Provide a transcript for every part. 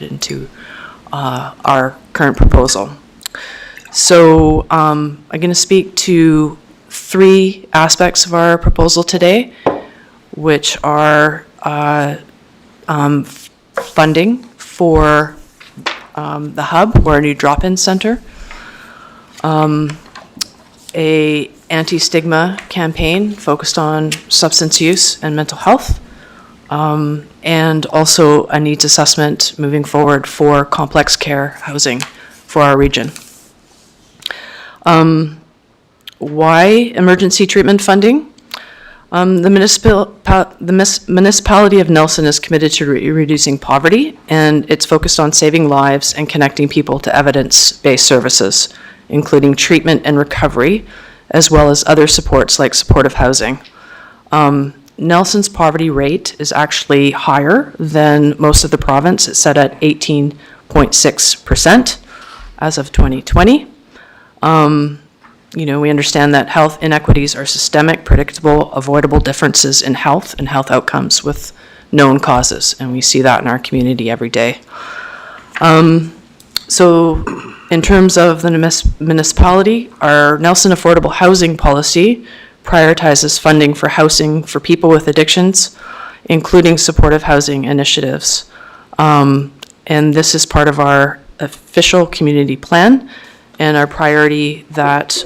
into our current proposal. So I'm going to speak to three aspects of our proposal today, which are funding for the hub, or a new drop-in center, a anti-stigma campaign focused on substance use and mental health, and also a needs assessment moving forward for complex care housing for our region. Why emergency treatment funding? The municipality of Nelson is committed to reducing poverty, and it's focused on saving lives and connecting people to evidence-based services, including treatment and recovery, as well as other supports like supportive housing. Nelson's poverty rate is actually higher than most of the province. It's set at 18.6% as of 2020. We understand that health inequities are systemic, predictable, avoidable differences in health and health outcomes with known causes, and we see that in our community every day. So in terms of the municipality, our Nelson Affordable Housing Policy prioritizes funding for housing for people with addictions, including supportive housing initiatives. And this is part of our official community plan, and our priority that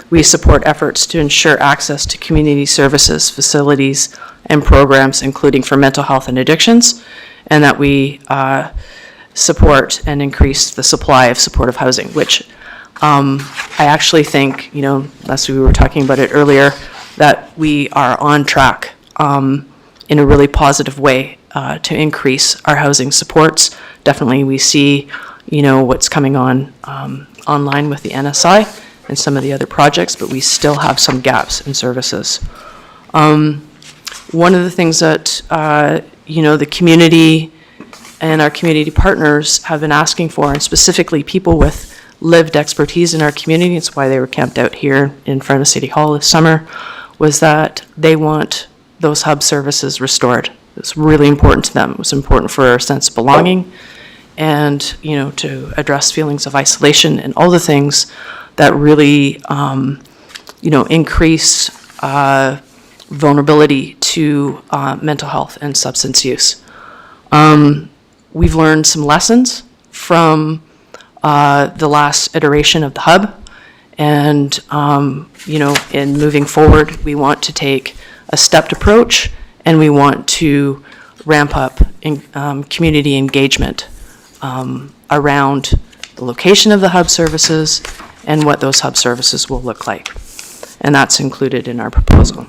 we support efforts to ensure access to community services, facilities, and programs, including for mental health and addictions, and that we support and increase the supply of supportive housing, which I actually think, as we were talking about it earlier, that we are on track in a really positive way to increase our housing supports. Definitely we see, what's coming on online with the NSI and some of the other projects, but we still have some gaps in services. One of the things that, the community and our community partners have been asking for, and specifically people with lived expertise in our community, it's why they were camped out here in front of City Hall this summer, was that they want those hub services restored. It's really important to them. It was important for our sense of belonging and, to address feelings of isolation and all the things that really, increase vulnerability to mental health and substance use. We've learned some lessons from the last iteration of the hub, and in moving forward, we want to take a stepped approach, and we want to ramp up in, community engagement around the location of the hub services and what those hub services will look like, and that's included in our proposal.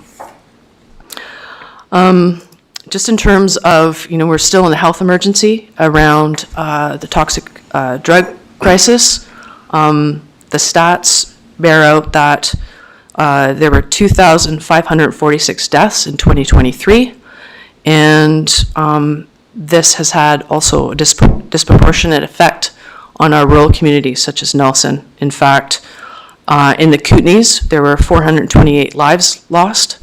Just in terms of, we're still in a health emergency around the toxic drug crisis. The stats bear out that there were 2,546 deaths in 2023, and this has had also a disproportionate effect on our rural communities such as Nelson. In fact, in the Kootenays, there were 428 lives lost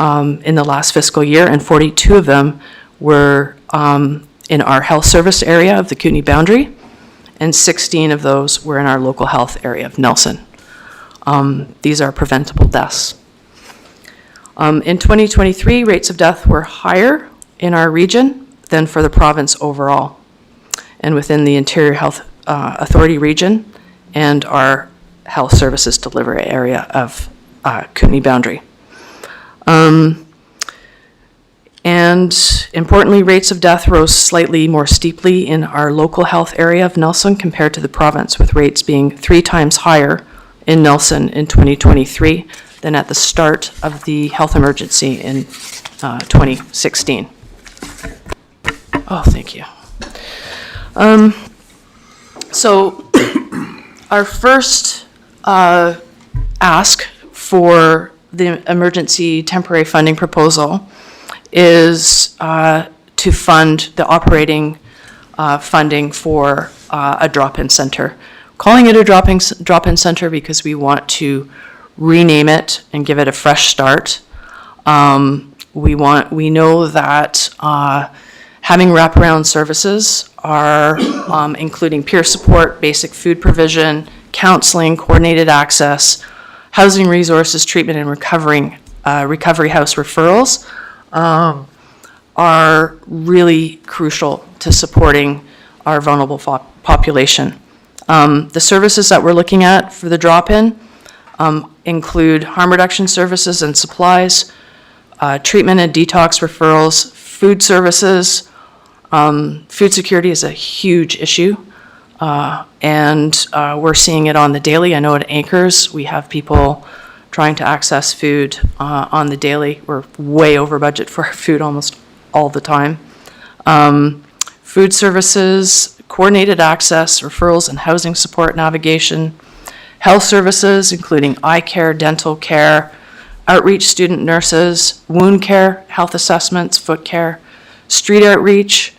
in the last fiscal year, and 42 of them were in our health service area of the Kootenay boundary, and 16 of those were in our local health area of Nelson. These are preventable deaths. In 2023, rates of death were higher in our region than for the province overall, and within the Interior Health Authority region and our health services delivery area of Kootenay boundary. And importantly, rates of death rose slightly more steeply in our local health area of Nelson compared to the province, with rates being 3 times higher in Nelson in 2023 than at the start of the health emergency in 2016. Oh, thank you. So our first ask for the emergency temporary funding proposal is to fund the operating funding for a drop-in center. Calling it a drop-in center because we want to rename it and give it a fresh start. We know that Having wraparound services are including peer support, basic food provision, counseling, coordinated access, housing resources, treatment, and recovery house referrals are really crucial to supporting our vulnerable population. The services that we're looking at for the drop-in include harm reduction services and supplies, treatment and detox referrals, food services. Food security is a huge issue, and we're seeing it on the daily. I know at Anchors, we have people trying to access food on the daily. We're way over budget for our food almost all the time. Food services, coordinated access, referrals and housing support navigation, health services, including eye care, dental care, outreach student nurses, wound care, health assessments, foot care, street outreach,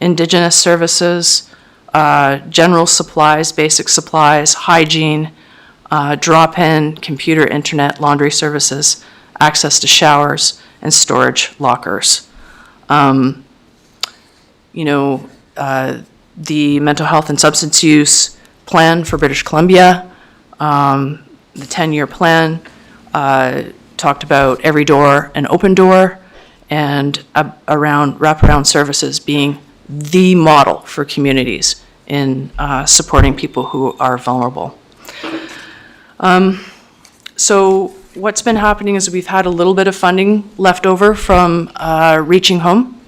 Indigenous services, general supplies, basic supplies, hygiene, drop-in, computer, internet, laundry services, access to showers, and storage lockers. The mental health and substance use plan for British Columbia, the 10-year plan, talked about every door and open door, and around wraparound services being the model for communities in supporting people who are vulnerable. So what's been happening is we've had a little bit of funding left over from Reaching Home,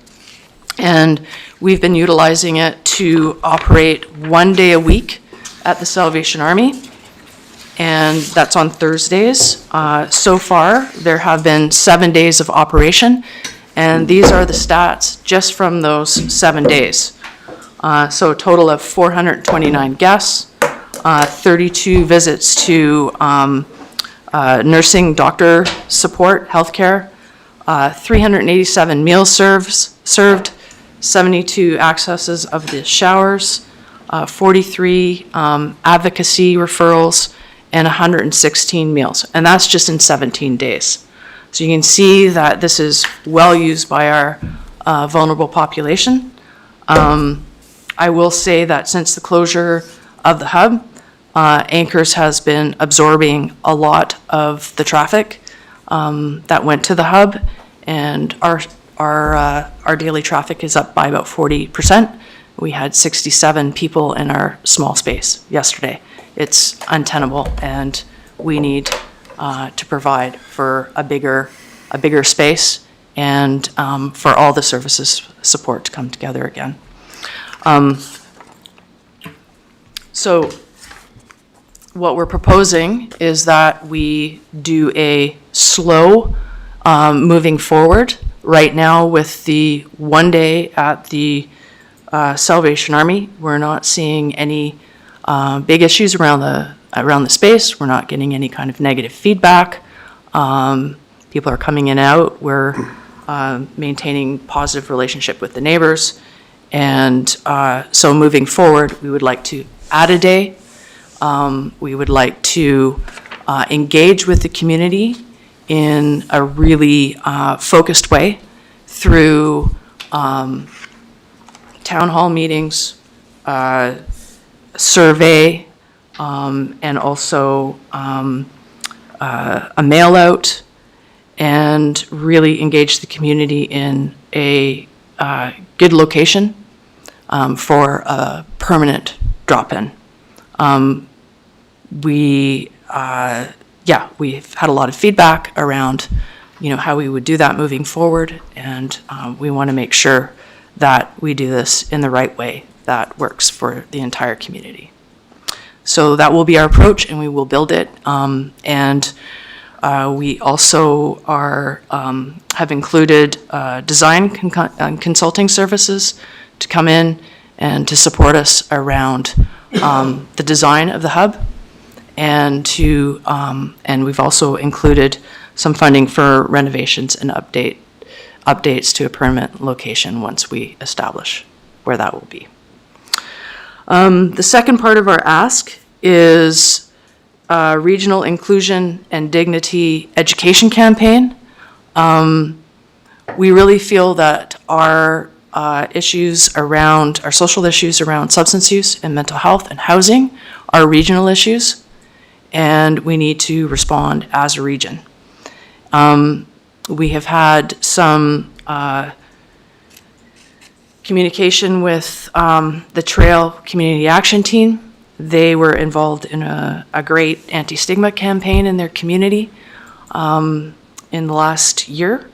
and we've been utilizing it to operate 1 day a week at the Salvation Army, and that's on Thursdays. So far, there have been 7 days of operation, and these are the stats just from those 7 days. So a total of 429 guests, 32 visits to nursing, doctor support, healthcare, 387 meals served, 72 accesses of the showers, 43 advocacy referrals, and 116 meals. And that's just in 17 days. So you can see that this is well used by our vulnerable population. I will say that since the closure of the hub, Anchors has been absorbing a lot of the traffic that went to the hub, and our daily traffic is up by about 40%. We had 67 people in our small space yesterday. It's untenable, and we need to provide for a bigger space and for all the services support to come together again. So what we're proposing is that we do a slow moving forward. Right now, with the 1 day at the Salvation Army, we're not seeing any big issues around the space. We're not getting any kind of negative feedback. People are coming in and out. We're maintaining positive relationship with the neighbors. And so moving forward, we would like to add a day. We would like to engage with the community in a really focused way through town hall meetings, survey, and also a mail out, and really engage the community in a good location for a permanent drop-in. We've had a lot of feedback around, how we would do that moving forward, and we want to make sure that we do this in the right way that works for the entire community. So that will be our approach, and we will build it. We also have included design consulting services to come in and to support us around the design of the hub, and we've also included some funding for renovations and updates to a permanent location once we establish where that will be. The second part of our ask is regional inclusion and dignity education campaign. We really feel that our issues around, our social issues around substance use and mental health and housing are regional issues, and we need to respond as a region. We have had some communication with the Trail Community Action Team. They were involved in a great anti-stigma campaign in their community in the last year,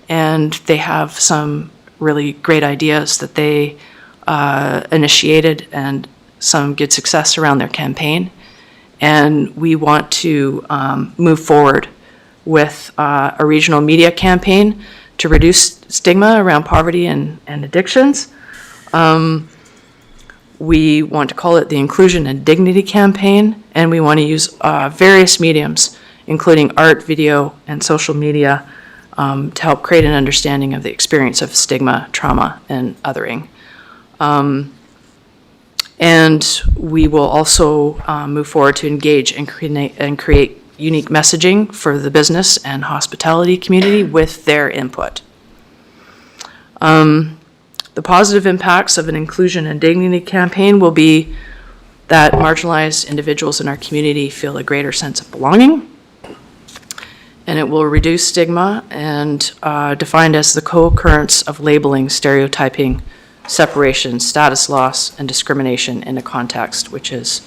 and they have some really great ideas that they initiated and some good success around their campaign. And we want to move forward with a regional media campaign to reduce stigma around poverty and addictions. We want to call it the Inclusion and Dignity Campaign, and we want to use various mediums, including art, video, and social media, to help create an understanding of the experience of stigma, trauma, and othering. And we will also move forward to engage and create unique messaging for the business and hospitality community with their input. The positive impacts of an inclusion and dignity campaign will be that marginalized individuals in our community feel a greater sense of belonging, and it will reduce stigma and defined as the co-occurrence of labeling, stereotyping, separation, status loss, and discrimination in a context which is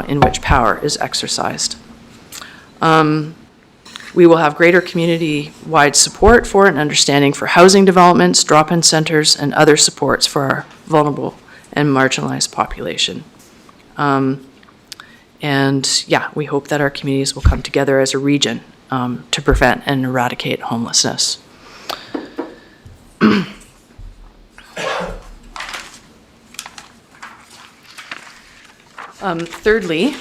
in which power is exercised. We will have greater community-wide support for and understanding for housing developments, drop-in centers, and other supports for our vulnerable and marginalized population. And yeah, we hope that our communities will come together as a region to prevent and eradicate homelessness. Thirdly,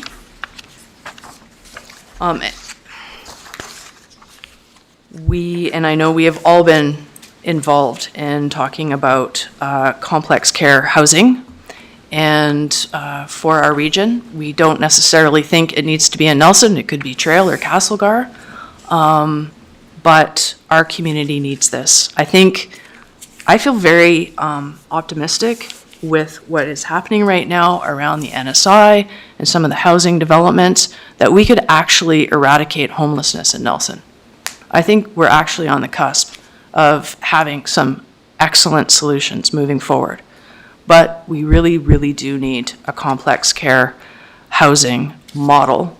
and I know we have all been involved in talking about complex care housing, and for our region, we don't necessarily think it needs to be in Nelson. It could be Trail or Castlegar, but our community needs this. I feel very optimistic with what is happening right now around the NSI and some of the housing developments, that we could actually eradicate homelessness in Nelson. I think we're actually on the cusp of having some excellent solutions moving forward. But we really, really do need a complex care housing model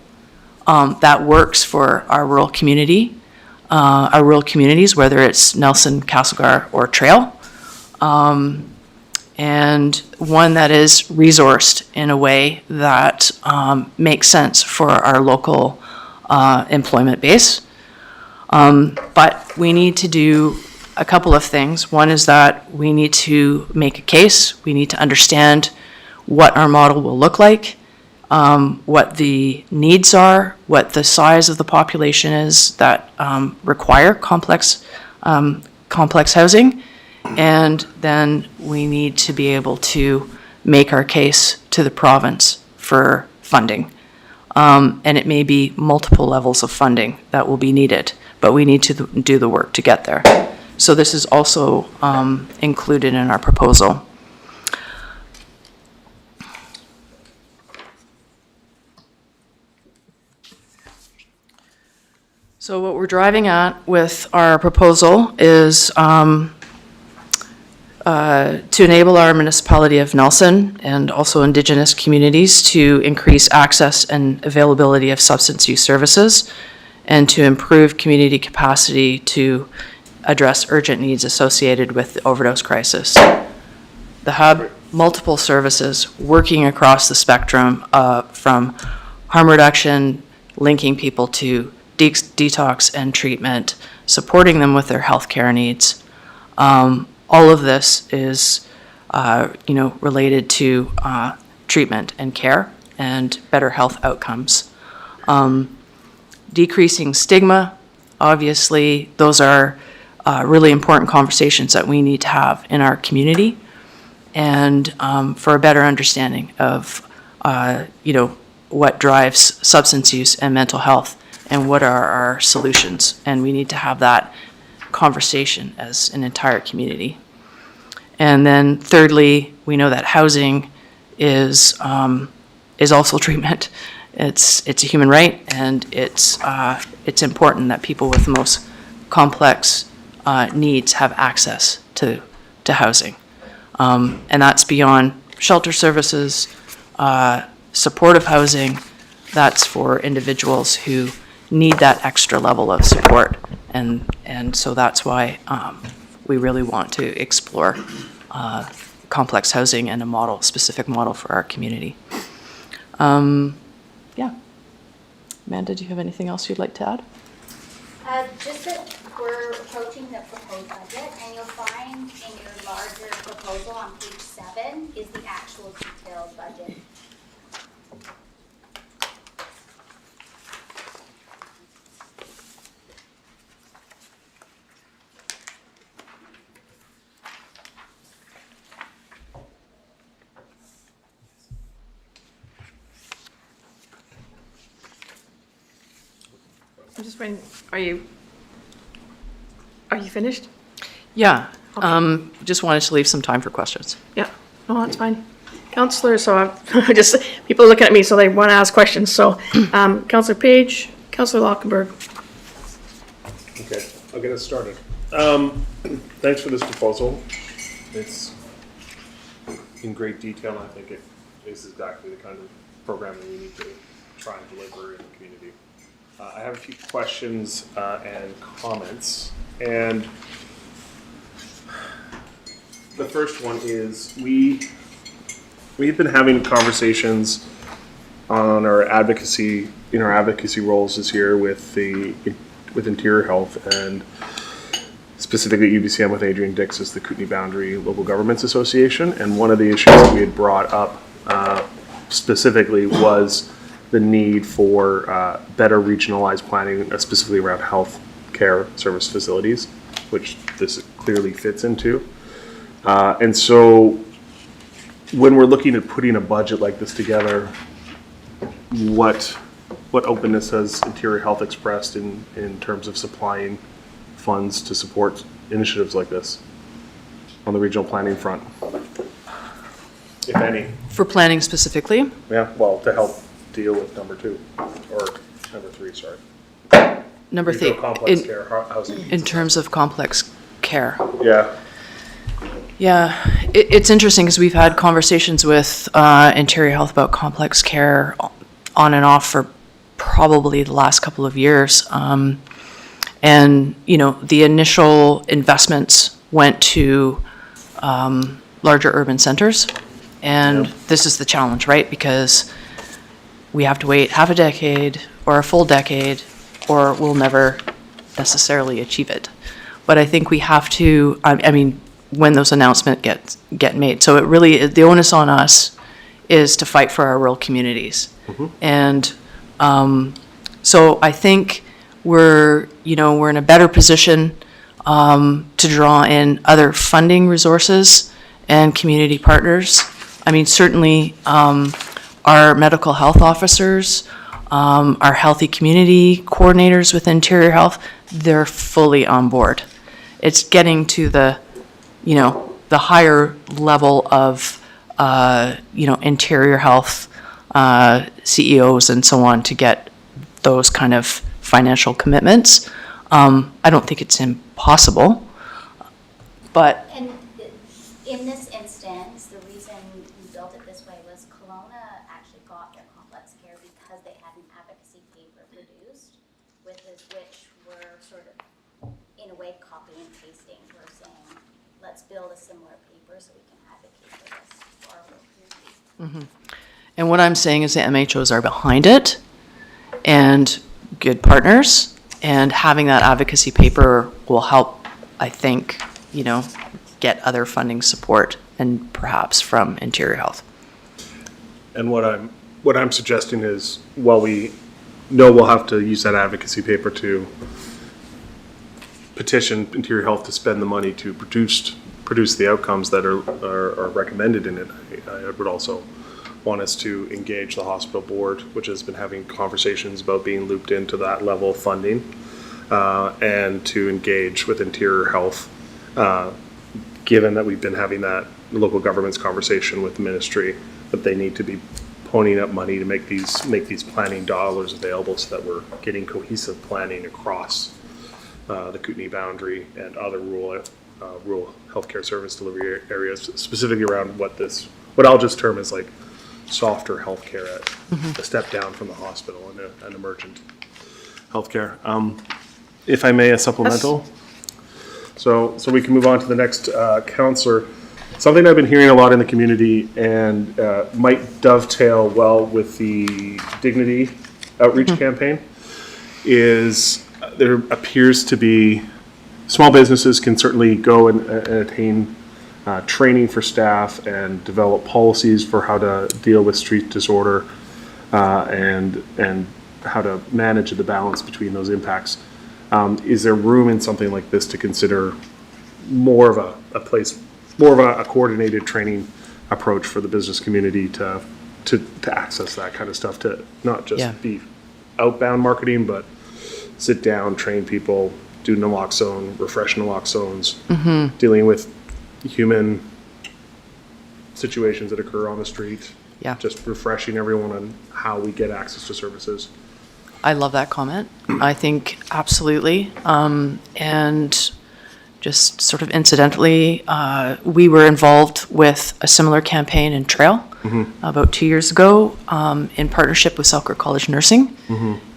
that works for our rural community, our rural communities, whether it's Nelson, Castlegar, or Trail, and one that is resourced in a way that makes sense for our local employment base. But we need to do a couple of things. One is that we need to make a case. We need to understand what our model will look like, what the needs are, what the size of the population is that require complex housing, and then we need to be able to make our case to the province for funding. And it may be multiple levels of funding that will be needed, but we need to do the work to get there. So this is also included in our proposal. So what we're driving at with our proposal is to enable our municipality of Nelson and also Indigenous communities to increase access and availability of substance use services, and to improve community capacity to address urgent needs associated with the overdose crisis. The hub, multiple services working across the spectrum from harm reduction, linking people to detox and treatment, supporting them with their healthcare needs. All of this is, related to treatment and care and better health outcomes. Decreasing stigma, obviously, those are really important conversations that we need to have in our community, and for a better understanding of, what drives substance use and mental health, and what are our solutions. And we need to have that conversation as an entire community. And then thirdly, we know that housing is also treatment. It's a human right, and it's important that people with the most complex needs have access to housing. And that's beyond shelter services, supportive housing. That's for individuals who need that extra level of support. And so that's why we really want to explore complex housing and a specific model for our community. Yeah. Amanda, do you have anything else you'd like to add? Just that we're approaching the proposed budget, and you'll find in your larger proposal on page 7 is the actual detailed budget. I'm just waiting. Are you finished? Yeah. Okay. Just wanted to leave some time for questions. Yeah. No, that's fine. Counselor, so I'm just, people are looking at me, so they want to ask questions. So, Counselor Page, Counselor Lockenberg. Okay, I'll get us started. Thanks for this proposal. It's in great detail, and I think it is exactly the kind of program that we need to try and deliver in the community. I have a few questions and comments, and the first one is we've been having conversations on our advocacy roles this year with Interior Health, and specifically UBCM with Adrian Dix as the Kootenay Boundary Local Governments Association. And one of the issues that we had brought up specifically was the need for better regionalized planning, specifically around health care service facilities, which this clearly fits into. And so when we're looking at putting a budget like this together, what openness has Interior Health expressed in terms of supplying funds to support initiatives like this on the regional planning front, if any? For planning specifically? Yeah, well, to help deal with number 2, or number 3, sorry. Number 3. Complex care housing. In terms of complex care. Yeah. Yeah, it's interesting because we've had conversations with Interior Health about complex care on and off for probably the last couple of years. And, the initial investments went to larger urban centers. And this is the challenge, right? Because we have to wait half a decade or a full decade, or we'll never necessarily achieve it. But I think we have to, when those announcements get made. So it really, the onus on us is to fight for our rural communities. Mm-hmm. And so I think we're in a better position to draw in other funding resources and community partners. Certainly our medical health officers, our healthy community coordinators with Interior Health, they're fully on board. It's getting to the higher level of, Interior Health CEOs and so on to get those kind of financial commitments. I don't think it's impossible, but. And in this instance, the reason we built it this way was Kelowna actually got their complex care because they had an advocacy paper produced, which were sort of, in a way, copy and pasting. We're saying, let's build a similar paper so we can advocate for this for our rural communities. Mm-hmm. And what I'm saying is the MHOs are behind it and good partners, and having that advocacy paper will help, I think, get other funding support and perhaps from Interior Health. And what I'm suggesting is, while we know we'll have to use that advocacy paper to petition Interior Health to spend the money to produce the outcomes that are recommended in it, I would also want us to engage the hospital board, which has been having conversations about being looped into that level of funding, and to engage with Interior Health given that we've been having that local government's conversation with the ministry, that they need to be ponying up money to make these planning dollars available so that we're getting cohesive planning across the Kootenai boundary and other rural healthcare service delivery areas, specifically around what I'll just term as like softer healthcare, a step down from the hospital and emergent healthcare. If I may, a supplemental. So we can move on to the next counselor. Something I've been hearing a lot in the community and might dovetail well with the Dignity outreach campaign is there appears to be small businesses can certainly go and attain training for staff and develop policies for how to deal with street disorder and how to manage the balance between those impacts. Is there room in something like this to consider more of a coordinated training approach for the business community to access that kind of stuff, to not just be outbound marketing, but sit down, train people, do naloxone, refresh naloxones, dealing with human situations that occur on the street. Yeah. Just refreshing everyone on how we get access to services. I love that comment. I think absolutely. And just sort of incidentally, we were involved with a similar campaign in Trail about 2 years ago in partnership with Selkirk College Nursing.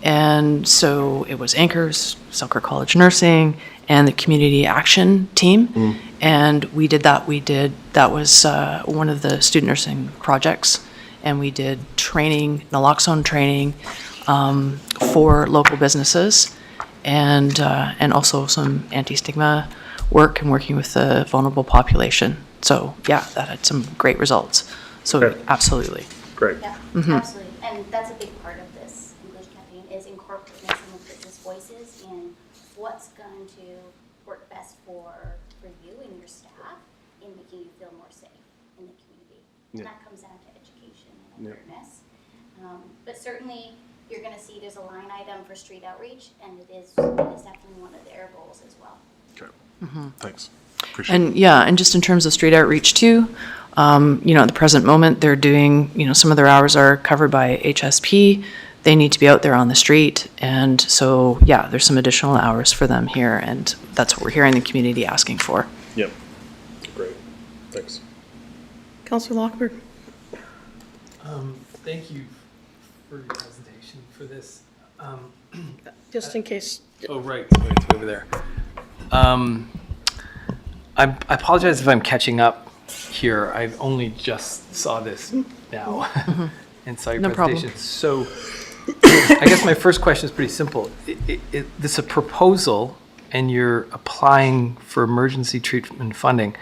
And so it was Anchors, Selkirk College Nursing, and the Community Action Team. And we did that. That was one of the student nursing projects. And we did training, naloxone training, for local businesses, and also some anti-stigma work and working with the vulnerable population. So yeah, that had some great results. So Okay. absolutely. Great. Yeah, absolutely. And that's a big part of this English campaign is incorporating some of business voices in what's going to work best for you and your staff in making you feel more safe in the community. And that comes down to education and awareness. But certainly you're going to see there's a line item for street outreach, and it is definitely one of their goals as well. Okay. Thanks. Appreciate it. And yeah, and just in terms of street outreach too, at the present moment, they're doing, some of their hours are covered by HSP. They need to be out there on the street. And so, yeah, there's some additional hours for them here. And that's what we're hearing the community asking for. Yep. Great. Thanks. Councillor Lockberg. Thank you for your presentation for this. Just in case. Oh, right, it's over there. I apologize if I'm catching up here. I only just saw this now and saw your No problem. presentation. So I guess my first question is pretty simple. This is a proposal and you're applying for emergency treatment funding,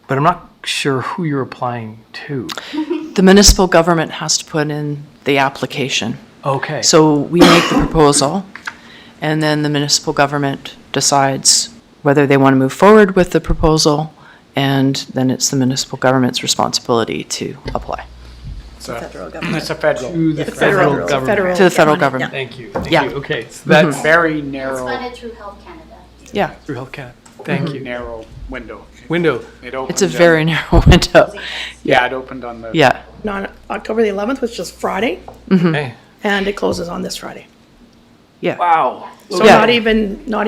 but I'm not sure who you're applying to. The municipal government has to put in the application. Okay. So we make the proposal, and then the municipal government decides whether they want to move forward with the proposal, and then it's the municipal government's responsibility to apply Federal government. It's a federal. To the Federal- federal it's a government. federal- to the federal money, government. Thank you. Thank Yeah. you. Okay. So that's Very It's narrow, funded through Health Canada. Yeah, through Health Canada. Thank you. narrow window. Window. It opened it's a on- very narrow window. Yeah, it opened on the. Yeah, On October the 11th, which is Friday, Hey. and it closes on this Friday. yeah. Wow. So Yeah. not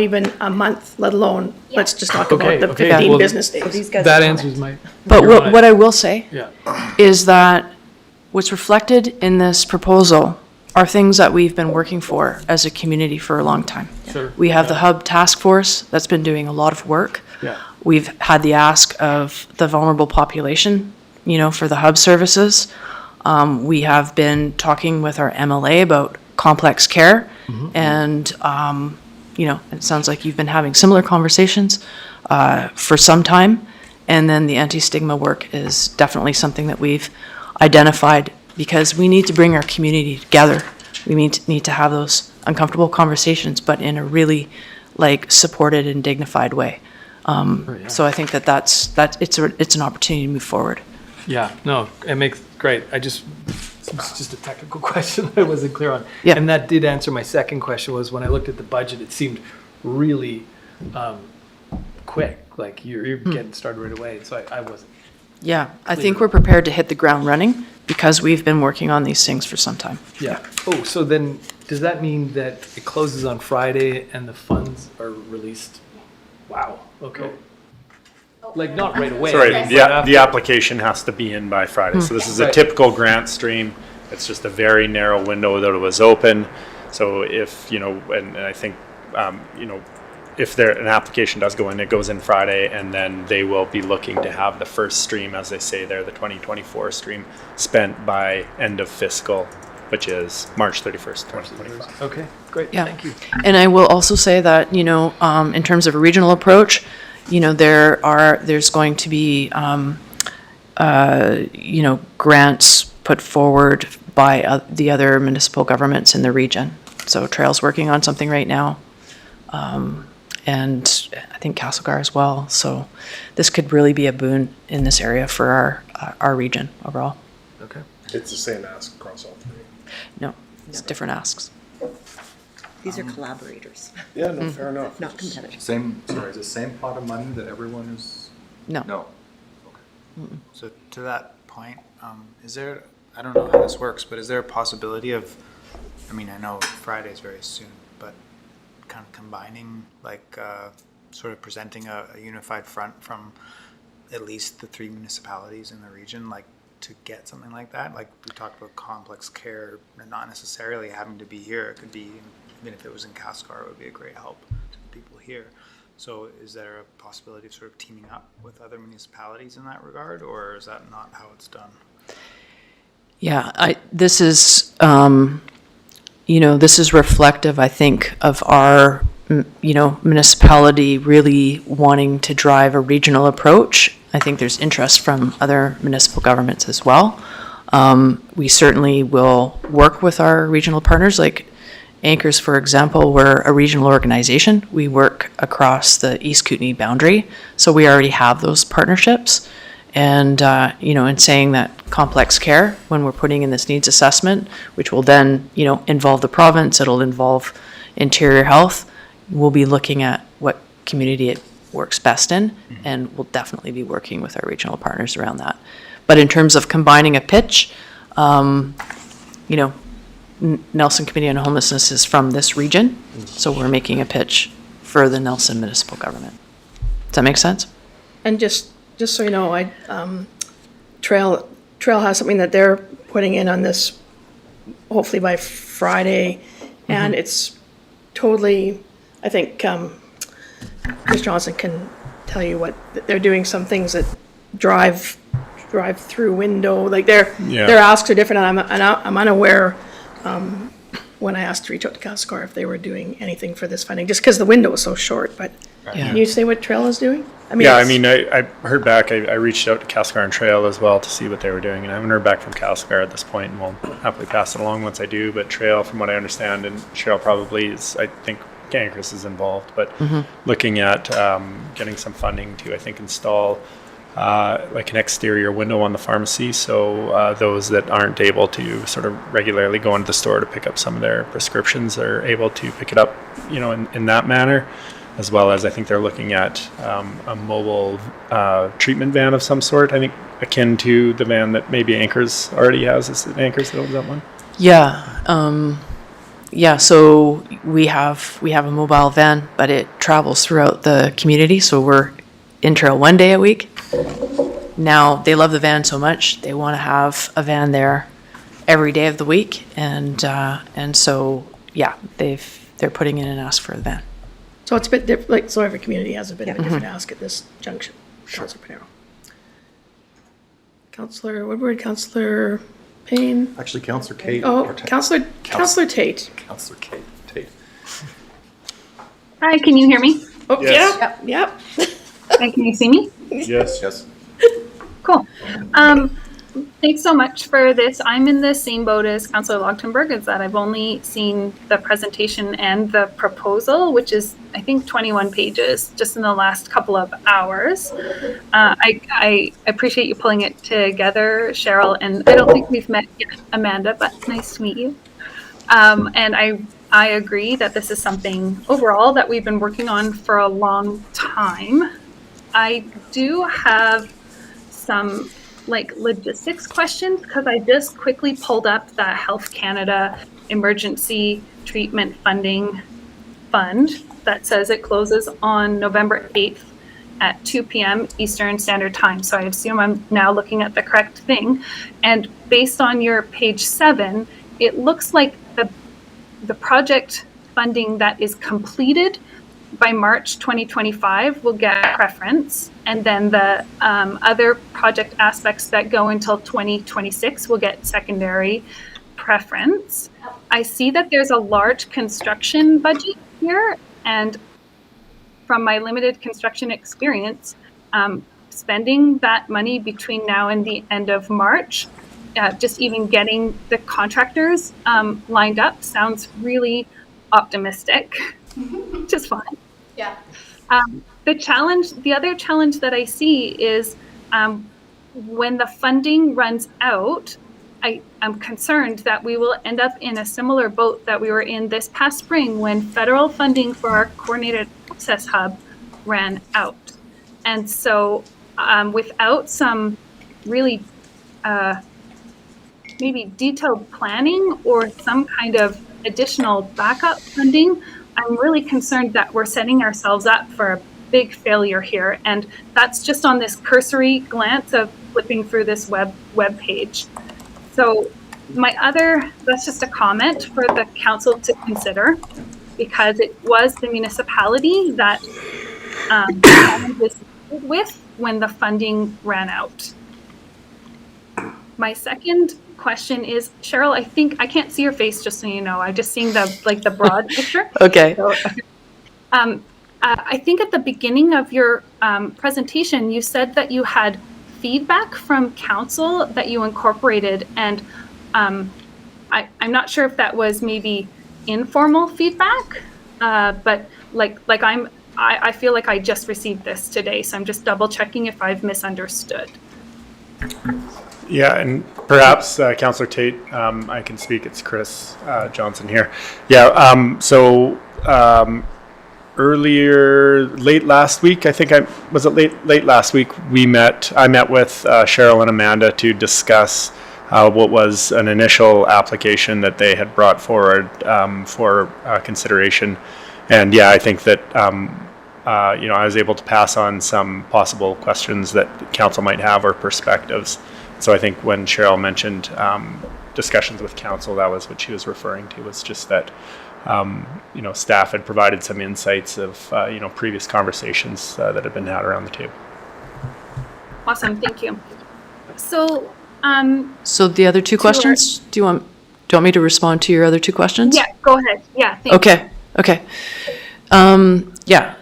even a month, let alone, let's just talk Okay, about the okay, 15 well, business days. That answers my. But your what I will say Yeah. is that what's reflected in this proposal are things that we've been working for as a community for a long time. Sure. We have the Hub Task Force that's been doing a lot of work. Yeah. We've had the ask of the vulnerable population, for the Hub services. We have been talking with our MLA about complex care. And, it sounds like you've been having similar conversations for some time. And then the anti-stigma work is definitely something that we've identified because we need to bring our community together. We need to have those uncomfortable conversations, but in a really supported and dignified way. So I think it's an opportunity to move forward. Yeah. No, it makes great. It's just a technical question that I wasn't clear on. Yeah. And that did answer my second question was when I looked at the budget, it seemed really quick. Like you're getting started right away. So I wasn't. Yeah, I think we're prepared to hit the ground running because we've been working on these things for some time. Yeah. Oh, so then does that mean that it closes on Friday and the funds are released? Wow. Okay. Like not right away. Sorry, but the after. application has to be in by Friday. So this is a Right. typical grant stream. It's just a very narrow window that it was open. So if, and I think, if an application does go in, it goes in Friday, and then they will be looking to have the first stream, as they say there, the 2024 stream, spent by end of fiscal, which is March 31st, 2025. Okay, great. Yeah. Thank you. And I will also say that, in terms of a regional approach, there's going to be, grants put forward by the other municipal governments in the region. So Trail's working on something right now. And I think Castlegar as well. So this could really be a boon in this area for our region overall. Okay. It's the same ask across all three. No, it's different asks. These are collaborators, Yeah, no, fair enough. not competitors. Same, sorry, is it same pot of money that everyone is? No. No. So to that point, is there, I don't know how this works, but is there a possibility of, I mean, I know Friday's very soon, but kind of combining, like, sort of presenting a unified front from at least the 3 municipalities in the region, like, to get something like that? Like, we talked about complex care, and not necessarily having to be here. It could be, even if it was in Castlegar, it would be a great help to the people here. So is there a possibility of sort of teaming up with other municipalities in that regard, or is that not how it's done? Yeah, this is, this is reflective, I think, of our, municipality really wanting to drive a regional approach. I think there's interest from other municipal governments as well. We certainly will work with our regional partners, like Anchors, for example. We're a regional organization. We work across the East Kootenay boundary, so we already have those partnerships. And, in saying that complex care, when we're putting in this needs assessment, which will then, involve the province, it'll involve interior health, we'll be looking at what community it works best in, and we'll definitely be working with our regional partners around that. But in terms of combining a pitch, Nelson Committee on Homelessness is from this region, so we're making a pitch for the Nelson municipal government. Does that make sense? And just so you know, Trail has something that they're putting in on this, hopefully by Friday, and it's totally, I think, Chris Johnson can tell you what, they're doing some things that drive through window, like their asks are different, and I'm unaware, when I asked to reach out to Castlegar if they were doing anything for this funding, just because the window is so short, but can you say what Trail is doing? I heard back. I reached out to Castlegar and Trail as well to see what they were doing, and I haven't heard back from Castlegar at this point, and we'll happily pass it along once I do. But Trail, from what I understand, and Trail probably is, I think Cancris is involved, but looking at getting some funding to, I think, install like an exterior window on the pharmacy, so those that aren't able to sort of regularly go into the store to pick up some of their prescriptions are able to pick it up, in that manner. As well as I think they're looking at a mobile treatment van of some sort, I think akin to the van that maybe Anchors already has. Is it Anchors that owns that one? Yeah. So we have a mobile van, but it travels throughout the community, so we're in Trail 1 day a week. Now, they love the van so much, they want to have a van there every day of the week, and so, yeah, they're putting in an ask for a van. So it's a bit different, like, so every community has a bit of a different ask at this junction. Councillor Pinero. Councillor Woodward, Councillor Payne. Actually, Councillor Kate. Oh, Councillor Tate. Councillor Tate. Hi, can you hear me? Oh, Yes. Yep. And can you see me? Yes. Yes. Cool. Thanks so much for this. I'm in the same boat as Councillor Logtenberg, is that I've only seen the presentation and the proposal, which is, I think, 21 pages just in the last couple of hours. I appreciate you pulling it together, Cheryl, and I don't think we've met yet, Amanda, but nice to meet you. And I agree that this is something overall that we've been working on for a long time. I do have some like logistics questions because I just quickly pulled up the Health Canada Emergency Treatment Funding Fund that says it closes on November 8th at 2 p.m. Eastern Standard Time. So I assume I'm now looking at the correct thing. And based on your page 7, it looks like the project funding that is completed by March 2025 will get preference, and then the other project aspects that go until 2026 will get secondary preference. I see that there's a large construction budget here, and from my limited construction experience, spending that money between now and the end of March, just even getting the contractors lined up sounds really optimistic, which is fine. Yeah. The other challenge that I see is when the funding runs out, I'm concerned that we will end up in a similar boat that we were in this past spring when federal funding for our coordinated access hub ran out. And so without some really maybe detailed planning or some kind of additional backup funding, I'm really concerned that we're setting ourselves up for a big failure here. And that's just on this cursory glance of flipping through this web page. So that's just a comment for the council to consider, because it was the municipality that was with when the funding ran out. My second question is, Cheryl, I think I can't see your face, just so you know. I'm just seeing the broad picture. Okay. So, I think at the beginning of your presentation, you said that you had feedback from council that you incorporated, and I'm not sure if that was maybe informal feedback, but I feel like I just received this today, so I'm just double checking if I've misunderstood. Yeah, and perhaps Councillor Tate, I can speak. It's Chris Johnson here. Yeah, earlier, late last week, I think late last week, I met with Cheryl and Amanda to discuss what was an initial application that they had brought forward for consideration. And yeah, I think that, I was able to pass on some possible questions that council might have or perspectives. So I think when Cheryl mentioned discussions with council, that was what she was referring to, was just that, staff had provided some insights of, previous conversations that had been had around the table. Awesome, thank you. So the other two questions, do you want me to respond to your other two questions? Yeah, go ahead. Yeah, thank you. Okay.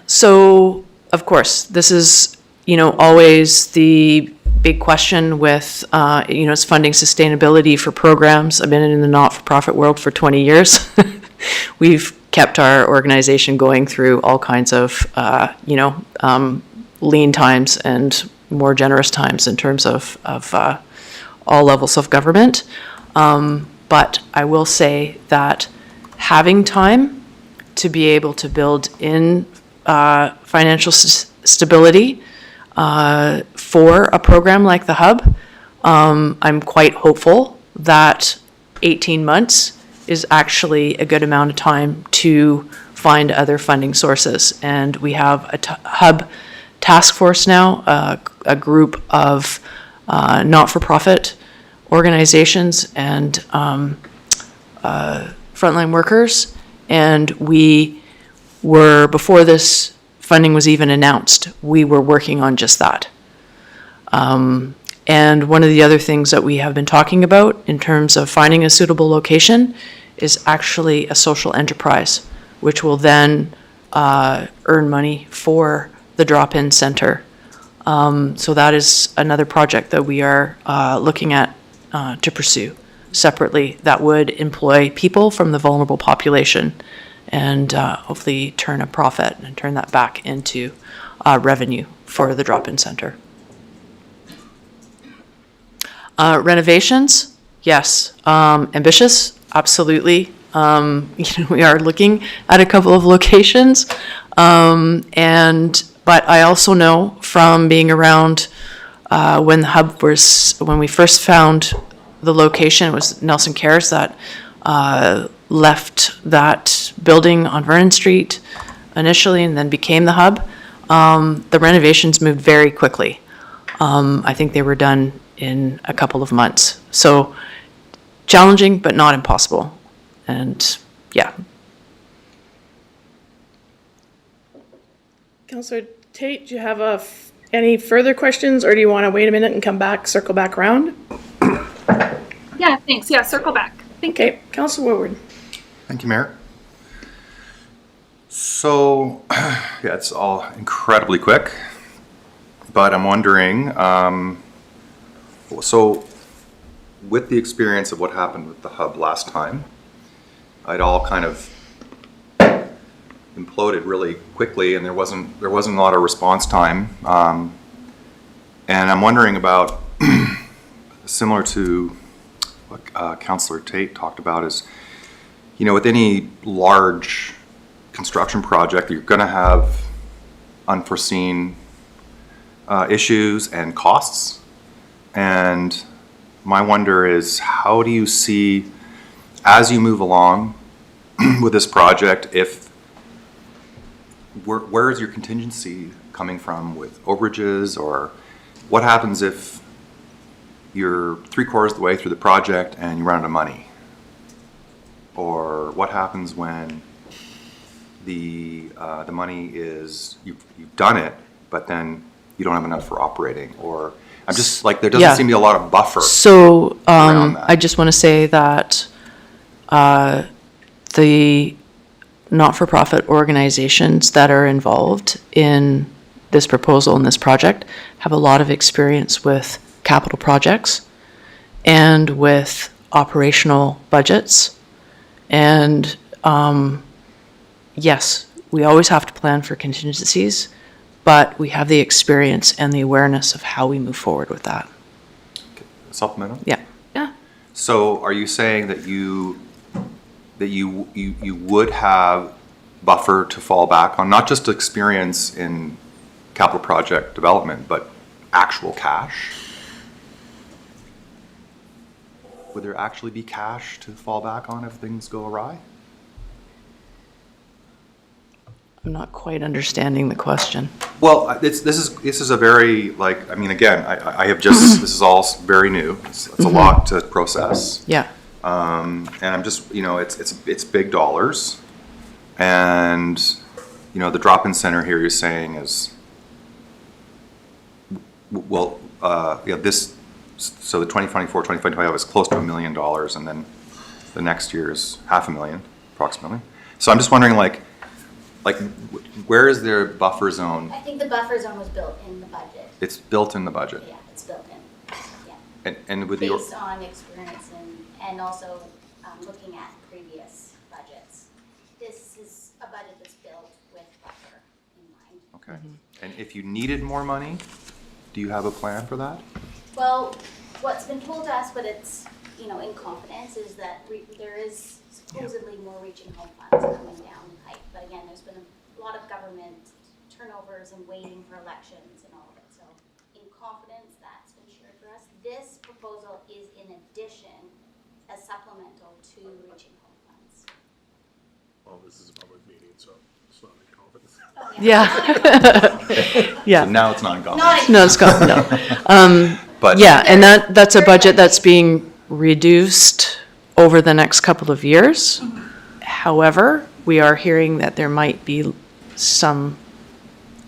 So of course, this is, always the big question with, is funding sustainability for programs. I've been in the not-for-profit world for 20 years. We've kept our organization going through all kinds of, lean times and more generous times in terms of all levels of government. But I will say that having time to be able to build in financial stability for a program like the Hub, I'm quite hopeful that 18 months is actually a good amount of time to find other funding sources. And we have a Hub task force now, a group of not-for-profit organizations and frontline workers. And we were, before this funding was even announced, we were working on just that. And one of the other things that we have been talking about in terms of finding a suitable location is actually a social enterprise, which will then earn money for the drop-in center. So that is another project that we are looking at to pursue separately that would employ people from the vulnerable population and hopefully turn a profit and turn that back into revenue for the drop-in center. Renovations, yes. Ambitious, absolutely. We are looking at a couple of locations, but But I also know from being around when the hub was, when we first found the location, it was Nelson Cares that left that building on Vernon Street initially and then became the hub. The renovations moved very quickly. I think they were done in a couple of months. So challenging, but not impossible. And yeah. Councillor Tate, do you have any further questions, or do you want to wait a minute and come back, circle back around? Yeah, thanks. Yeah, circle back. Thank you. Okay, Councillor Woodward. Thank you, Mayor. So, yeah, it's all incredibly quick, but I'm wondering, so with the experience of what happened with the hub last time, it all kind of imploded really quickly, and there wasn't a lot of response time. And I'm wondering about, similar to what Councillor Tate talked about, is, you know, with any large construction project, you're going to have unforeseen issues and costs. And my wonder is, how do you see, as you move along with this project, where is your contingency coming from with overages, or what happens if you're 3/4 of the way through the project and you run out of money? Or what happens when the money is, you've done it, but then you don't have enough for operating? Or I'm just like, there doesn't seem to be a lot of buffer. So around that. I just want to say that the not-for-profit organizations that are involved in this proposal and this project have a lot of experience with capital projects and with operational budgets. And yes, we always have to plan for contingencies, but we have the experience and the awareness of how we move forward with that. Supplemental? Yeah. Yeah. So are you saying that you would have buffer to fall back on, not just experience in capital project development, but actual cash? Would there actually be cash to fall back on if things go awry? I'm not quite understanding the question. Well, this is a very, like, I mean, again, I have just, this is all very new. It's a lot to process. Yeah. And I'm just, you know, it's big dollars. And, you know, the drop-in center here you're saying is, well, yeah, this, so the 2024, 2025 is close to $1 million, and then the next year is $500,000, approximately. So I'm just wondering, like, where is their buffer zone? I think the buffer zone was built in the budget. It's built in the budget. Yeah, it's built in, yeah. And with the, Based on experience and also looking at previous budgets. This is a budget that's built with buffer in mind. okay. And if you needed more money, do you have a plan for that? Well, what's been told to us, but it's, you know, in confidence, is that there is supposedly more reaching home funds coming down the pipe. But again, there's been a lot of government turnovers and waiting for elections and all of it. So in confidence, that's been shared for us. This proposal is in addition, as supplemental to reaching home funds. Well, this is a public meeting, so it's not in confidence. Oh, Yeah. Yeah. So now it's not gone. No, it's gone, no. But Yeah, and that's a budget that's being reduced over the next couple of years. However, we are hearing that there might be some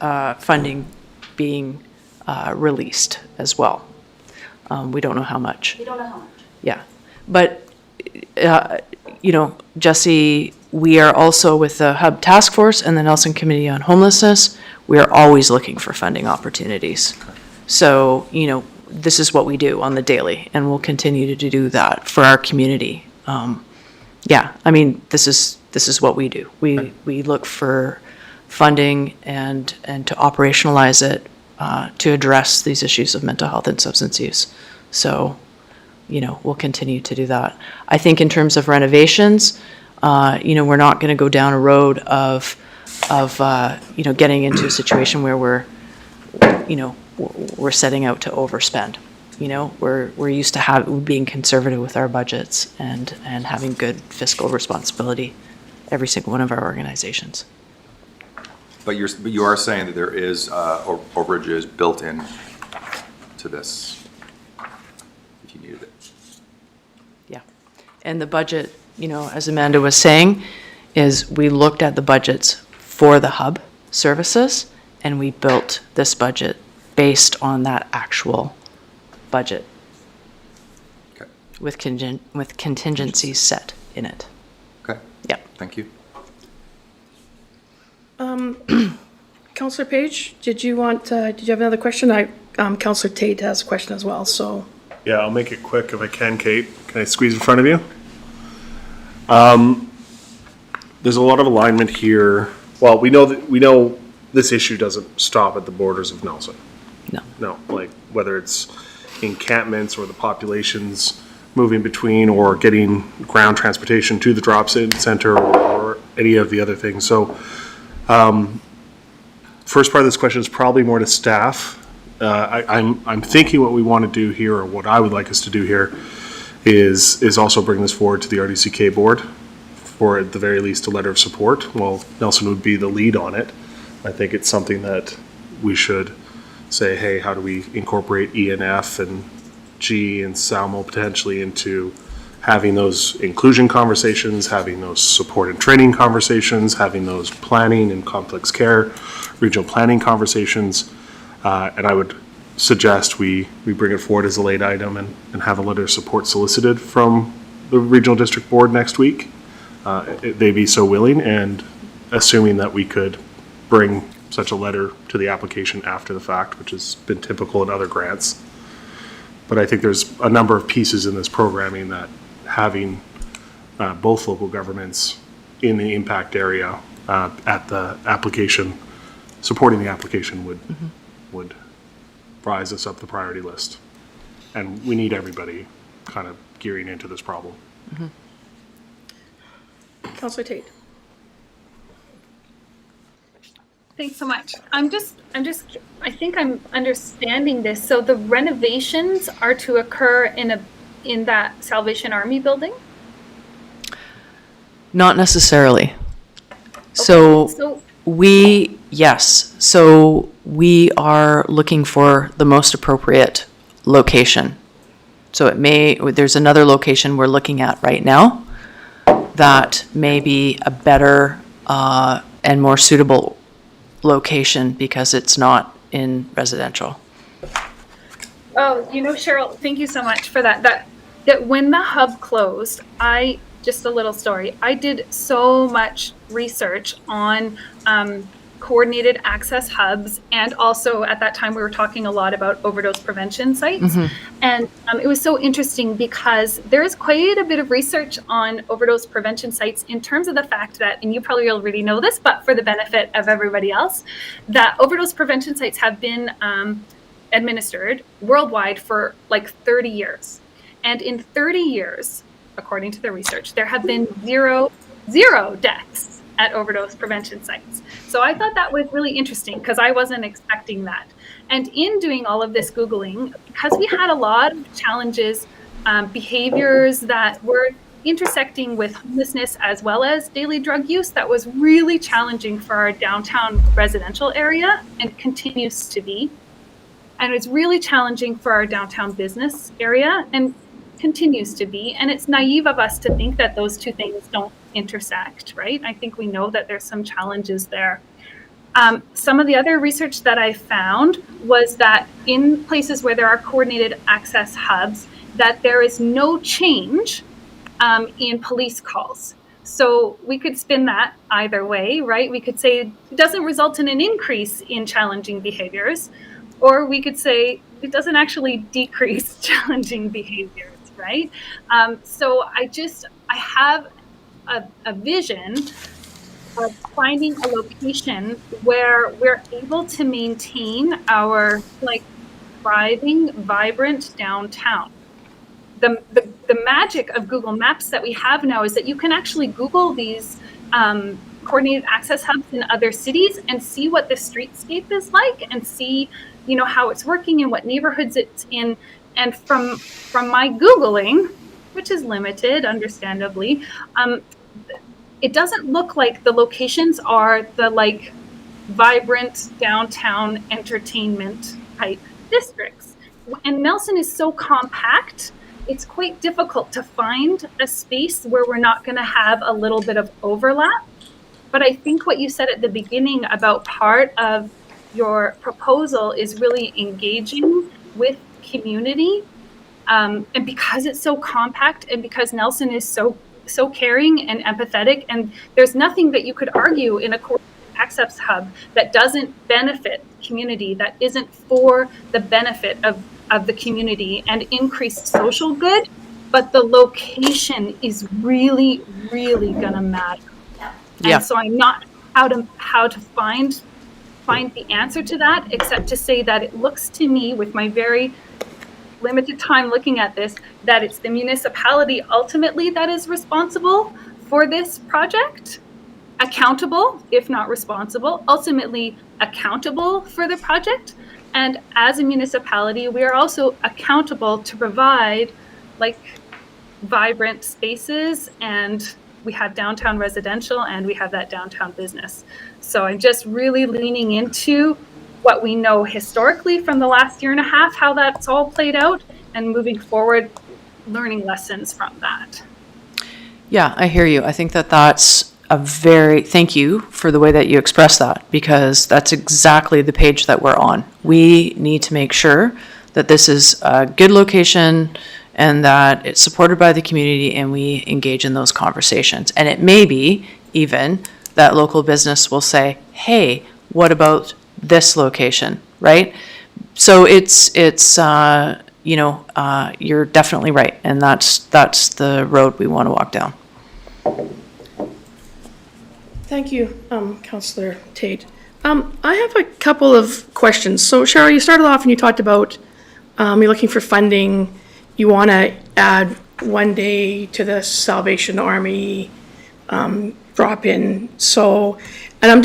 funding being released as well. We don't know how much. We don't know how much. Yeah, but, you know, Jesse, we are also with the Hub Task Force and the Nelson Committee on Homelessness. We are always looking for funding opportunities. So, you know, this is what we do on the daily, and we'll continue to do that for our community. Yeah, I mean, this is what we do. We look for funding and to operationalize it to address these issues of mental health and substance use. So, you know, we'll continue to do that. I think in terms of renovations, you know, we're not going to go down a road of getting into a situation where we're setting out to overspend. We're used to being conservative with our budgets and having good fiscal responsibility, every single one of our organizations. But you are saying that there is overages built in to this, if you needed it. Yeah. And the budget, as Amanda was saying, is we looked at the budgets for the hub services, and we built this budget based on that actual budget. Okay. With contingencies set in it. Okay. Yeah. Thank you. Councillor Page, did you have another question? Councillor Tate has a question as well, so. Yeah, I'll make it quick if I can, Kate. Can I squeeze in front of you? There's a lot of alignment here. Well, we know this issue doesn't stop at the borders of Nelson. No, like whether it's encampments or the populations moving between or getting ground transportation to the drop-in center or any of the other things. So, first part of this question is probably more to staff. I'm thinking what we want to do here, or what I would like us to do here, is also bring this forward to the RDCK board for, at the very least, a letter of support. Well, Nelson would be the lead on it. I think it's something that we should say, hey, how do we incorporate E and F and G and SALMO potentially into having those inclusion conversations, having those support and training conversations, having those planning and complex care, regional planning conversations. And I would suggest we bring it forward as a late item and have a letter of support solicited from the regional district board next week. They'd be so willing, and assuming that we could bring such a letter to the application after the fact, which has been typical in other grants. But I think there's a number of pieces in this programming that having both local governments in the impact area at the application, supporting the application would rise us up the priority list. And we need everybody kind of gearing into this problem. Councillor Tate. Thanks so much. I think I'm understanding this. So the renovations are to occur in that Salvation Army building? Not necessarily. So So we are looking for the most appropriate location. So there's another location we're looking at right now that may be a better and more suitable location because it's not in residential. Oh, Cheryl, thank you so much for that. That when the hub closed, just a little story. I did so much research on coordinated access hubs, and also at that time we were talking a lot about overdose prevention sites. And it was so interesting because there is quite a bit of research on overdose prevention sites in terms of the fact that, and you probably already know this, but for the benefit of everybody else, that overdose prevention sites have been administered worldwide for like 30 years. And in 30 years, according to the research, there have been zero deaths at overdose prevention sites. So I thought that was really interesting because I wasn't expecting that. And in doing all of this Googling, because we had a lot of challenges, behaviors that were intersecting with homelessness as well as daily drug use, that was really challenging for our downtown residential area and continues to be. And it's really challenging for our downtown business area and continues to be. And it's naive of us to think that those two things don't intersect, right? I think we know that there's some challenges there. Some of the other research that I found was that in places where there are coordinated access hubs, that there is no change in police calls. So we could spin that either way, right? We could say it doesn't result in an increase in challenging behaviors, or we could say it doesn't actually decrease challenging behaviors, right? So I have a vision of finding a location where we're able to maintain our thriving, vibrant downtown. The magic of Google Maps that we have now is that you can actually Google these coordinated access hubs in other cities and see what the streetscape is like and see, how it's working and what neighborhoods it's in. And from my Googling, which is limited, understandably, it doesn't look like the locations are the vibrant downtown entertainment type districts. And Nelson is so compact, it's quite difficult to find a space where we're not going to have a little bit of overlap. But I think what you said at the beginning about part of your proposal is really engaging with community. And because it's so compact and because Nelson is so caring and empathetic, and there's nothing that you could argue in a access hub that doesn't benefit community, that isn't for the benefit of the community and increased social good, but the location is really, really gonna matter. Yeah. And so I'm not how to find the answer to that, except to say that it looks to me, with my very limited time looking at this, that it's the municipality ultimately that is responsible for this project. Accountable, if not responsible, ultimately accountable for the project. And as a municipality, we are also accountable to provide vibrant spaces, and we have downtown residential and we have that downtown business. So I'm just really leaning into what we know historically from the last year and a half, how that's all played out, and moving forward, learning lessons from that. Yeah, I hear you. I think that's thank you for the way that you express that, because that's exactly the page that we're on. We need to make sure that this is a good location and that it's supported by the community and we engage in those conversations. And it may be even that local business will say, hey, what about this location, right? So you're definitely right. And that's the road we want to walk down. Thank you, Councillor Tate. I have a couple of questions. So Cheryl, you started off and you talked about you're looking for funding. You want to add 1 day to the Salvation Army drop-in. So, and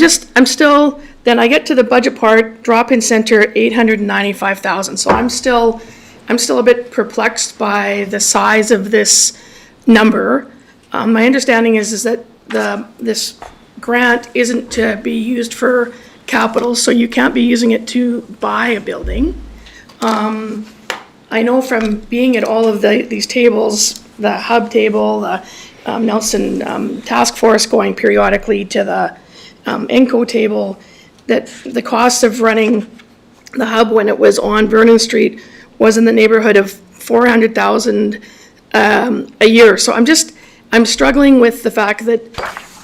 then I get to the budget part, drop-in center, 895,000. So I'm still a bit perplexed by the size of this number. My understanding is that this grant isn't to be used for capital, so you can't be using it to buy a building. I know from being at all of these tables, the hub table, the Nelson task force going periodically to the ENCO table, that the cost of running the hub when it was on Vernon Street was in the neighborhood of $400,000 a year. So I'm struggling with the fact that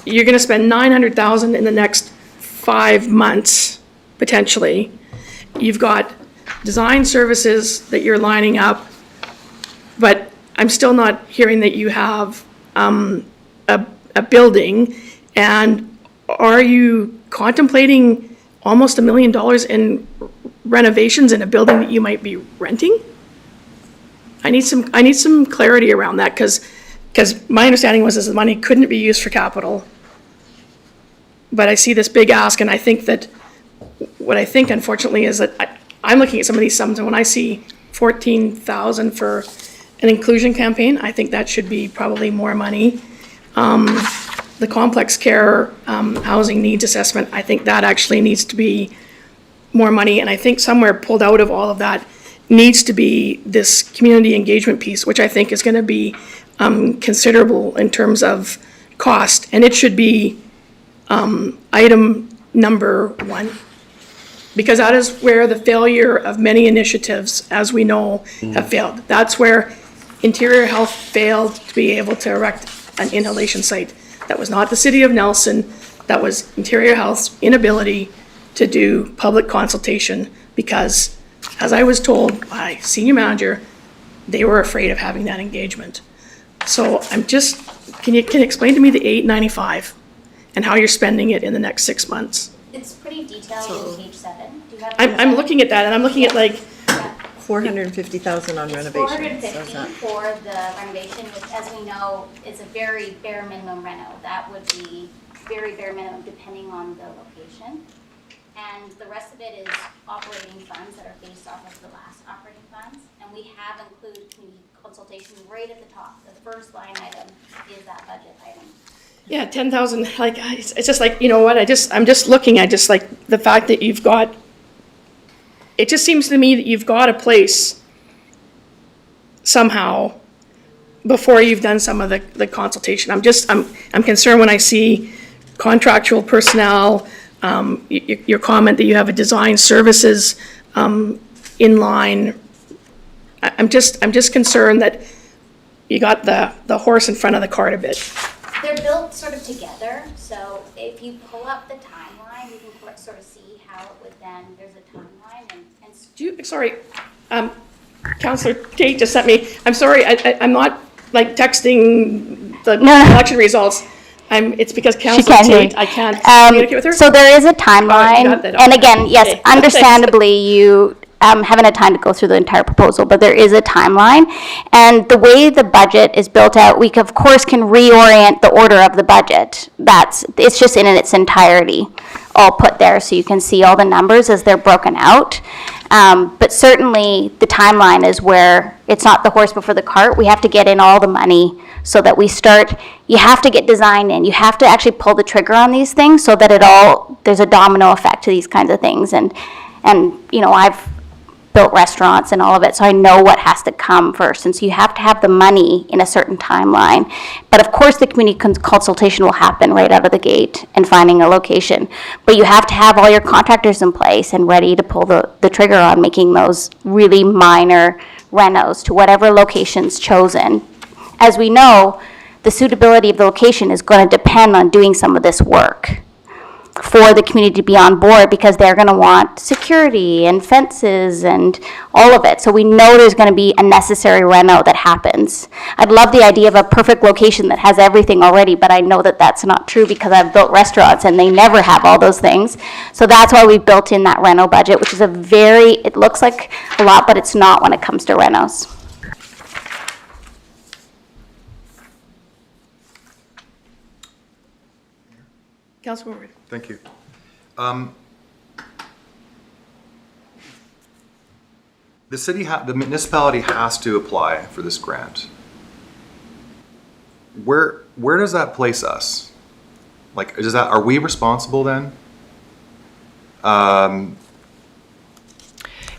you're going to spend $900,000 in the next 5 months, potentially. You've got design services that you're lining up, but I'm still not hearing that you have a building. And are you contemplating almost $1 million in renovations in a building that you might be renting? I need some clarity around that, because my understanding was that the money couldn't be used for capital. But I see this big ask, and I think that what I think, unfortunately, is that I'm looking at some of these sums, and when I see $14,000 for an inclusion campaign, I think that should be probably more money. The complex care housing needs assessment, I think that actually needs to be more money, and I think somewhere pulled out of all of that needs to be this community engagement piece, which I think is going to be considerable in terms of cost, and it should be item number 1, because that is where the failure of many initiatives, as we know, have failed. That's where Interior Health failed to be able to erect an inhalation site. That was not the City of Nelson, that was Interior Health's inability to do public consultation, because, as I was told by senior manager, they were afraid of having that engagement. So can you explain to me the 895 and how you're spending it in the next 6 months? It's pretty detailed in page 7. Do you have I'm looking at that, and I'm looking at $450,000 on renovation. 450 for the renovation, which, as we know, is a very bare minimum reno. That would be very bare minimum depending on the location. And the rest of it is operating funds that are based off of the last operating funds. And we have included community consultation right at the top. The first line item is that budget item. Yeah, 10,000, like, it's just like, you know what, I'm just looking at just like the fact that you've got, it just seems to me that you've got a place somehow before you've done some of the consultation. I'm concerned when I see contractual personnel, your comment that you have a design services in line. I'm just concerned that you got the horse in front of the cart a bit. They're built sort of together, so if you pull up the timeline, you can sort of see how it would then, there's a timeline and Sorry, Councillor Tate just sent me, I'm sorry, I'm not like texting the election results. It's because Councillor Tate, I can't communicate with her. So there is a Oh, you timeline, got that. and again, yes, Okay. understandably, you haven't had time to go through the entire proposal, but there is a timeline. And the way the budget is built out, we of course can reorient the order of the budget. It's just in its entirety, all put there, so you can see all the numbers as they're broken out. But certainly, the timeline is where it's not the horse before the cart. We have to get in all the money so that we start, you have to get design in. You have to actually pull the trigger on these things so that there's a domino effect to these kinds of things. And you know, I've built restaurants and all of it, so I know what has to come first. And so you have to have the money in a certain timeline. But of course, the community consultation will happen right out of the gate and finding a location. But you have to have all your contractors in place and ready to pull the trigger on making those really minor renos to whatever location's chosen. As we know, the suitability of the location is going to depend on doing some of this work for the community to be on board, because they're going to want security and fences and all of it. So we know there's going to be a necessary reno that happens. I'd love the idea of a perfect location that has everything already, but I know that that's not true because I've built restaurants and they never have all those things. So that's why we built in that reno budget, which is it looks like a lot, but it's not when it comes to renos. Councilor Ward. Thank you. The municipality has to apply for this grant. Where does that place us? Like, are we responsible then?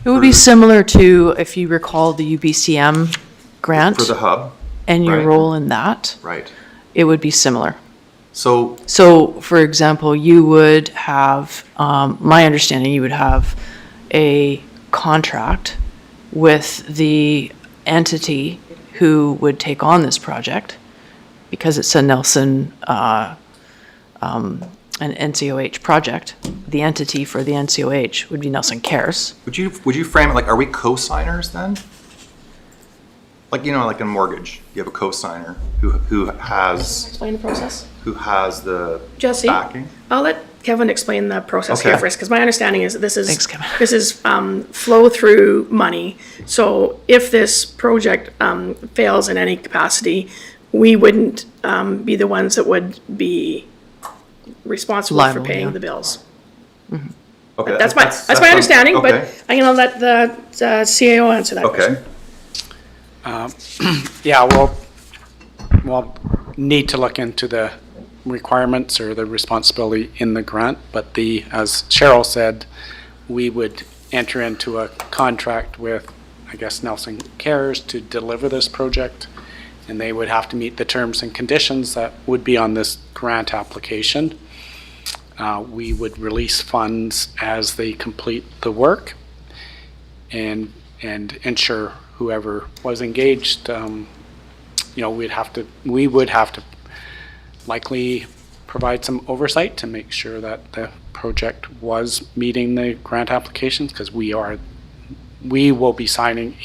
It would be similar to, if you recall, the UBCM grant. For the hub? And your right. role in that. Right. It would be similar. So, for example, you would have, my understanding, you would have a contract with the entity who would take on this project, because it's a Nelson, an NCOH project. The entity for the NCOH would be Nelson Cares. would you frame it like, are we co-signers then? Like, you know, like a mortgage, you have a co-signer who has. Explain the process. Who has the Jesse, backing? I'll let Kevin explain the process Okay. here first, because my understanding is that this is. Thanks, Kevin. This is flow-through money. So if this project fails in any capacity, we wouldn't be the ones that would be responsible for Liable, paying yeah. the bills. Okay, That's my understanding, okay. but I'm gonna let the CAO answer that question. Okay. Yeah, we'll need to look into the requirements or the responsibility in the grant, but as Cheryl said, we would enter into a contract with, I guess, Nelson Cares to deliver this project, and they would have to meet the terms and conditions that would be on this grant application. We would release funds as they complete the work and ensure whoever was engaged, we would have to likely provide some oversight to make sure that the project was meeting the grant applications, because we will be signing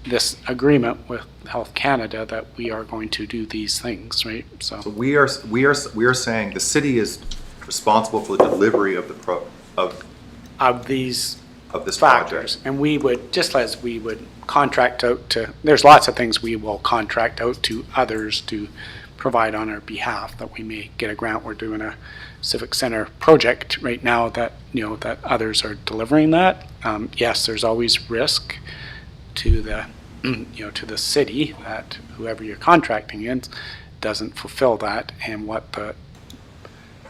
this agreement with Health Canada that we are going to do these things, right? So we are saying the city is responsible for the delivery of of these of this factors. project. And we would, just as we would contract out to, there's lots of things we will contract out to others to provide on our behalf, that we may get a grant. We're doing a civic center project right now that, that others are delivering that. Yes, there's always risk to the, to the city that whoever you're contracting in doesn't fulfill that, and what the,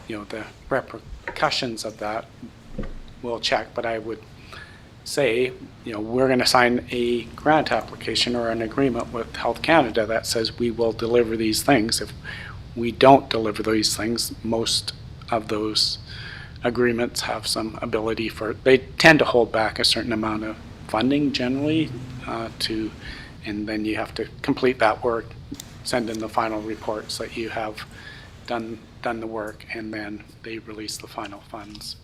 the repercussions of that we'll check. But I would say, we're going to sign a grant application or an agreement with Health Canada that says we will deliver these things. If we don't deliver these things, most of those agreements have some ability for, they tend to hold back a certain amount of funding generally and then you have to complete that work, send in the final reports that you have done the work, and then they release the final funds.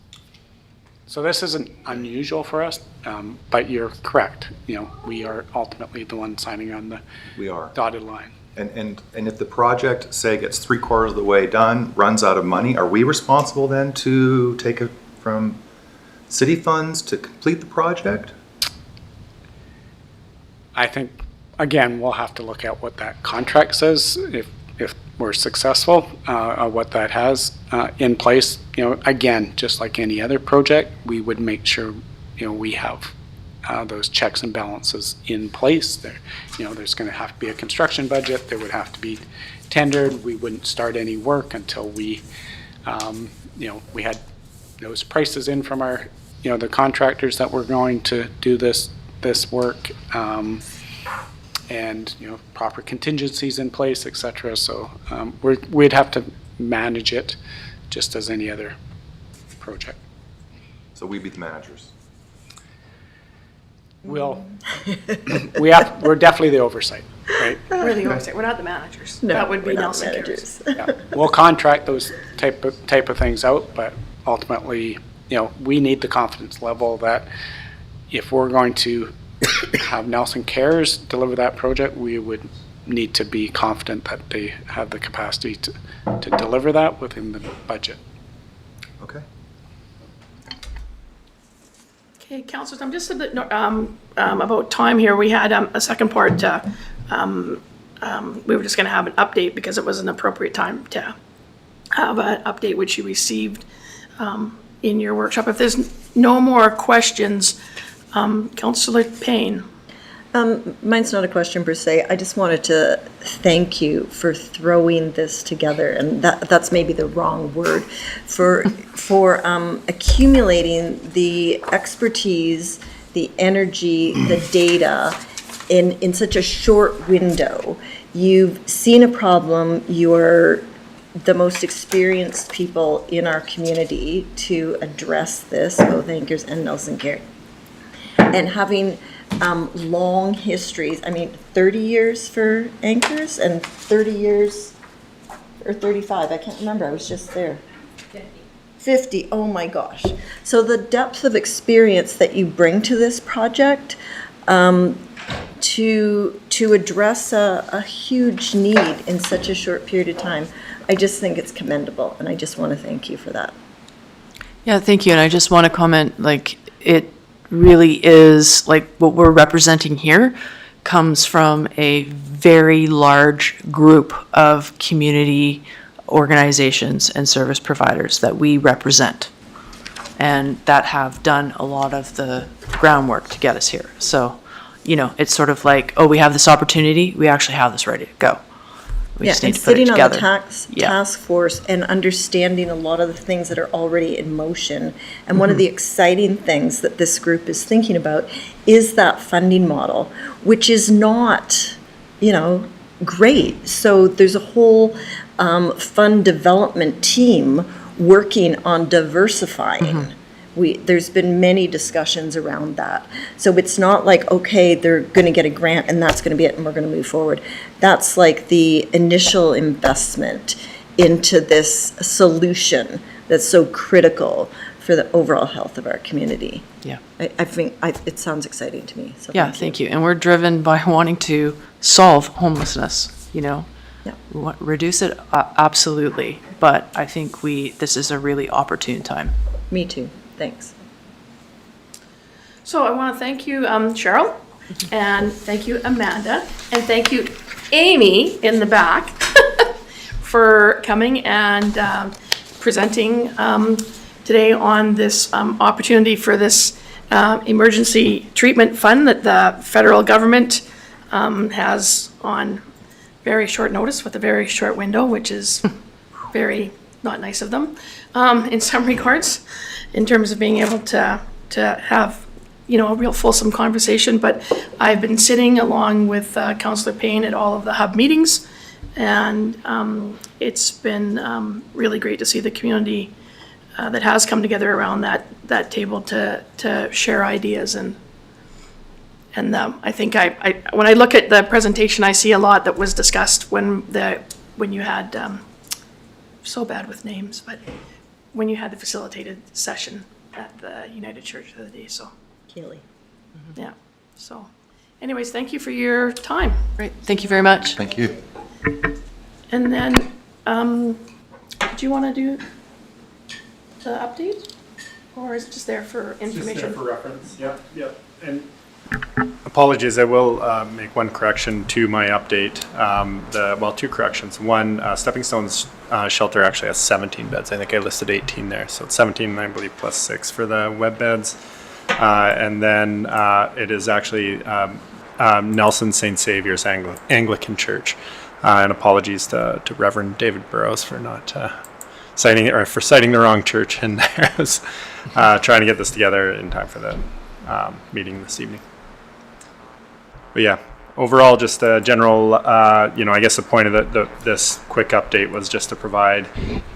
So this isn't unusual for us, but you're correct. We are ultimately the one signing on the We are. dotted line. And if the project, say, gets 3/4 of the way done, runs out of money, are we responsible then to take it from city funds to complete the project? I think, again, we'll have to look at what that contract says if we're successful, what that has in place. Again, just like any other project, we would make sure, we have those checks and balances in place. There's going to have to be a construction budget. There would have to be tendered. We wouldn't start any work until we had those prices in from our, the contractors that were going to do this work, and proper contingencies in place, etc. So we'd have to manage it just as any other project. So we'd be the managers. We're definitely the oversight, right? We're the oversight, we're not the managers. No, That would be we're not Nelson managers. Cares. Yeah. We'll contract those type of things out, but ultimately, we need the confidence level that if we're going to have Nelson Cares deliver that project, we would need to be confident that they have the capacity to deliver that within the budget. Okay. Okay, councillors, I'm just a bit about time here. We had a second part. We were just going to have an update because it was an appropriate time to have an update which you received in your workshop. If there's no more questions, Councillor Payne. Mine's not a question per se. I just wanted to thank you for throwing this together, and that's maybe the wrong word, for accumulating the expertise, the energy, the data in such a short window. You've seen a problem. You're the most experienced people in our community to address this, both Anchors and Nelson Care. And having long histories, 30 years for Anchors and 30 years, or 35, I can't remember, I was just there. 50, oh my gosh. So the depth of experience that you bring to this project to address a huge need in such a short period of time, I just think it's commendable, and I just want to thank you for that. Yeah, thank you. And I just want to comment, it really is, what we're representing here comes from a very large group of community organizations and service providers that we represent, and that have done a lot of the groundwork to get us here. So, it's sort of like, oh, we have this opportunity, we actually have this ready to go. We just need And to put it sitting on the together. task force and understanding a lot of the things that are already in motion. And one of the exciting things that this group is thinking about is that funding model, which is not, great. So there's a whole fund development team working on diversifying. There's been many discussions around that. So it's not like, okay, they're going to get a grant and that's going to be it and we're going to move forward. That's like the initial investment into this solution that's so critical for the overall health of our community. Yeah. I think it sounds exciting to me. So Yeah, thank you. And we're driven by wanting to solve homelessness, Yeah. We want, reduce it, absolutely. But I think this is a really opportune time. Me too. Thanks. So I want to thank you, Cheryl, and thank you, Amanda, and thank you, Amy, in the back, for coming and presenting today on this opportunity for this emergency treatment fund that the federal government has on very short notice with a very short window, which is very not nice of them in some regards, in terms of being able to have a real fulsome conversation. But I've been sitting along with Councillor Payne at all of the hub meetings, and it's been really great to see the community that has come together around that table to share ideas. And I think when I look at the presentation, I see a lot that was discussed when you had so bad with names, but when you had the facilitated session at the United Church the other day. So Keely. yeah. So anyways, thank you for your time. Great, thank you very much. Thank you. And then, do you want to do the update? Or is it just there for information? Just there for reference, yep. And apologies, I will make one correction to my update. Two corrections. One, Stepping Stone's shelter actually has 17 beds. I think I listed 18 there, so it's 17, I believe, plus 6 for the web beds. And then it is actually Nelson St. Saviour's Anglican Church. And apologies to Reverend David Burrows for not citing the wrong church in there. I was trying to get this together in time for the meeting this evening. But yeah, overall, just a general, I guess the point of this quick update was just to provide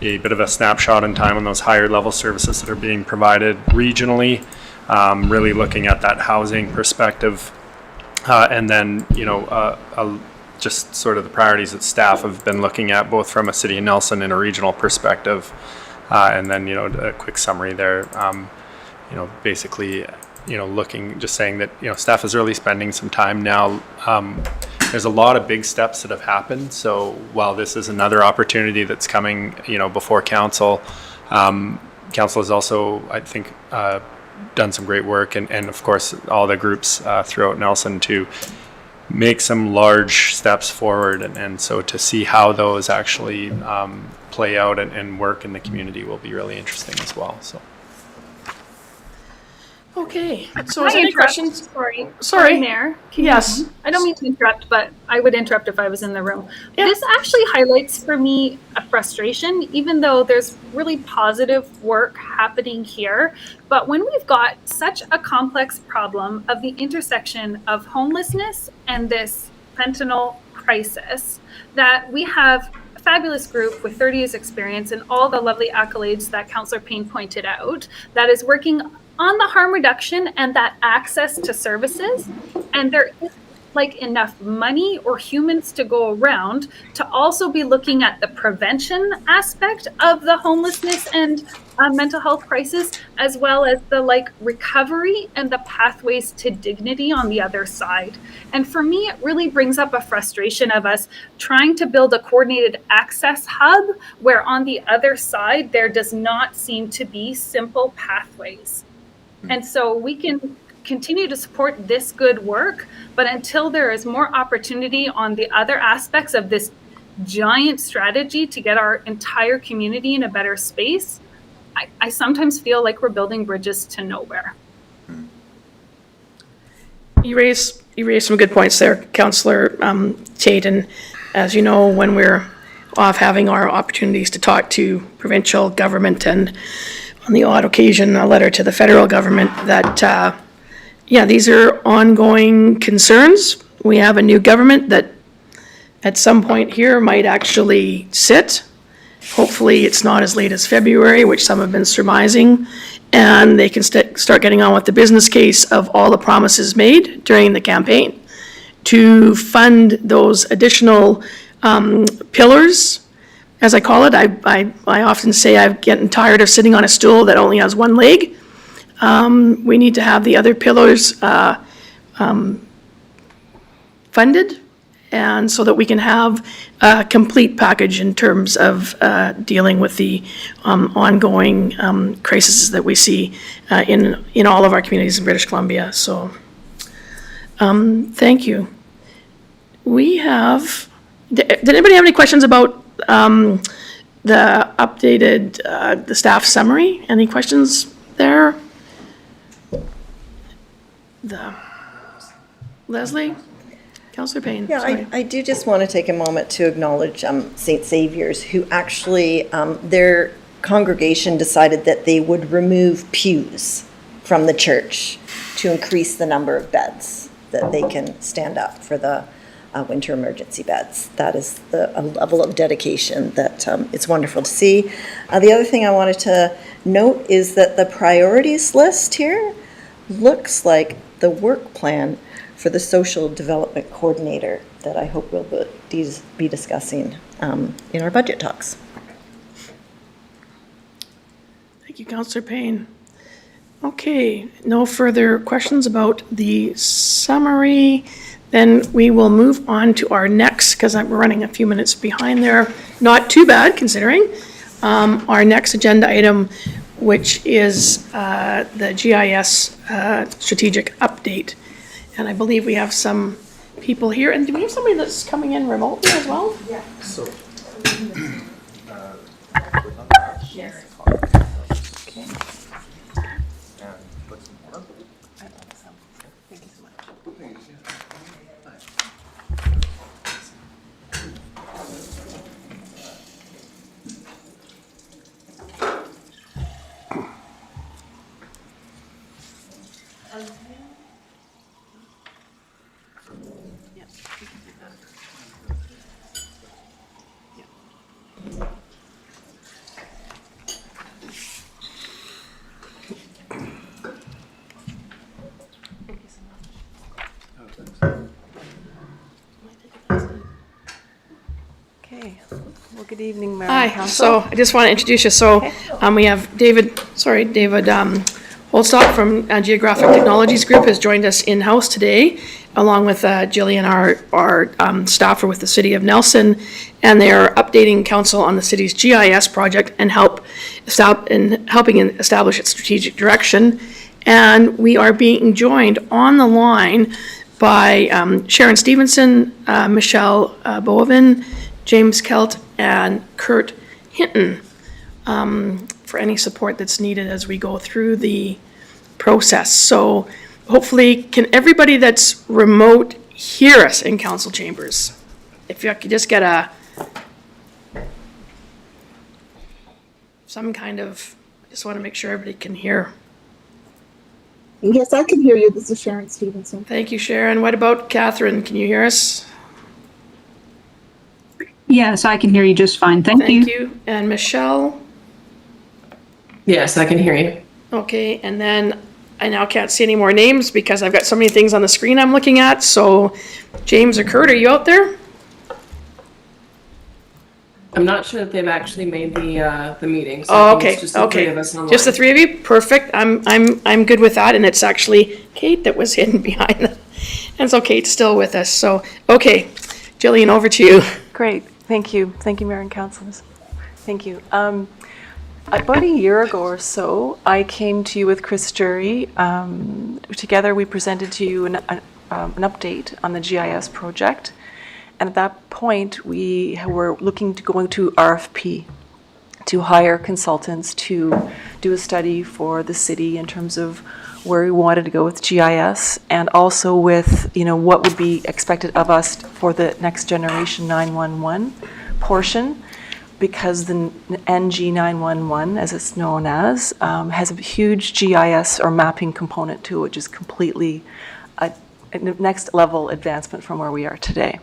a bit of a snapshot in time on those higher level services that are being provided regionally, really looking at that housing perspective, and then, just sort of the priorities that staff have been looking at, both from a City of Nelson and a regional perspective, and then, a quick summary there, basically, just saying that, staff is really spending some time now. There's a lot of big steps that have happened. So while this is another opportunity that's coming, before council, council has also, I think, done some great work, and of course, all the groups throughout Nelson to make some large steps forward. And so to see how those actually play out and work in the community will be really interesting as well. So. Okay, so Can is I there any interrupt? questions? Sorry, Mayor. Can you- Yes. I don't mean to interrupt, but I would interrupt if I was in the room. Yeah. This actually highlights for me a frustration, even though there's really positive work happening here. But when we've got such a complex problem of the intersection of homelessness and this fentanyl crisis, that we have a fabulous group with 30 years experience and all the lovely accolades that Councillor Payne pointed out, that is working on the harm reduction and that access to services, and there isn't enough money or humans to go around to also be looking at the prevention aspect of the homelessness and mental health crisis, as well as the recovery and the pathways to dignity on the other side. And for me, it really brings up a frustration of us trying to build a coordinated access hub where on the other side there does not seem to be simple pathways. And so we can continue to support this good work, but until there is more opportunity on the other aspects of this giant strategy to get our entire community in a better space, I sometimes feel like we're building bridges to nowhere. You raised some good points there, Councillor Tate, and as you know, when we're off having our opportunities to talk to provincial government and on the odd occasion a letter to the federal government, that these are ongoing concerns. We have a new government that at some point here might actually sit. Hopefully it's not as late as February, which some have been surmising, and they can start getting on with the business case of all the promises made during the campaign to fund those additional pillars. As I call it, I often say I'm getting tired of sitting on a stool that only has one leg. We need to have the other pillars funded and so that we can have a complete package in terms of dealing with the ongoing crises that we see in all of our communities in British Columbia. So, thank you. We have, did anybody have any questions about the updated, the staff summary? Any questions there? Leslie? Councillor Payne, Yeah, sorry. I do just want to take a moment to acknowledge St. Saviour's, who actually, their congregation decided that they would remove pews from the church to increase the number of beds that they can stand up for the winter emergency beds. That is a level of dedication that it's wonderful to see. The other thing I wanted to note is that the priorities list here looks like the work plan for the social development coordinator that I hope we'll be discussing in our budget talks. Thank you, Councillor Payne. Okay, no further questions about the summary. Then we will move on to our next, because we're running a few minutes behind there. Not too bad, considering. Our next agenda item, which is the GIS strategic update. And I believe we have some people here. And do we have somebody that's coming in remotely as well? Yeah. So, Yes. okay. And put some more. Thank you so much. Okay, well, good evening, Mayor Hi, and Council. so I just want to introduce you. So we have David Holstock from Geographic Technologies Group has joined us in-house today, along with Jillian, our staffer with the City of Nelson, and they are updating council on the city's GIS project and helping establish its strategic direction. And we are being joined on the line by Sharon Stevenson, Michelle Boivin, James Kelt, and Kurt Hinton for any support that's needed as we go through the process. So hopefully, can everybody that's remote hear us in council chambers? If you could just get some kind of, just want to make sure everybody can hear. Yes, I can hear you. This is Sharon Stevenson. Thank you, Sharon. What about Catherine? Can you hear us? Yes, I can hear you just fine. Thank you. Thank you. And Michelle? Yes, I can hear you. Okay, and then I now can't see any more names because I've got so many things on the screen I'm looking at. So James or Kurt, are you out there? I'm not sure that they've actually made the meeting. So Oh, I think okay, it's just the okay. three of us online. Just the three of you? Perfect. I'm good with that. And it's actually Kate that was hidden behind them. And so Kate's still with us. So, okay, Jillian, over to you. Great, thank you. Thank you, Mayor and Councilors. Thank you. About a year ago or so, I came to you with Chris Jury. Together, we presented to you an update on the GIS project. And at that point, we were looking to going to RFP to hire consultants to do a study for the city in terms of where we wanted to go with GIS, and also with, what would be expected of us for the next generation 911 portion, because the NG 911, as it's known as, has a huge GIS or mapping component to it, which is completely a next level advancement from where we are today.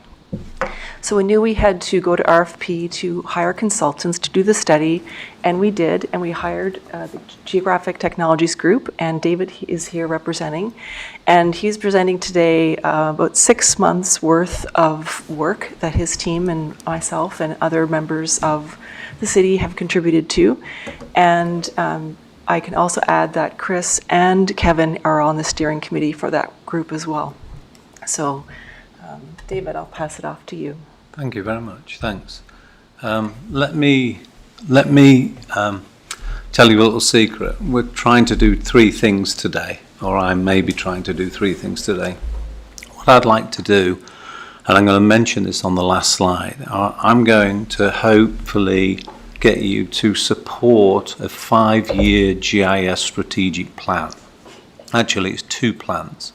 So we knew we had to go to RFP to hire consultants to do the study, and we did, and we hired the Geographic Technologies Group, and David is here representing, and he's presenting today about 6 months worth of work that his team and myself and other members of the city have contributed to. And I can also add that Chris and Kevin are on the steering committee for that group as well. So David, I'll pass it off to you. Thank you very much. Thanks. Let me tell you a little secret. We're trying to do 3 things today, or I may be trying to do 3 things today. What I'd like to do, and I'm going to mention this on the last slide, I'm going to hopefully get you to support a 5-year GIS strategic plan. Actually, it's 2 plans.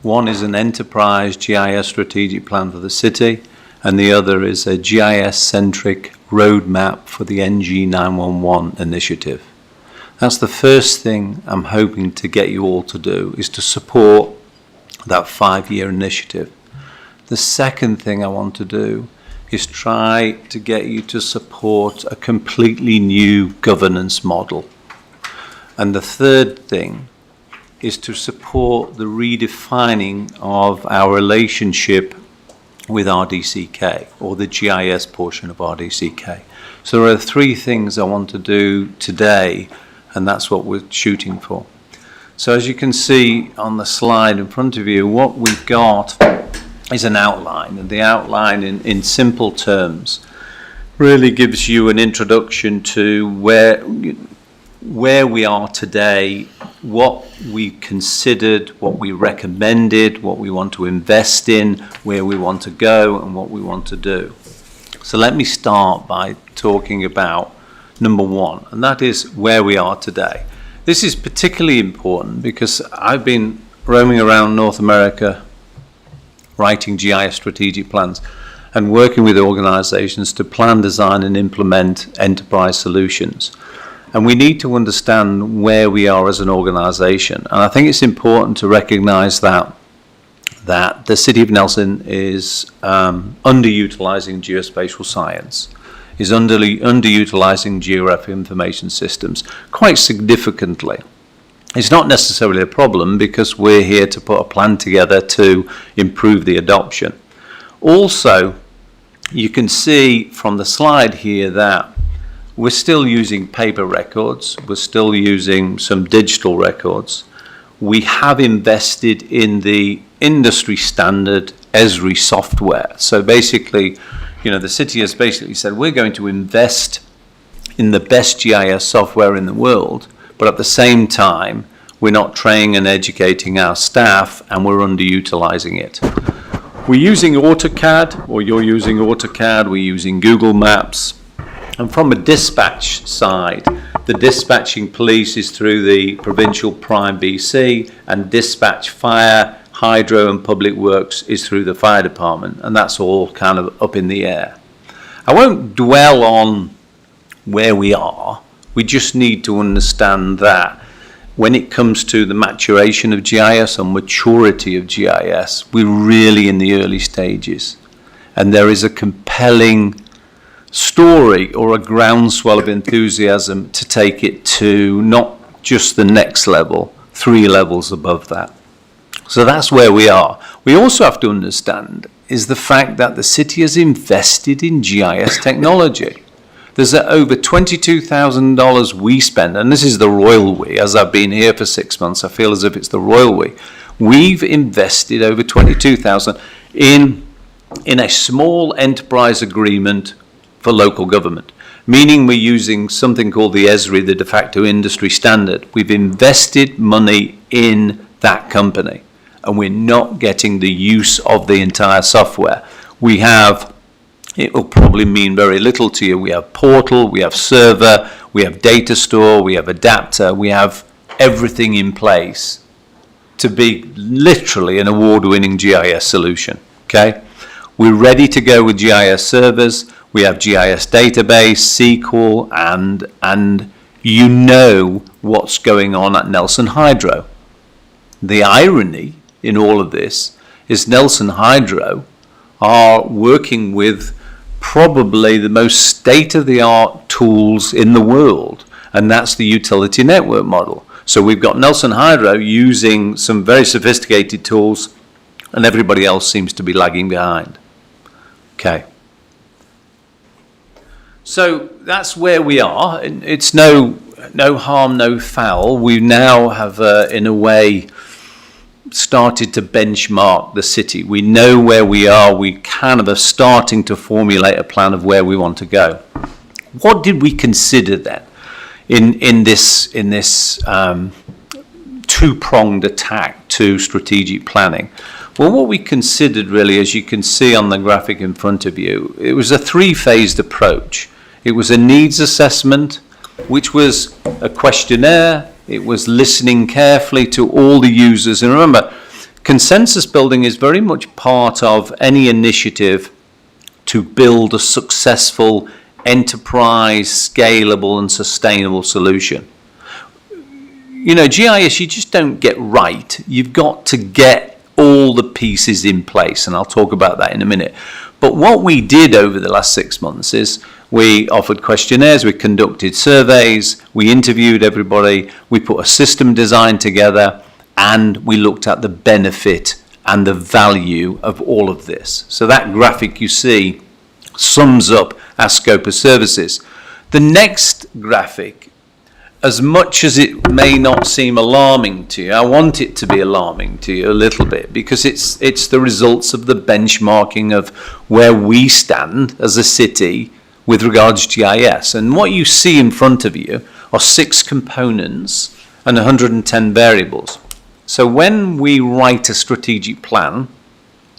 One is an enterprise GIS strategic plan for the city, and the other is a GIS-centric roadmap for the NG 911 initiative. That's the first thing I'm hoping to get you all to do, is to support that 5-year initiative. The second thing I want to do is try to get you to support a completely new governance model. And the third thing is to support the redefining of our relationship with RDCK, or the GIS portion of RDCK. So there are 3 things I want to do today, and that's what we're shooting for. So as you can see on the slide in front of you, what we've got is an outline, and the outline in simple terms really gives you an introduction to where we are today, what we considered, what we recommended, what we want to invest in, where we want to go, and what we want to do. So let me start by talking about number 1, and that is where we are today. This is particularly important because I've been roaming around North America writing GIS strategic plans and working with organizations to plan, design, and implement enterprise solutions. And we need to understand where we are as an organization. And I think it's important to recognize that the City of Nelson is underutilizing geospatial science, is underutilizing geographic information systems quite significantly. It's not necessarily a problem because we're here to put a plan together to improve the adoption. Also, you can see from the slide here that we're still using paper records, we're still using some digital records. We have invested in the industry standard Esri software. So basically, the city has basically said we're going to invest in the best GIS software in the world, but at the same time, we're not training and educating our staff, and we're underutilizing it. We're using AutoCAD, or you're using AutoCAD, we're using Google Maps. And from a dispatch side, the dispatching police is through the provincial Prime BC, and dispatch fire, hydro and public works is through the fire department, and that's all kind of up in the air. I won't dwell on where we are. We just need to understand that when it comes to the maturation of GIS and maturity of GIS, we're really in the early stages. And there is a compelling story or a groundswell of enthusiasm to take it to not just the next level, 3 levels above that. So that's where we are. We also have to understand is the fact that the city has invested in GIS technology. There's over $22,000 we spend, and this is the royal we. As I've been here for 6 months, I feel as if it's the royal we. We've invested over $22,000 in a small enterprise agreement for local government, meaning we're using something called the Esri, the de facto industry standard. We've invested money in that company, and we're not getting the use of the entire software. We have, it will probably mean very little to you, we have portal, we have server, we have data store, we have adapter, we have everything in place to be literally an award-winning GIS solution, okay? We're ready to go with GIS servers, we have GIS database, SQL, and you know what's going on at Nelson Hydro. The irony in all of this is Nelson Hydro are working with probably the most state-of-the-art tools in the world, and that's the utility network model. So we've got Nelson Hydro using some very sophisticated tools, and everybody else seems to be lagging behind. Okay. So that's where we are. It's no harm, no foul. We now have, in a way, started to benchmark the city. We know where we are. We kind of are starting to formulate a plan of where we want to go. What did we consider then in this two-pronged attack to strategic planning? Well, what we considered really, as you can see on the graphic in front of you, it was a three-phased approach. It was a needs assessment, which was a questionnaire. It was listening carefully to all the users. And remember, consensus building is very much part of any initiative to build a successful enterprise, scalable and sustainable solution. You know, GIS, you just don't get right. You've got to get all the pieces in place, and I'll talk about that in a minute. But what we did over the last 6 months is we offered questionnaires, we conducted surveys, we interviewed everybody, we put a system design together, and we looked at the benefit and the value of all of this. So that graphic you see sums up our scope of services. The next graphic, as much as it may not seem alarming to you, I want it to be alarming to you a little bit, because it's the results of the benchmarking of where we stand as a city with regards to GIS. And what you see in front of you are 6 components and 110 variables. So when we write a strategic plan,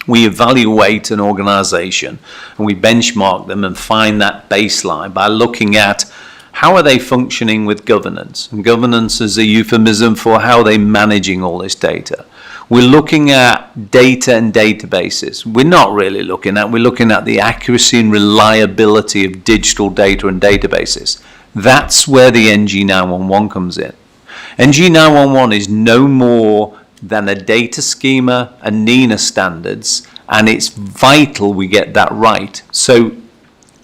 we evaluate an organisation and we benchmark them and find that baseline by looking at how are they functioning with governance. And governance is a euphemism for how they're managing all this data. We're looking at data and databases. We're not really looking at, we're looking at the accuracy and reliability of digital data and databases. That's where the NG911 comes in. NG911 is no more than a data schema and NENA standards, and it's vital we get that right. So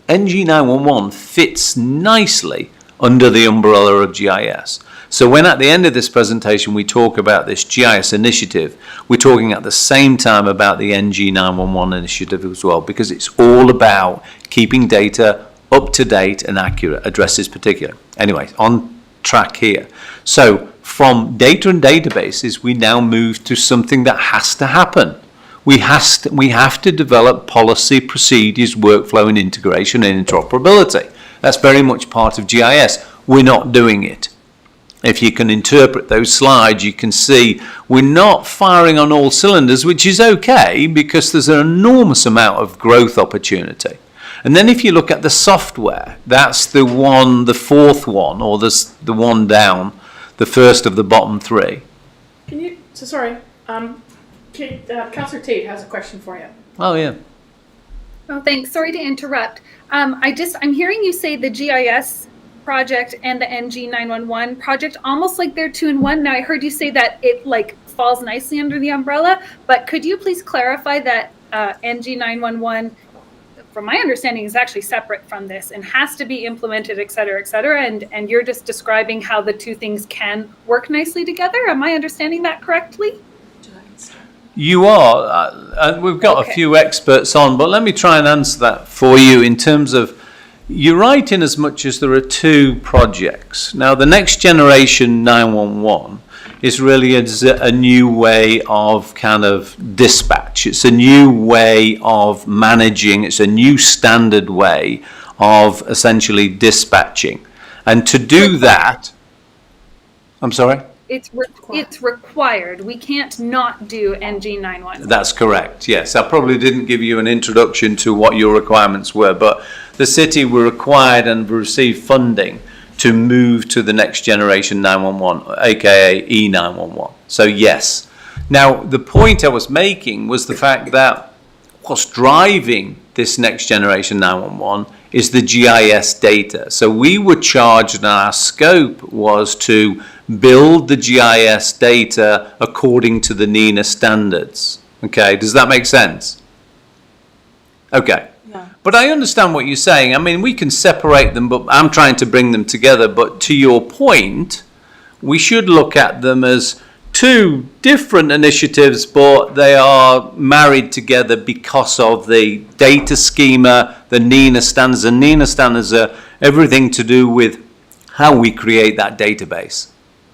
NG911 fits nicely under the umbrella of GIS. So when at the end of this presentation we talk about this GIS initiative, we're talking at the same time about the NG911 initiative as well, because it's all about keeping data up to date and accurate, addresses particular. Anyway, on track here. So from data and databases, we now move to something that has to happen. We have to develop policy, procedures, workflow and integration and interoperability. That's very much part of GIS. We're not doing it. If you can interpret those slides, you can see we're not firing on all cylinders, which is okay because there's an enormous amount of growth opportunity. And then if you look at the software, that's the one, the fourth one, or the one down, the first of the bottom 3. Councillor Tate has a question for you. Oh, yeah. Oh, thanks. Sorry to interrupt. I'm hearing you say the GIS project and the NG911 project almost like they're 2 in 1. Now I heard you say that it falls nicely under the umbrella, but could you please clarify that NG911, from my understanding, is actually separate from this and has to be implemented, et cetera, and you're just describing how the 2 things can work nicely together? Am I understanding that correctly? You are. We've got a few experts on, but let me try and answer that for you in terms of, you're right in as much as there are 2 projects. Now, the next generation 911 is really a new way of kind of dispatch. It's a new way of managing. It's a new standard way of essentially dispatching. And to do that, I'm sorry? It's required. We can't not do NG911. That's correct, yes. I probably didn't give you an introduction to what your requirements were, but the city were required and received funding to move to the next generation 911, aka E911. So yes. Now, the point I was making was the fact that what's driving this next generation 911 is the GIS data. So we were charged, and our scope was to build the GIS data according to the NENA standards. Okay, does that make sense? Okay. Yeah. But I understand what you're saying. I mean, we can separate them, but I'm trying to bring them together. But to your point, we should look at them as 2 different initiatives, but they are married together because of the data schema, the NENA standards. And NENA standards are everything to do with how we create that database.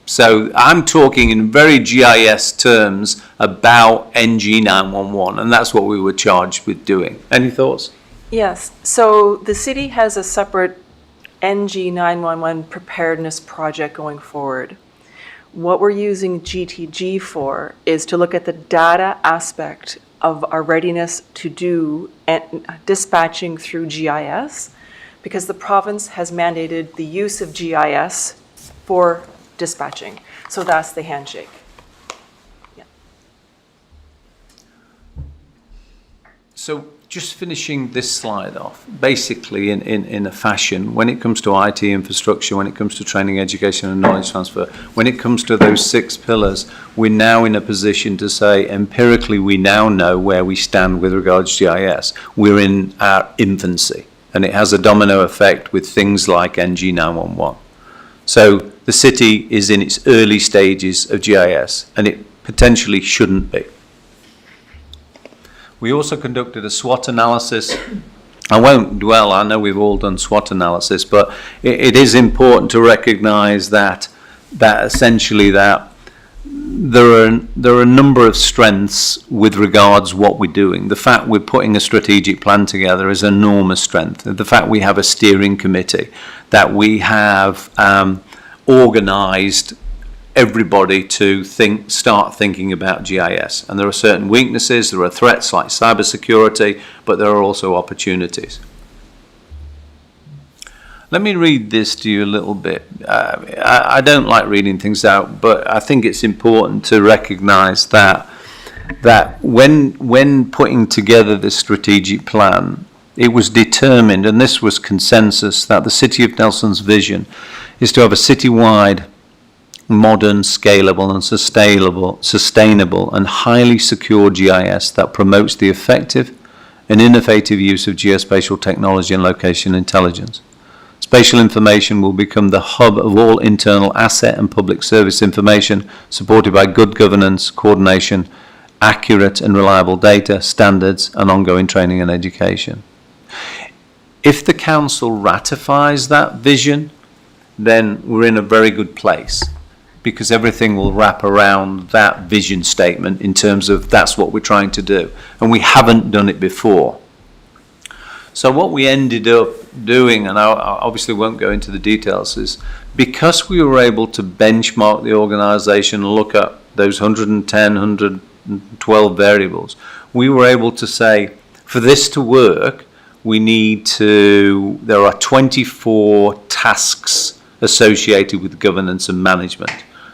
So I'm talking in very GIS terms about NG 911, and that's what we were charged with doing. Any thoughts? Yes, so the city has a separate NG 911 preparedness project going forward. What we're using GTG for is to look at the data aspect of our readiness to do dispatching through GIS, because the province has mandated the use of GIS for dispatching. So that's the handshake. Yeah. So just finishing this slide off, basically in a fashion, when it comes to IT infrastructure, when it comes to training, education and knowledge transfer, when it comes to those 6 pillars, we're now in a position to say empirically we now know where we stand with regards to GIS. We're in our infancy, and it has a domino effect with things like NG 911. So the city is in its early stages of GIS, and it potentially shouldn't be. We also conducted a SWOT analysis. I won't dwell, I know we've all done SWOT analysis, but it is important to recognize that essentially that there are a number of strengths with regards what we're doing. The fact we're putting a strategic plan together is enormous strength. The fact we have a steering committee, that we have organized everybody to start thinking about GIS. And there are certain weaknesses, there are threats like cybersecurity, but there are also opportunities. Let me read this to you a little bit. I don't like reading things out, but I think it's important to recognize that when putting together this strategic plan, it was determined, and this was consensus, that the City of Nelson's vision is to have a citywide, modern, scalable and sustainable and highly secure GIS that promotes the effective and innovative use of geospatial technology and location intelligence. Spatial information will become the hub of all internal asset and public service information, supported by good governance, coordination, accurate and reliable data, standards and ongoing training and education. If the council ratifies that vision, then we're in a very good place, because everything will wrap around that vision statement in terms of that's what we're trying to do. And we haven't done it before. So what we ended up doing, and I obviously won't go into the details, is because we were able to benchmark the organisation and look at those 110, 112 variables, we were able to say, for this to work, there are 24 tasks associated with governance and management.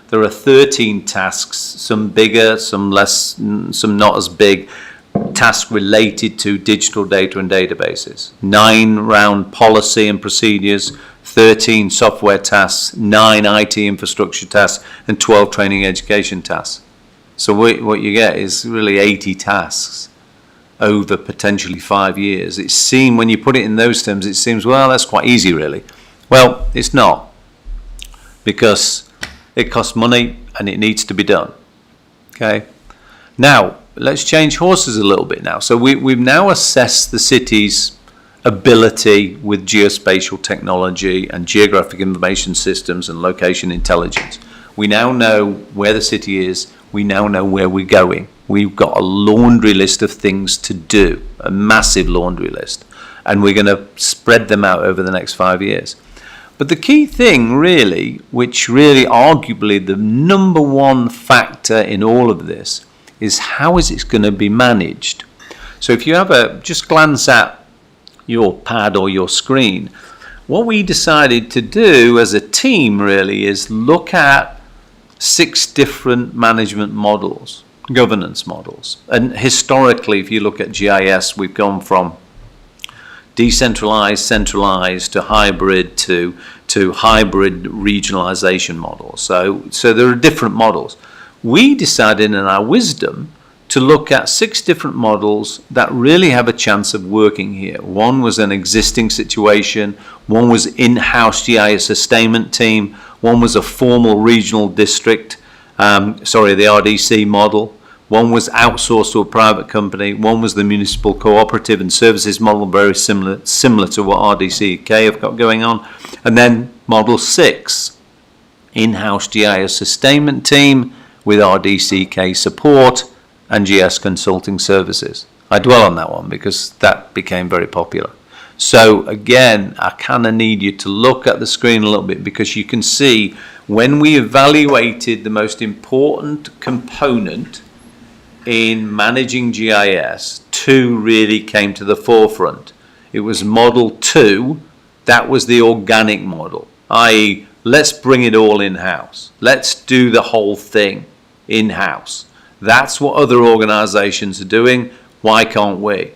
There are 13 tasks, some bigger, some less, some not as big, tasks related to digital data and databases. 9 around policy and procedures, 13 software tasks, 9 IT infrastructure tasks, and 12 training education tasks. So what you get is really 80 tasks over potentially 5 years. It seems, when you put it in those terms, it seems, well, that's quite easy really. Well, it's not, because it costs money and it needs to be done. Okay. Now, let's change horses a little bit now. So we've now assessed the city's ability with geospatial technology and geographic information systems and location intelligence. We now know where the city is. We now know where we're going. We've got a laundry list of things to do, a massive laundry list, and we're going to spread them out over the next 5 years. But the key thing really, which really arguably the number one factor in all of this, is how is it going to be managed? So if you have just glance at your pad or your screen, what we decided to do as a team really is look at 6 different management models, governance models. And historically, if you look at GIS, we've gone from decentralized, centralized, to hybrid, to hybrid regionalization models. So there are different models. We decided in our wisdom to look at 6 different models that really have a chance of working here. One was an existing situation, one was in-house GIS sustainment team, one was a formal regional district, the RDC model, one was outsourced to a private company, one was the municipal cooperative and services model, very similar to what RDC UK have got going on, and then model 6 in-house GIS sustainment team with RDCK support and GS consulting services. I dwell on that one because that became very popular. So again, I kind of need you to look at the screen a little bit, because you can see when we evaluated the most important component in managing GIS, 2 really came to the forefront. It was model 2, that was the organic model, i.e. let's bring it all in-house. Let's do the whole thing in-house. That's what other organizations are doing. Why can't we?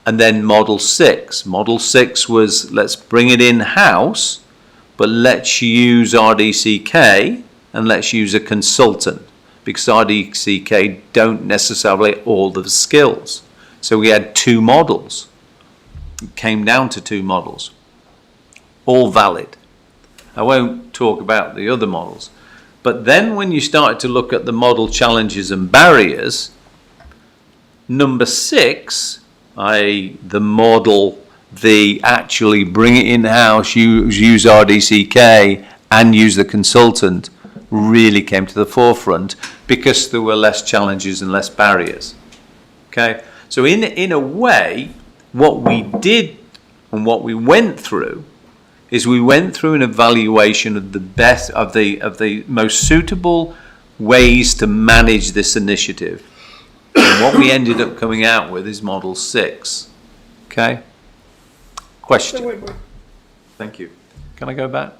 And then model 6. Model 6 was let's bring it in-house, but let's use RDCK and let's use a consultant, because RDCK don't necessarily have all the skills. So we had 2 models. It came down to 2 models, all valid. I won't talk about the other models. But then when you started to look at the model challenges and barriers, number 6, i.e. the model, the actually bring it in-house, use RDCK and use the consultant, really came to the forefront because there were less challenges and less barriers. Okay, so in a way, what we did and what we went through is we went through an evaluation of the best of the most suitable ways to manage this initiative. And what we ended up coming out with is model 6. Okay? Question. Thank you. Can I go back?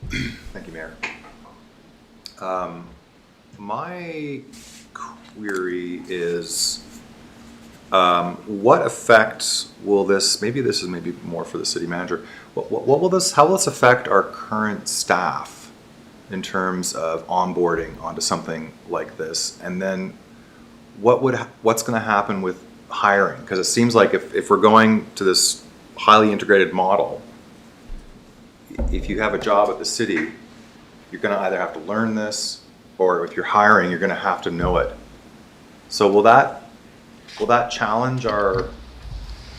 Thank you, Mayor. My query is, what effect will this, maybe this is maybe more for the city manager, how will this affect our current staff in terms of onboarding onto something like this? And then what's going to happen with hiring? Because it seems like if we're going to this highly integrated model, if you have a job at the city, you're going to either have to learn this, or if you're hiring, you're going to have to know it. So will that challenge our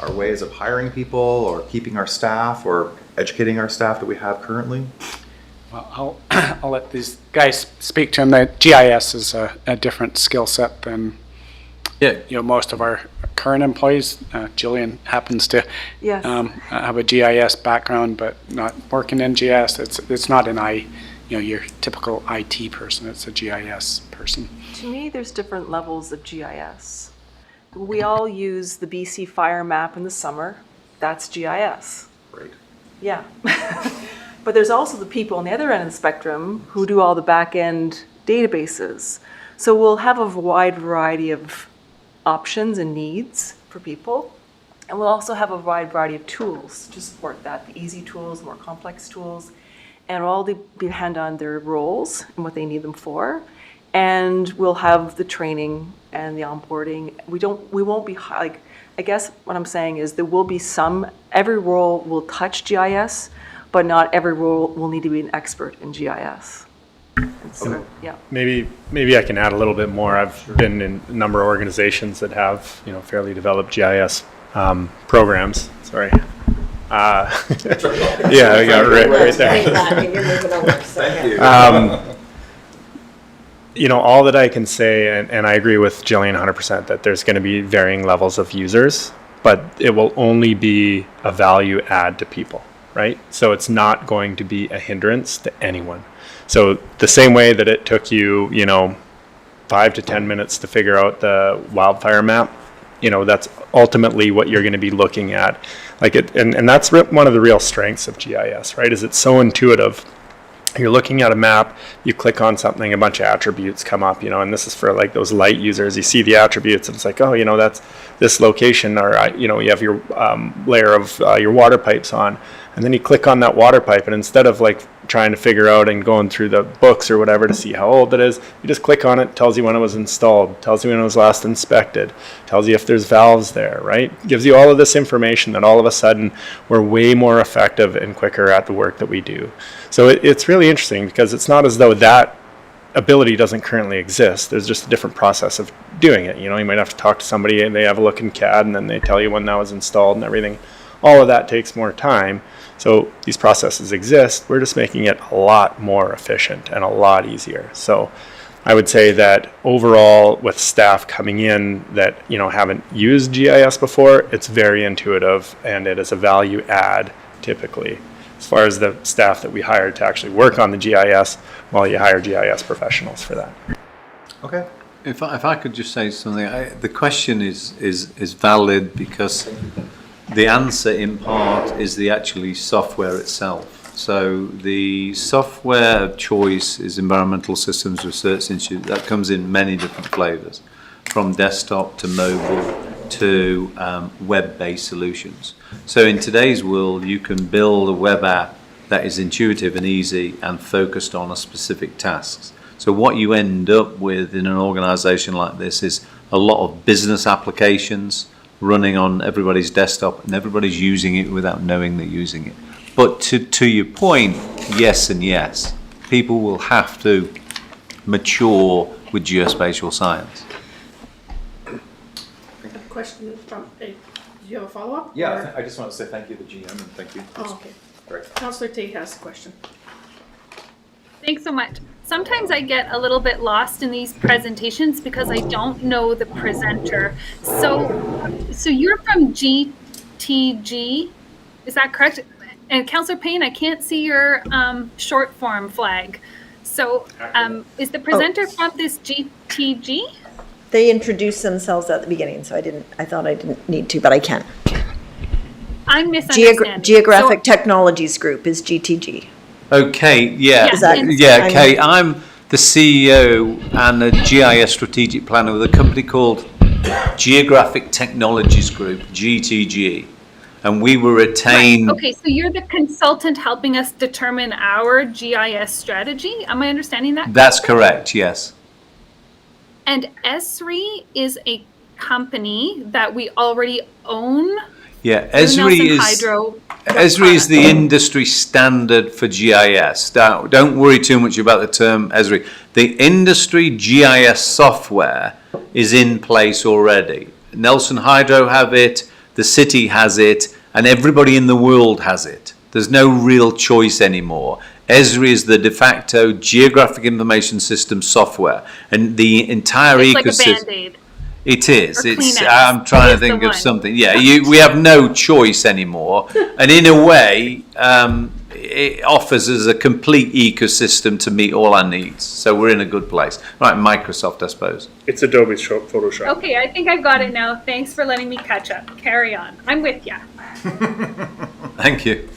ways of hiring people, or keeping our staff, or educating our staff that we have currently? Well, I'll let these guys speak to him. The GIS is a different skill set than most of our current employees. Jillian happens to Yes. have a GIS background, but not working in GIS. It's not your typical IT person. It's a GIS person. To me, there's different levels of GIS. We all use the BC Fire map in the summer. That's GIS. Right. Yeah. But there's also the people on the other end of the spectrum who do all the back-end databases. So we'll have a wide variety of options and needs for people. And we'll also have a wide variety of tools to support that, the easy tools, more complex tools. And it'll all depend on their roles and what they need them for. And we'll have the training and the onboarding. We won't be I guess what I'm saying is there will be every role will touch GIS, but not every role will need to be an expert in GIS. So, yeah. Maybe I can add a little bit more. I've been in a number of organizations that have fairly developed GIS programs. Sorry. Yeah, I got it right there. Thank you. All that I can say, and I agree with Jillian 100%, that there's going to be varying levels of users, but it will only be a value add to people, right? So it's not going to be a hindrance to anyone. So the same way that it took you, 5 to 10 minutes to figure out the wildfire map, that's ultimately what you're going to be looking at. And that's one of the real strengths of GIS, right? Is it's so intuitive. You're looking at a map, you click on something, a bunch of attributes come up, and this is for like those light users. You see the attributes, and it's like, oh, that's this location, or you have your layer of your water pipes on, and then you click on that water pipe, and instead of like trying to figure out and going through the books or whatever to see how old it is, you just click on it, tells you when it was installed, tells you when it was last inspected, tells you if there's valves there, right? Gives you all of this information that all of a sudden we're way more effective and quicker at the work that we do. So it's really interesting, because it's not as though that ability doesn't currently exist. There's just a different process of doing it. You might have to talk to somebody and they have a look in CAD and then they tell you when that was installed and everything. All of that takes more time. So these processes exist, we're just making it a lot more efficient and a lot easier. So I would say that overall, with staff coming in that, you know, haven't used GIS before, it's very intuitive and it is a value add typically. As far as the staff that we hired to actually work on the GIS, well, you hire GIS professionals for that. Okay. If I could just say something, the question is valid because the answer in part is the actually software itself. So the software of choice is Environmental Systems Research Institute. That comes in many different flavors, from desktop to mobile to web-based solutions. So in today's world, you can build a web app that is intuitive and easy and focused on a specific tasks. So what you end up with in an organization like this is a lot of business applications running on everybody's desktop, and everybody's using it without knowing they're using it. But to your point, yes and yes. People will have to mature with geospatial science. I have a question from, do you have a follow-up? Yeah, I just want to say thank you to GM and thank you. Oh, okay. Great. Councillor Tate has a question. Thanks so much. Sometimes I get a little bit lost in these presentations because I don't know the presenter. So you're from GTG, is that correct? And Councillor Payne, I can't see your short form flag. So is the presenter from this GTG? They introduced themselves at the beginning, so I thought I didn't need to, but I can. I'm misunderstanding. Geographic Technologies Group is GTG. Okay, yeah, Kate, I'm the CEO and a GIS strategic planner with a company called Geographic Technologies Group, GTG, and we were retained. Right. Okay, so you're the consultant helping us determine our GIS strategy. Am I understanding that? That's correct, yes. And ESRI is a company that we already own. Yeah, ESRI is the industry standard for GIS. Don't worry too much about the term ESRI. The industry GIS software is in place already. Nelson Hydro have it, the city has it, and everybody in the world has it. There's no real choice anymore. ESRI is the de facto geographic information system software, and the entire ecosystem. It's like a Band-Aid. It is. It's. I'm trying to think of something. Yeah, we have no choice anymore, and in a way, it offers us a complete ecosystem to meet all our needs. So we're in a good place. Right, Microsoft, I suppose. It's Adobe Photoshop. Okay, I think I've got it now. Thanks for letting me catch up. Carry on. I'm with you. Thank you.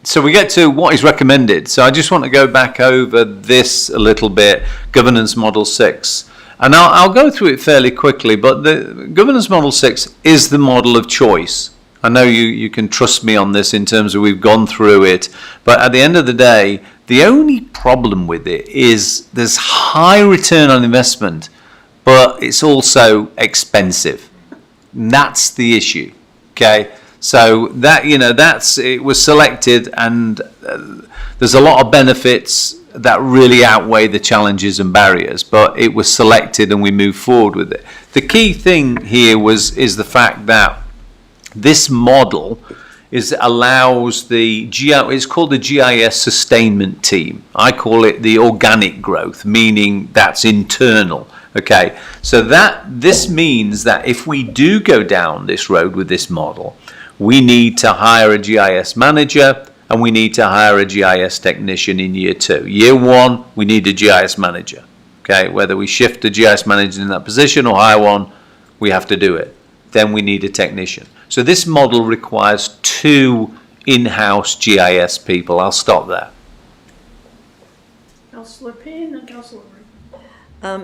So we get to what is recommended. So I just want to go back over this a little bit, Governance Model 6. And I'll go through it fairly quickly, but the Governance Model 6 is the model of choice. I know you can trust me on this in terms of we've gone through it, but at the end of the day, the only problem with it is there's high return on investment, but it's also expensive. And that's the issue, okay? So that, it was selected, and there's a lot of benefits that really outweigh the challenges and barriers, but it was selected and we moved forward with it. The key thing here is the fact that this model allows it's called the GIS sustainment team. I call it the organic growth, meaning that's internal. Okay, so this means that if we do go down this road with this model, we need to hire a GIS manager, and we need to hire a GIS technician in year 2. Year 1, we need a GIS manager. Okay, whether we shift a GIS manager in that position or hire one, we have to do it. Then we need a technician. So this model requires 2 in-house GIS people. I'll stop there. Councillor Payne and Councillor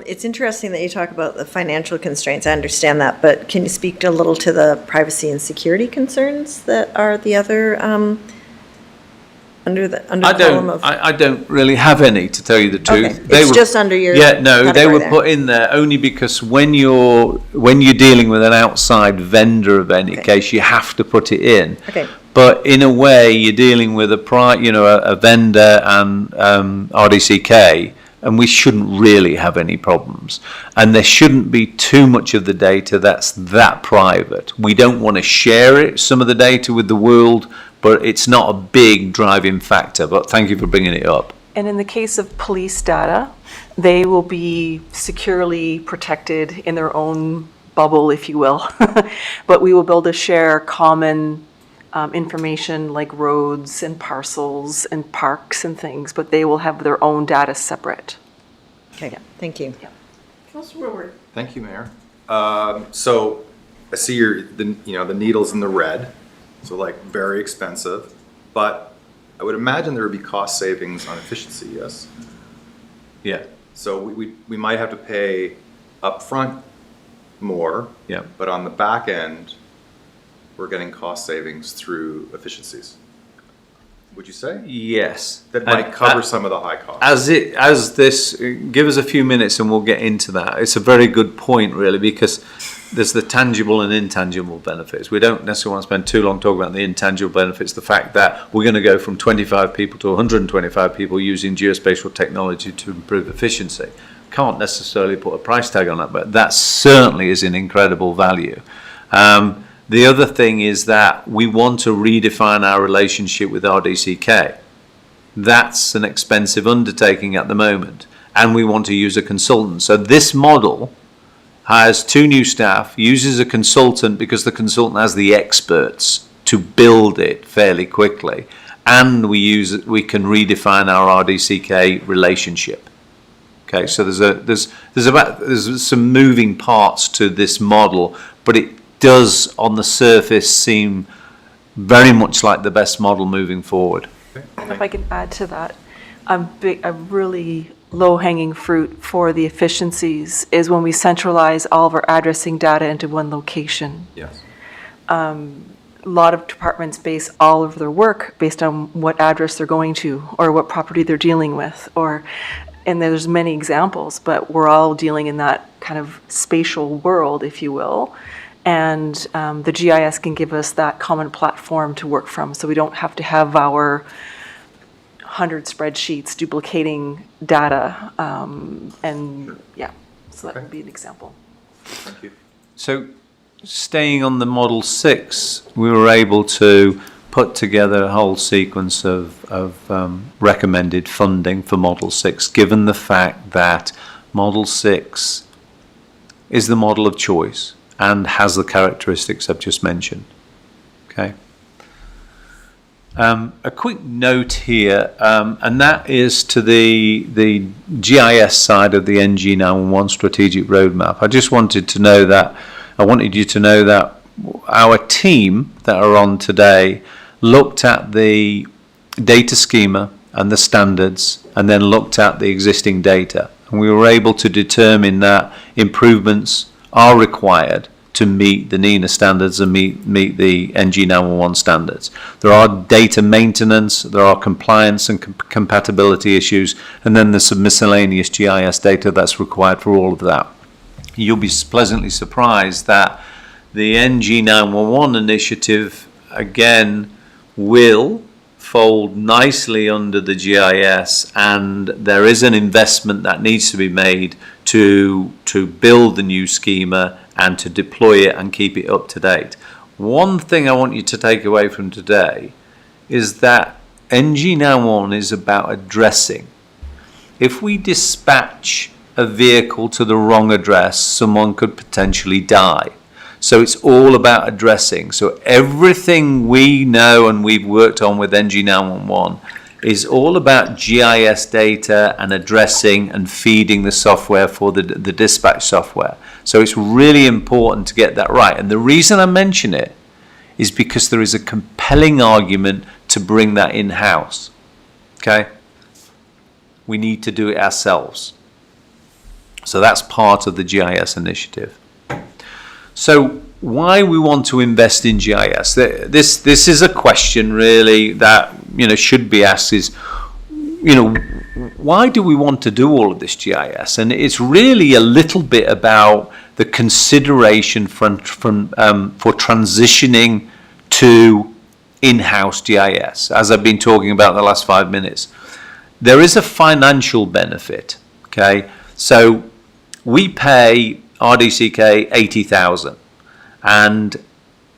It's interesting that you talk about the financial constraints. I understand that, but can you speak a little to the privacy and security concerns that are the other under the column of? I don't really have any, to tell you the truth. Okay. It's just under your they were there. put in there only because when you're dealing with an outside vendor of any case, you have to put it in. Okay. But in a way, you're dealing with a vendor and RDCK, and we shouldn't really have any problems. And there shouldn't be too much of the data that's that private. We don't want to share some of the data with the world, but it's not a big driving factor. But thank you for bringing it up. And in the case of police data, they will be securely protected in their own bubble, if you will. But we will be able to share common information like roads and parcels and parks and things, but they will have their own data separate. Okay, thank you. Councilor Woodward. Thank you, Mayor. So I see the needle's in the red, so like very expensive, but I would imagine there would be cost savings on efficiency, yes? Yeah. So we might have to pay upfront more, Yeah. but on the back end, we're getting cost savings through efficiencies. Would you say? Yes. That might cover some of the high costs. Give us a few minutes and we'll get into that. It's a very good point, really, because there's the tangible and intangible benefits. We don't necessarily want to spend too long talking about the intangible benefits, the fact that we're going to go from 25 people to 125 people using geospatial technology to improve efficiency. Can't necessarily put a price tag on that, but that certainly is an incredible value. The other thing is that we want to redefine our relationship with RDCK. That's an expensive undertaking at the moment, and we want to use a consultant. So this model has 2 new staff, uses a consultant because the consultant has the experts to build it fairly quickly, and we can redefine our RDCK relationship. Okay, so there's some moving parts to this model, but it does on the surface seem very much like the best model moving forward. And if I can add to that, a really low-hanging fruit for the efficiencies is when we centralize all of our addressing data into one location. Yes. A lot of departments base all of their work based on what address they're going to or what property they're dealing with, and there's many examples, but we're all dealing in that kind of spatial world, if you will. And the GIS can give us that common platform to work from, so we don't have to have our 100 spreadsheets duplicating data. So that would be an example. Thank you. So staying on the Model 6, we were able to put together a whole sequence of recommended funding for Model 6, given the fact that Model 6 is the model of choice and has the characteristics I've just mentioned. Okay. A quick note here, and that is to the GIS side of the NG911 strategic roadmap. I just wanted you to know that our team that are on today looked at the data schema and the standards, and then looked at the existing data. And we were able to determine that improvements are required to meet the NENA standards and meet the NG911 standards. There are data maintenance, there are compliance and compatibility issues, and then there's some miscellaneous GIS data that's required for all of that. You'll be pleasantly surprised that the NG911 initiative, again, will fold nicely under the GIS, and there is an investment that needs to be made to build the new schema and to deploy it and keep it up to date. One thing I want you to take away from today is that NG911 is about addressing. If we dispatch a vehicle to the wrong address, someone could potentially die. So it's all about addressing. So everything we know and we've worked on with NG911 is all about GIS data and addressing and feeding the software for the dispatch software. So it's really important to get that right. And the reason I mention it is because there is a compelling argument to bring that in-house. Okay? We need to do it ourselves. So that's part of the GIS initiative. So why we want to invest in GIS? This is a question really that should be asked is, why do we want to do all of this GIS? And it's really a little bit about the consideration for transitioning to in-house GIS, as I've been talking about the last 5 minutes. There is a financial benefit. Okay, so we pay RDCK $80,000, and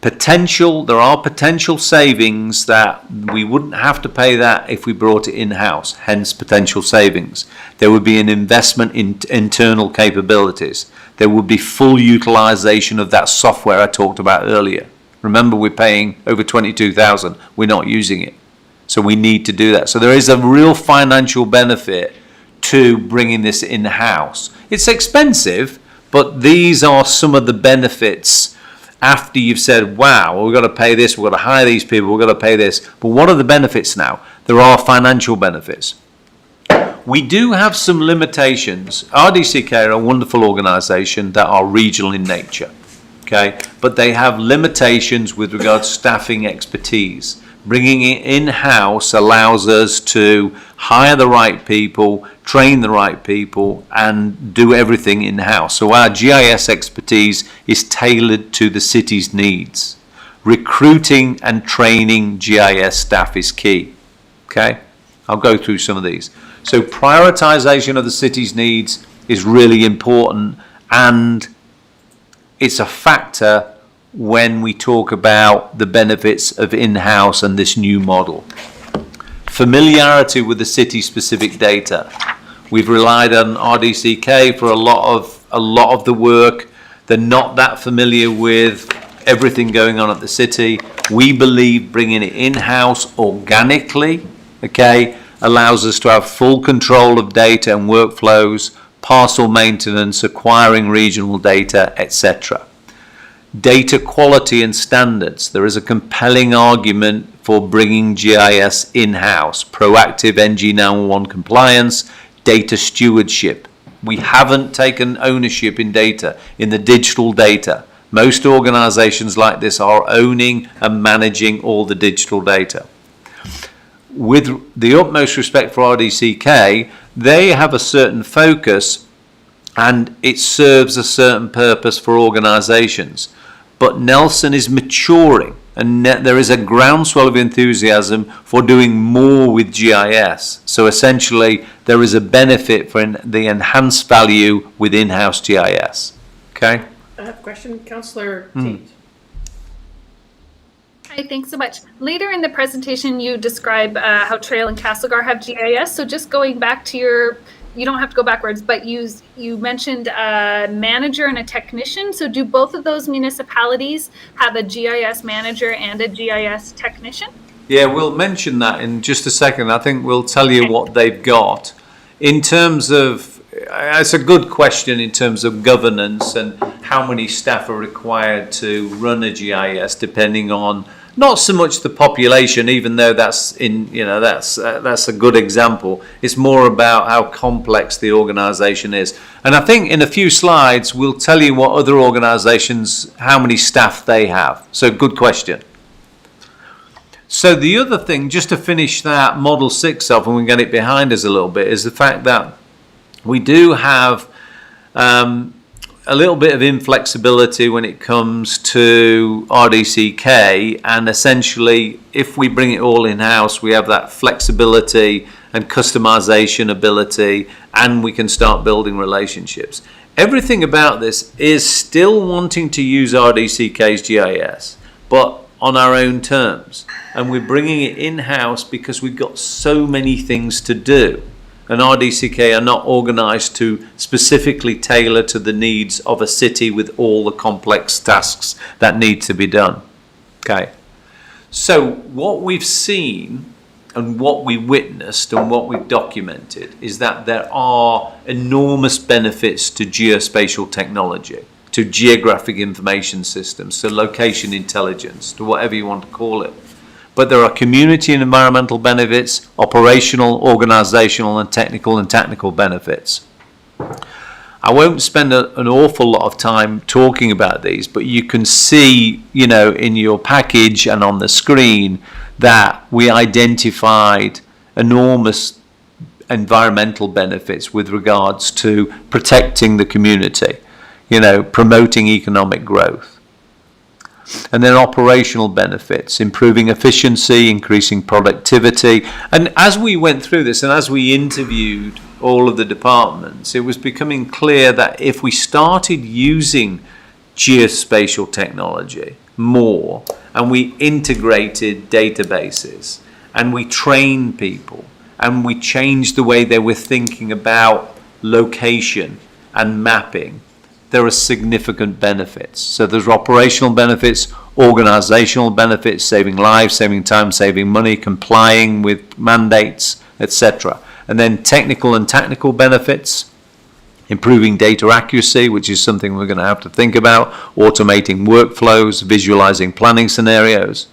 There are potential savings that we wouldn't have to pay that if we brought it in-house, hence potential savings. There would be an investment in internal capabilities. There would be full utilization of that software I talked about earlier. Remember, we're paying over 22,000. We're not using it. So we need to do that. So there is a real financial benefit to bringing this in-house. It's expensive, but these are some of the benefits after you've said, wow, well, we've got to pay this, we've got to hire these people, we've got to pay this. But what are the benefits now? There are financial benefits. We do have some limitations. RDCK are a wonderful organisation that are regional in nature, okay? But they have limitations with regards to staffing expertise. Bringing it in-house allows us to hire the right people, train the right people, and do everything in-house. So our GIS expertise is tailored to the city's needs. Recruiting and training GIS staff is key. Okay? I'll go through some of these. So prioritization of the city's needs is really important, and it's a factor when we talk about the benefits of in-house and this new model. Familiarity with the city-specific data. We've relied on RDCK for a lot of the work. They're not that familiar with everything going on at the city. We believe bringing it in-house organically, okay, allows us to have full control of data and workflows, parcel maintenance, acquiring regional data, etc. Data quality and standards. There is a compelling argument for bringing GIS in-house. Proactive NG 911 compliance, data stewardship. We haven't taken ownership in data, in the digital data. Most organizations like this are owning and managing all the digital data. With the utmost respect for RDCK, they have a certain focus and it serves a certain purpose for organizations. But Nelson is maturing, and there is a groundswell of enthusiasm for doing more with GIS. So essentially, there is a benefit for the enhanced value with in-house GIS. Okay? I have a question, Councillor Tate. Hi, thanks so much. Later in the presentation, you describe how Trail and Castlegar have GIS. So just going back to you don't have to go backwards, but you mentioned a manager and a technician. So do both of those municipalities have a GIS manager and a GIS technician? Yeah, we'll mention that in just a second. I think we'll tell you what they've got. In terms of, it's a good question in terms of governance and how many staff are required to run a GIS, depending on not so much the population, even though that's a good example. It's more about how complex the organisation is. And I think in a few slides we'll tell you what other organisations, how many staff they have. So good question. So the other thing, just to finish that Model 6 off, and we can get it behind us a little bit, is the fact that we do have a little bit of inflexibility when it comes to RDCK, and essentially if we bring it all in-house we have that flexibility and customization ability, and we can start building relationships. Everything about this is still wanting to use RDCK's GIS, but on our own terms, and we're bringing it in-house because we've got so many things to do. And RDCK are not organised to specifically tailor to the needs of a city with all the complex tasks that need to be done. Okay. So what we've seen and what we witnessed and what we've documented is that there are enormous benefits to geospatial technology, to geographic information systems, to location intelligence, to whatever you want to call it. But there are community and environmental benefits, operational, organisational and technical benefits. I won't spend an awful lot of time talking about these, but you can see, in your package and on the screen that we identified enormous environmental benefits with regards to protecting the community, promoting economic growth. And then operational benefits, improving efficiency, increasing productivity. And as we went through this and as we interviewed all of the departments, it was becoming clear that if we started using geospatial technology more, and we integrated databases, and we trained people, and we changed the way they were thinking about location and mapping, there are significant benefits. So there's operational benefits, organizational benefits, saving lives, saving time, saving money, complying with mandates, etc. And then technical and tactical benefits, improving data accuracy, which is something we're going to have to think about, automating workflows, visualizing planning scenarios.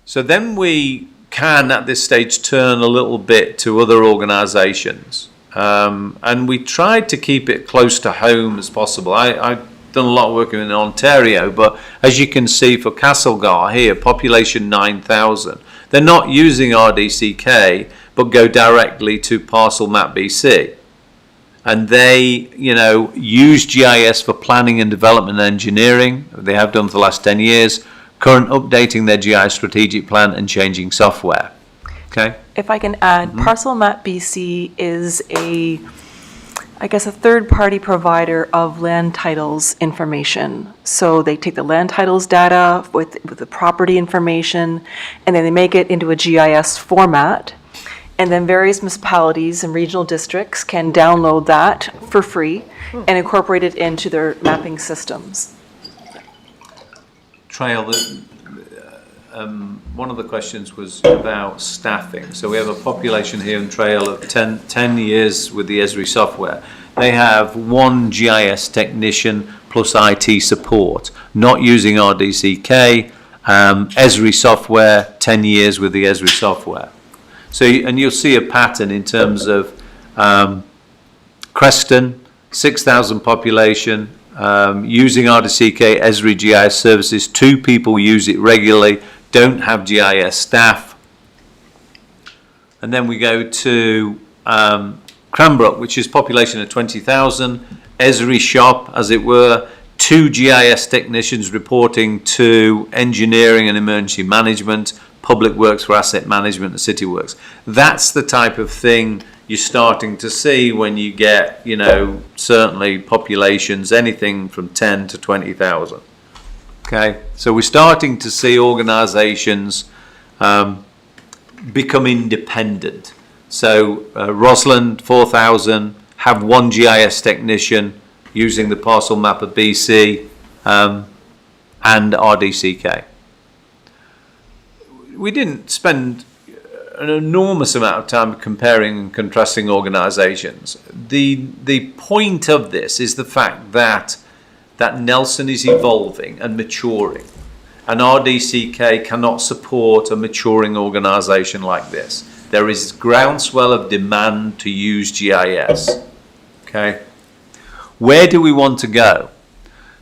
So then we can, at this stage, turn a little bit to other organizations. And we tried to keep it close to home as possible. I've done a lot of work in Ontario, but as you can see for Castlegar here, population 9,000. They're not using RDCK, but go directly to Parcel Map BC. And they, use GIS for planning and development and engineering. They have done for the last 10 years. Current updating their GIS strategic plan and changing software. Okay. If I can add, Parcel Map BC is a third-party provider of land titles information. So they take the land titles data with the property information, and then they make it into a GIS format. And then various municipalities and regional districts can download that for free and incorporate it into their mapping systems. Trail, one of the questions was about staffing. So we have a population here in Trail of 10 years with the Esri software. They have one GIS technician plus IT support, not using RDCK. Esri software, 10 years with the Esri software. So, and you'll see a pattern in terms of Creston, 6,000 population, using RDCK, Esri GIS services. 2 people use it regularly, don't have GIS staff. And then we go to Cranbrook, which is population of 20,000, Esri shop, as it were, 2 GIS technicians reporting to engineering and emergency management, public works for asset management and city works. That's the type of thing you're starting to see when you get, certainly populations, anything from 10 to 20,000. Okay, so we're starting to see organizations become independent. So Roslyn, 4,000, have 1 GIS technician using the parcel map of BC and RDCK. We didn't spend an enormous amount of time comparing and contrasting organizations. The point of this is the fact that Nelson is evolving and maturing, and RDCK cannot support a maturing organization like this. There is groundswell of demand to use GIS. Okay, where do we want to go?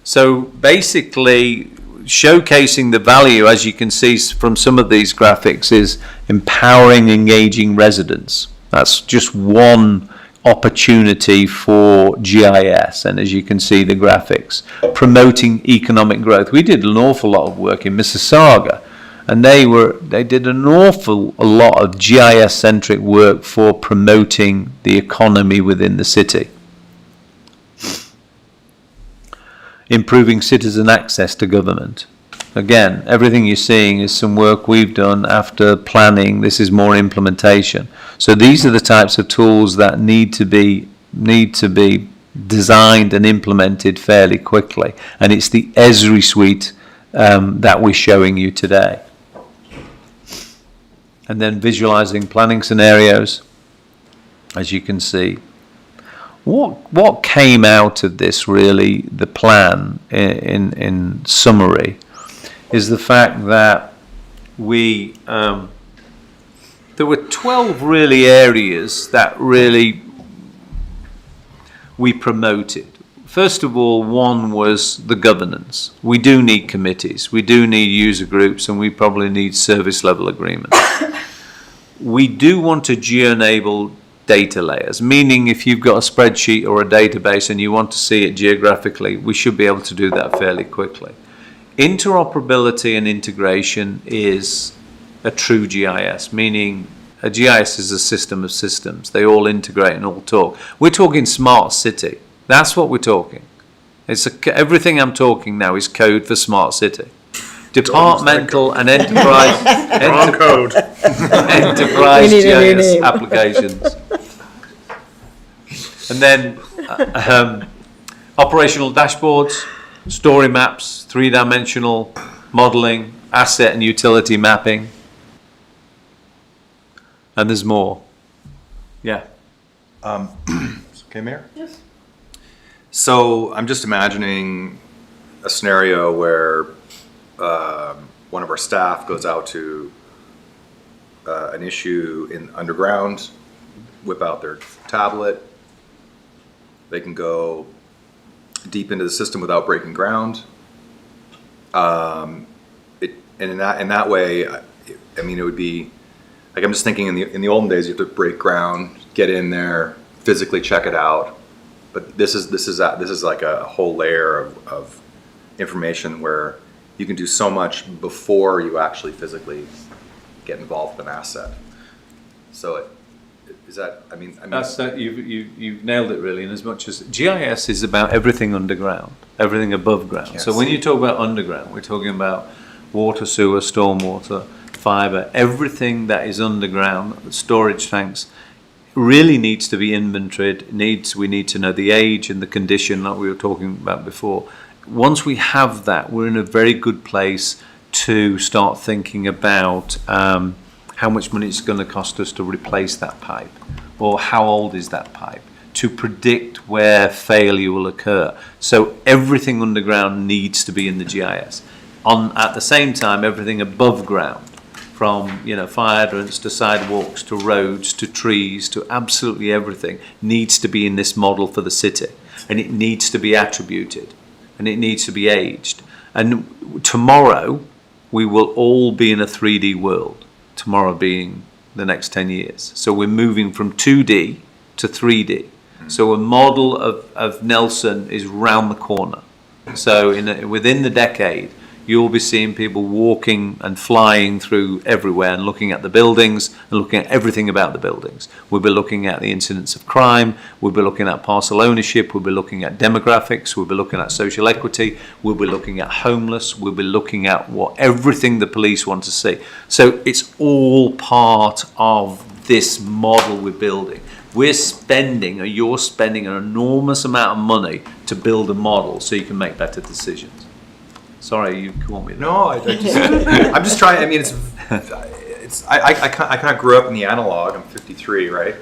So basically, showcasing the value, as you can see from some of these graphics, is empowering, engaging residents. That's just one opportunity for GIS, and as you can see the graphics, promoting economic growth. We did an awful lot of work in Mississauga, and they did an awful lot of GIS-centric work for promoting the economy within the city. Improving citizen access to government. Again, everything you're seeing is some work we've done after planning. This is more implementation. So these are the types of tools that need to be designed and implemented fairly quickly. And it's the Esri suite that we're showing you today. And then visualizing planning scenarios, as you can see. What came out of this, really, the plan in summary, is the fact that there were 12 really areas that really we promoted. First of all, one was the governance. We do need committees, we do need user groups, and we probably need service level agreements. We do want to geo-enable data layers, meaning if you've got a spreadsheet or a database and you want to see it geographically, we should be able to do that fairly quickly. Interoperability and integration is a true GIS, meaning a GIS is a system of systems. They all integrate and all talk. We're talking smart city. That's what we're talking. Everything I'm talking now is code for smart city. Departmental and enterprise. Wrong code. Enterprise We need a new GIS name. applications. And then operational dashboards, story maps, 3-dimensional modeling, asset and utility mapping. And there's more. Yeah. Okay, Mayor? Yes. So I'm just imagining a scenario where one of our staff goes out to an issue in underground, whip out their tablet. They can go deep into the system without breaking ground. And in that way, I mean, it would be like, I'm just thinking in the olden days, you have to break ground, get in there, physically check it out. But this is like a whole layer of information where you can do so much before you actually physically get involved with an asset. So is that, I mean That's you've nailed it really. In as much as GIS is about everything underground, everything above ground. Yes. So when you talk about underground, we're talking about water, sewer, stormwater, fibre, everything that is underground, storage tanks, really needs to be inventoried. We need to know the age and the condition, like we were talking about before. Once we have that, we're in a very good place to start thinking about how much money it's going to cost us to replace that pipe, or how old is that pipe, to predict where failure will occur. So everything underground needs to be in the GIS. At the same time, everything above ground, from fire hydrants to sidewalks to roads to trees to absolutely everything, needs to be in this model for the city, and it needs to be attributed, and it needs to be aged. And tomorrow we will all be in a 3D world, tomorrow being the next 10 years. So we're moving from 2D to 3D. So a model of Nelson is round the corner. So within the decade, you'll be seeing people walking and flying through everywhere and looking at the buildings and looking at everything about the buildings. We'll be looking at the incidence of crime. We'll be looking at parcel ownership. We'll be looking at demographics. We'll be looking at social equity. We'll be looking at homeless. We'll be looking at everything the police want to see. So it's all part of this model we're building. You're spending an enormous amount of money to build a model so you can make better decisions. Sorry, you caught me there. No, I'm just trying. I mean, I kind of grew up in the analog. I'm 53, right?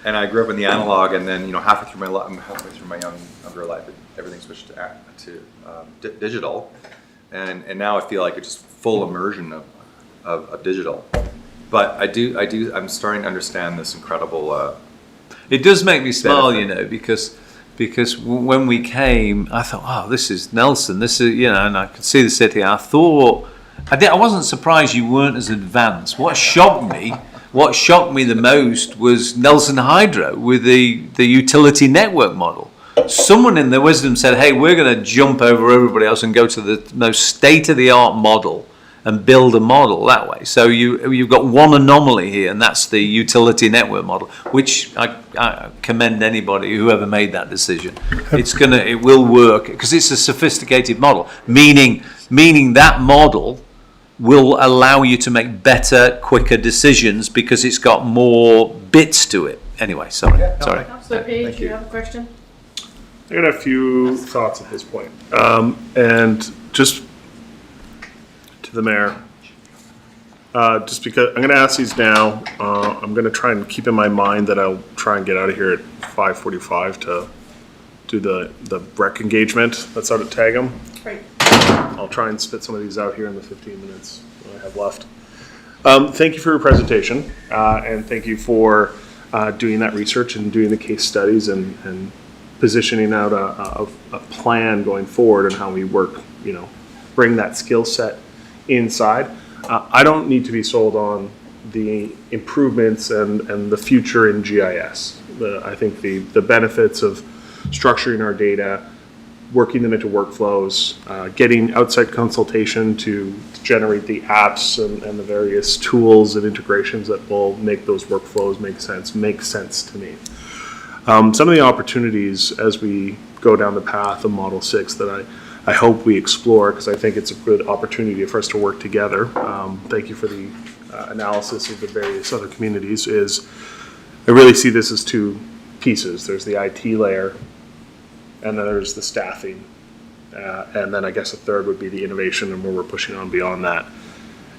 And I grew up in the analog, and then halfway through my younger life, everything switched to digital, and now I feel like it's just full immersion of digital. But I'm starting to understand this incredible. It does make me smile, because when we came, I thought, oh, this is Nelson. This is, and I could see the city. I thought, I wasn't surprised you weren't as advanced. What shocked me the most was Nelson Hydro with the utility network model. Someone in their wisdom said, hey, we're going to jump over everybody else and go to the most state-of-the-art model and build a model that way. So you've got one anomaly here, and that's the utility network model, which I commend anybody who ever made that decision. It will work because it's a sophisticated model, meaning that model will allow you to make better, quicker decisions because it's got more bits to it. Anyway, sorry. Councillor Page, you have a question? I got a few thoughts at this point. And just to the mayor, just because I'm going to ask these now, I'm going to try and keep in my mind that I'll try and get out of here at 5:45 to do the rec engagement that's out at Tagum. Right. I'll try and spit some of these out here in the 15 minutes that I have left. Thank you for your presentation, and thank you for doing that research and doing the case studies and positioning out a plan going forward and how we work, bring that skill set inside. I don't need to be sold on the improvements and the future in GIS. I think the benefits of structuring our data, working them into workflows, getting outside consultation to generate the apps and the various tools and integrations that will make those workflows make sense to me. Some of the opportunities as we go down the path of Model 6 that I hope we explore, because I think it's a good opportunity for us to work together. Thank you for the analysis of the various other communities. Is I really see this as two pieces. There's the IT layer, and then there's the staffing. And then I guess a third would be the innovation and where we're pushing on beyond that.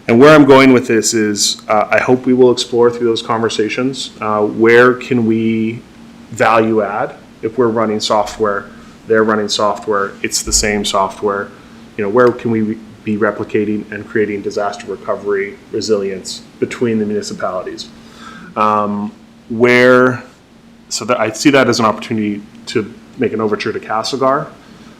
And where I'm going with this is I hope we will explore through those conversations where can we value add. If we're running software, they're running software, it's the same software. Where can we be replicating and creating disaster recovery resilience between the municipalities? I see that as an opportunity to make an overture to Castlegar.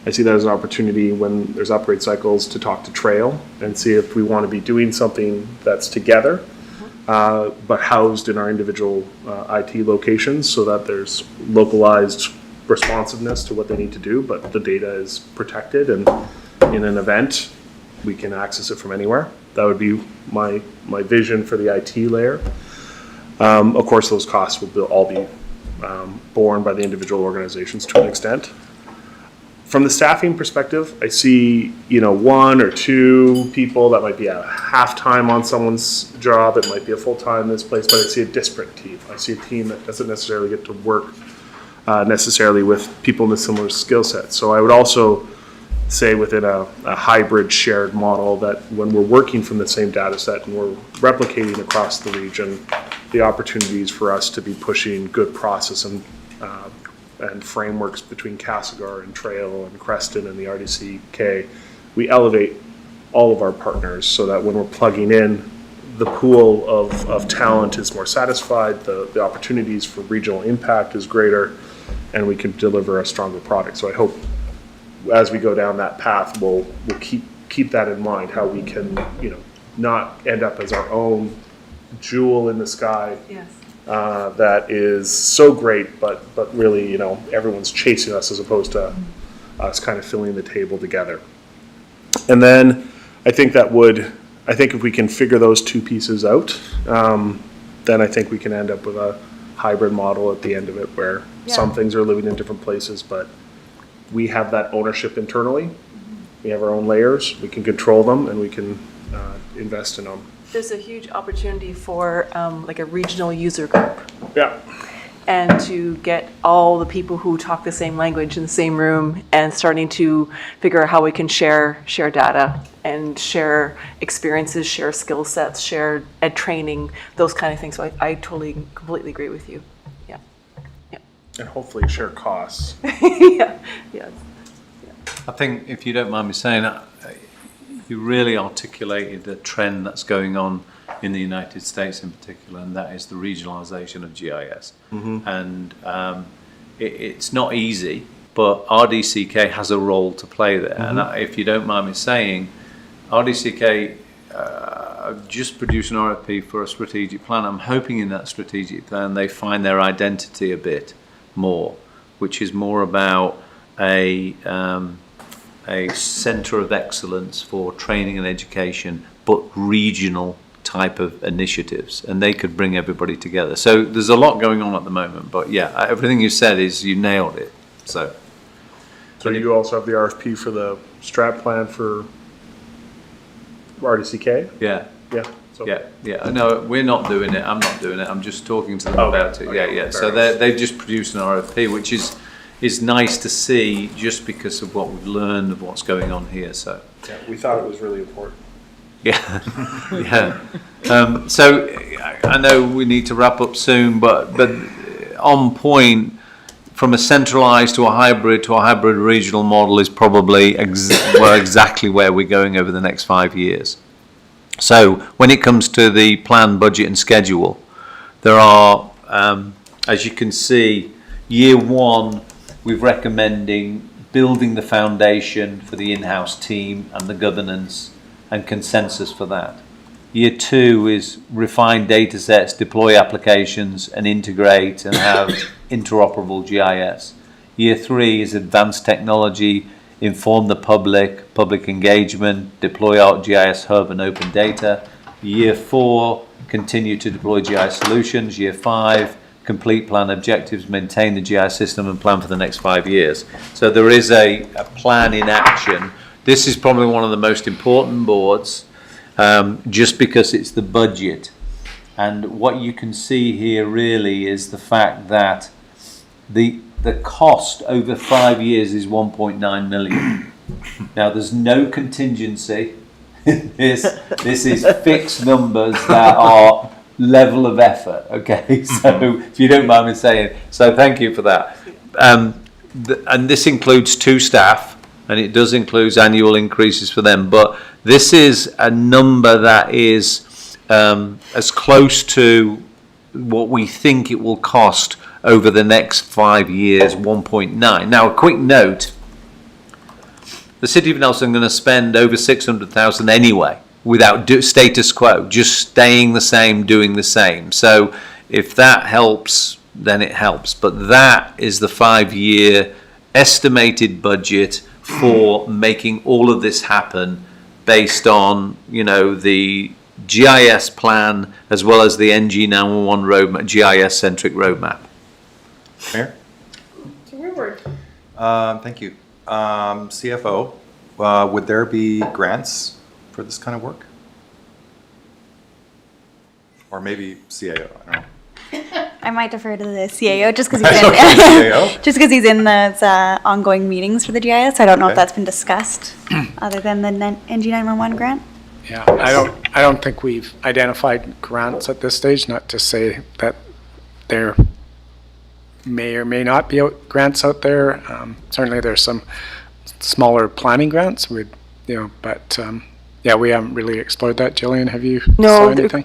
I see that as an opportunity when there's upgrade cycles to talk to Trail and see if we want to be doing something that's together, but housed in our individual IT locations so that there's localized responsiveness to what they need to do, but the data is protected, and in an event, we can access it from anywhere. That would be my vision for the IT layer. Of course, those costs will all be borne by the individual organizations to an extent. From the staffing perspective, I see, one or two people that might be a half-time on someone's job. It might be a full-time in this place, but I see a disparate team. I see a team that doesn't necessarily get to work necessarily with people in a similar skill set. So I would also say within a hybrid shared model that when we're working from the same data set and we're replicating across the region, the opportunities for us to be pushing good process and frameworks between Castlegar and Trail and Creston and the RDCK, we elevate all of our partners so that when we're plugging in, the pool of talent is more satisfied, the opportunities for regional impact is greater, and we can deliver a stronger product. So I hope as we go down that path, we'll keep that in mind, how we can, not end up as our own jewel in the sky. Yes. That is so great, but really, everyone's chasing us as opposed to us kind of filling the table together. And then I think if we can figure those two pieces out, then I think we can end up with a hybrid model at the end of it where some things are living in different places, but we have that ownership internally. We have our own layers, we can control them, and we can invest in them. There's a huge opportunity for like a regional user group. Yeah. And to get all the people who talk the same language in the same room and starting to figure out how we can share data and share experiences, share skill sets, share training, those kind of things. So I completely agree with you. Yeah. Yeah. And hopefully share costs. Yeah. Yeah. I think, if you don't mind me saying, you really articulated the trend that's going on in the United States in particular, and that is the regionalization of GIS. Mm-hmm. And it's not easy, but RDCK has a role to play there. Mm-hmm. And if you don't mind me saying, RDCK just produced an RFP for a strategic plan. I'm hoping in that strategic plan they find their identity a bit more, which is more about a centre of excellence for training and education, but regional type of initiatives, and they could bring everybody together. So there's a lot going on at the moment, but yeah, everything you said you nailed it. So you also have the RFP for the strat plan for RDCK? Yeah. Yeah. So. Yeah. No, we're not doing it. I'm not doing it. I'm just talking to them about it. Okay. Yeah. So they've just produced an RFP, which is nice to see, just because of what we've learned of what's going on here. So yeah, we thought it was really important. Yeah, yeah. So I know we need to wrap up soon, but on point, from a centralised to a hybrid regional model is probably exactly where we're going over the next 5 years. So when it comes to the plan, budget and schedule, there are, as you can see, year one, we're recommending building the foundation for the in-house team and the governance and consensus for that. Year two is refine data sets, deploy applications and integrate and have interoperable GIS. Year three is advanced technology, inform the public engagement, deploy ArcGIS Hub and open data. Year four, continue to deploy GIS solutions. Year five, complete plan objectives, maintain the GIS system and plan for the next 5 years. So there is a plan in action. This is probably one of the most important boards, just because it's the budget. And what you can see here really is the fact that the cost over 5 years is 1.9 million. Now there's no contingency. This is fixed numbers that are level of effort. Okay, so if you don't mind me saying, so thank you for that. And this includes 2 staff, and it does include annual increases for them. But this is a number that is as close to what we think it will cost over the next 5 years, 1.9. Now, a quick note. The City of Nelson are going to spend over 600,000 anyway, without status quo, just staying the same, doing the same. So if that helps, then it helps. But that is the 5-year estimated budget for making all of this happen based on, the GIS plan as well as the NG 911 roadmap, GIS-centric roadmap. Mayor? So Woodward. Thank you. CFO, would there be grants for this kind of work? Or maybe CAO, I don't know. I might defer to the CAO just because he's in those ongoing meetings for the GIS. I don't know if that's been discussed other than the NG911 grant. Yeah, I don't think we've identified grants at this stage, not to say that there may or may not be grants out there. Certainly there's some smaller planning grants, but we haven't really explored that. Gillian, have you saw anything?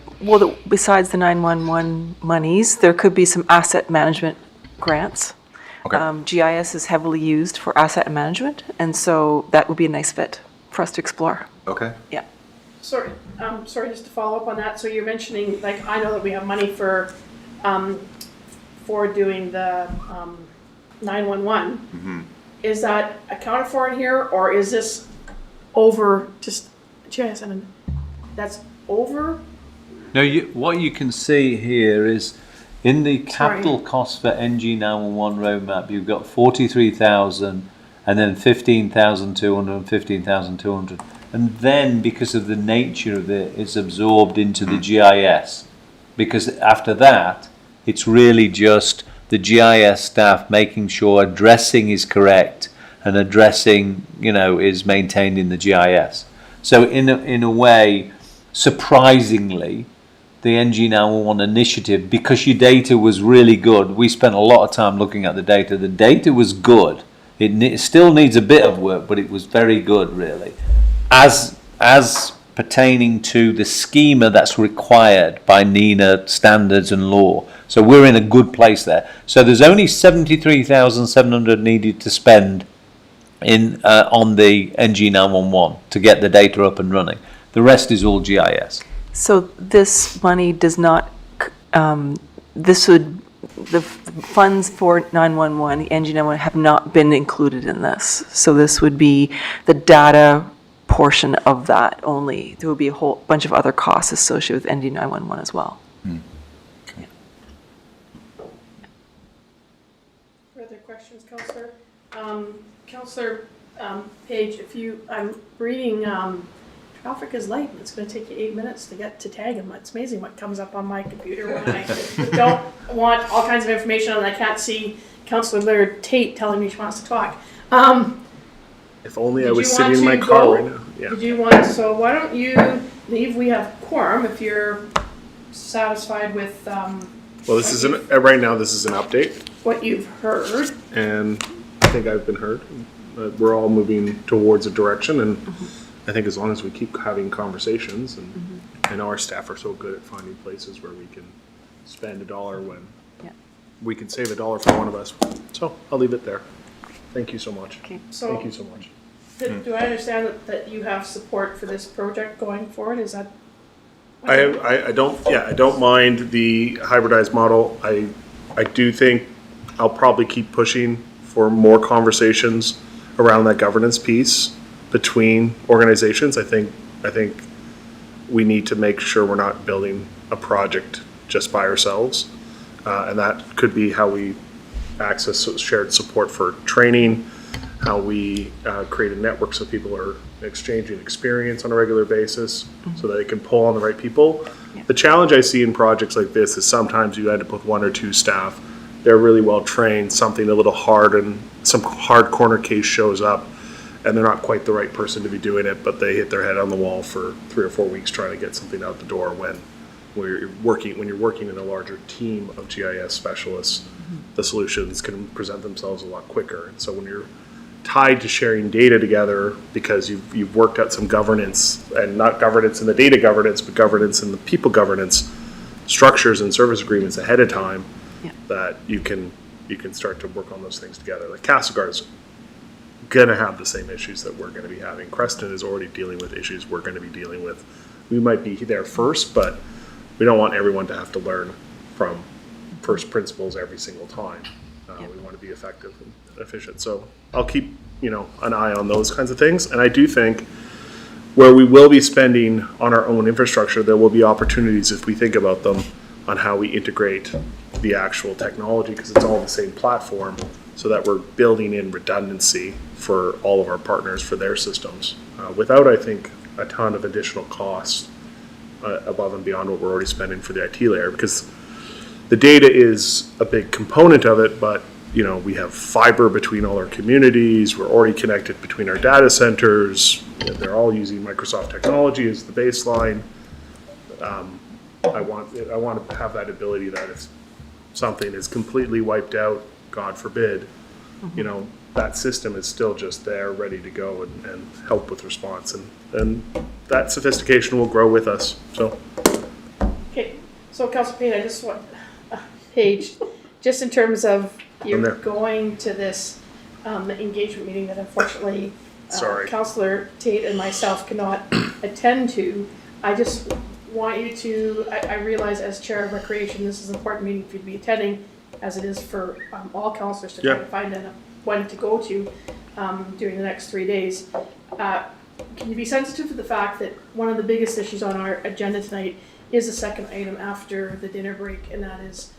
Besides the 911 monies, there could be some asset management grants. Okay. GIS is heavily used for asset management, and so that would be a nice fit for us to explore. Okay. Yeah. Sorry, just to follow up on that. So you're mentioning, like, I know that we have money for doing the 911. Mm-hmm. Is that accounted for in here, or is this over just GIS? And that's over? No, what you can see here is in the capital cost for NG 911 roadmap, you've got 43,000 and then 15,200 and 15,200. And then because of the nature of it, it's absorbed into the GIS. Because after that, it's really just the GIS staff making sure addressing is correct and addressing, is maintained in the GIS. So in a way, surprisingly, the NG911 initiative, because your data was really good, we spent a lot of time looking at the data. The data was good. It still needs a bit of work, but it was very good, really. As pertaining to the schema that's required by NENA standards and law. So we're in a good place there. So there's only 73,700 needed to spend on the NG911 to get the data up and running. The rest is all GIS. So this money does not, the funds for 911, the NG 911 have not been included in this. So this would be the data portion of that only. There would be a whole bunch of other costs associated with NG 911 as well. Further questions, Councillor? Councillor Page, I'm reading, traffic is light, and it's going to take you 8 minutes to get to tag them. It's amazing what comes up on my computer when I don't want all kinds of information and I can't see Councillor Laird Tate telling me she wants to talk. If only I was sitting in my car right now. Yeah. Did you want, so why don't you leave? We have quorum if you're satisfied with Well, this is right now. This is an update, what you've heard. and I think I've been heard. We're all moving towards a direction, and I think as long as we keep having conversations, and I know our staff are so good at finding places where we can spend $1 when we can save $1 for one of us. So I'll leave it there. Thank you so much. Okay. So Thank you so much. do I understand that you have support for this project going forward? Is that? I don't mind the hybridized model. I do think I'll probably keep pushing for more conversations around that governance piece between organizations. I think we need to make sure we're not building a project just by ourselves. And that could be how we access shared support for training, how we create a network so people are exchanging experience on a regular basis so that they can pull on the right people. The challenge I see in projects like this is sometimes you end up with 1 or 2 staff. They're really well trained, something a little hard and some hard corner case shows up and they're not quite the right person to be doing it, but they hit their head on the wall for 3 or 4 weeks trying to get something out the door when you're working in a larger team of GIS specialists, the solutions can present themselves a lot quicker. And so when you're tied to sharing data together because you've worked out some governance, and not governance in the data governance, but governance in the people governance structures and service agreements ahead of time, that you can start to work on those things together. Like Castlegar's gonna have the same issues that we're gonna be having. Creston is already dealing with issues we're gonna be dealing with. We might be there first, but we don't want everyone to have to learn from first principles every single time. We want to be effective and efficient. So I'll keep, an eye on those kinds of things. And I do think where we will be spending on our own infrastructure, there will be opportunities if we think about them on how we integrate the actual technology, because it's all the same platform, so that we're building in redundancy for all of our partners for their systems without, I think, a ton of additional costs above and beyond what we're already spending for the IT layer, because the data is a big component of it, but we have fiber between all our communities. We're already connected between our data centers. They're all using Microsoft technology as the baseline. I want to have that ability that if something is completely wiped out, God forbid, that system is still just there, ready to go and help with response. And that sophistication will grow with us. So. Okay, so Councilor Payne, I just want Paige, just in terms of you're going to this engagement meeting that unfortunately Councilor Tate and myself cannot attend to. I just want you to, I realize as Chair of Recreation, this is an important meeting for you to be attending, as it is for all councillors to try to find one to go to during the next 3 days. Can you be sensitive to the fact that one of the biggest issues on our agenda tonight is the second item after the dinner break, and that is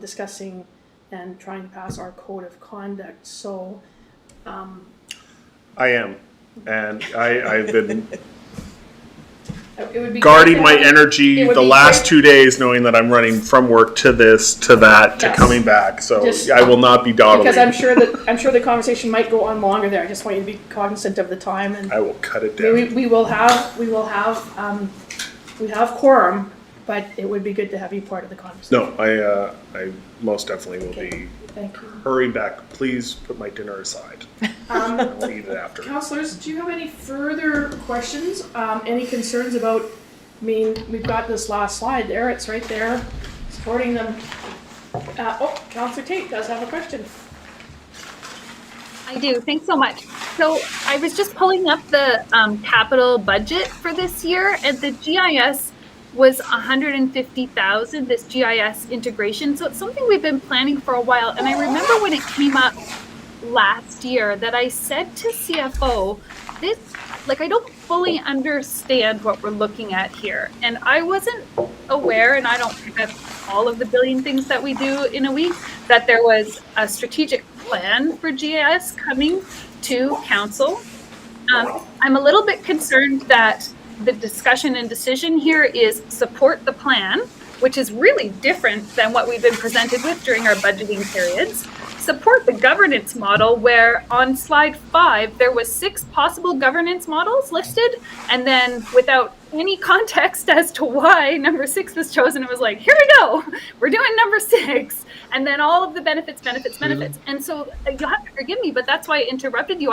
discussing and trying to pass our code of conduct. So I am, and I've been it would be guarding my energy the last 2 days, knowing that I'm running from work to this, to that, to coming back. So I will not be dawdling. Because I'm sure the conversation might go on longer there. I just want you to be cognizant of the time, and I will cut it down. We have quorum, but it would be good to have you part of the conversation. No, I most definitely will be Thank you. hurrying back. Please put my dinner aside. I'll eat it after. Councillors, do you have any further questions? Any concerns about, we've got this last slide there, it's right there, supporting them. Councillor Tate does have a question. I do. Thanks so much. So I was just pulling up the capital budget for this year, and the GIS was $150,000, this GIS integration. So it's something we've been planning for a while. And I remember when it came up last year that I said to CFO, I don't fully understand what we're looking at here. And I wasn't aware, and I don't have all of the billion things that we do in a week, that there was a strategic plan for GIS coming to council. I'm a little bit concerned that the discussion and decision here is support the plan, which is really different than what we've been presented with during our budgeting periods. Support the governance model, where on slide 5, there was 6 possible governance models listed, and then without any context as to why number 6 was chosen, it was like, here we go, we're doing number 6. And then all of the benefits. And so you'll have to forgive me, but that's why I interrupted you.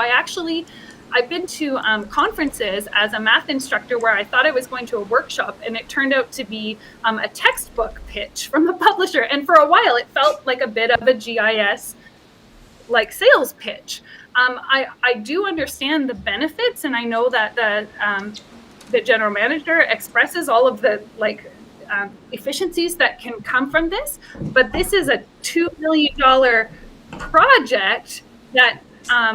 I've been to conferences as a math instructor where I thought I was going to a workshop, and it turned out to be a textbook pitch from a publisher. And for a while, it felt like a bit of a GIS sales pitch. I do understand the benefits, and I know that the general manager expresses all of the efficiencies that can come from this. But this is a $2 million project that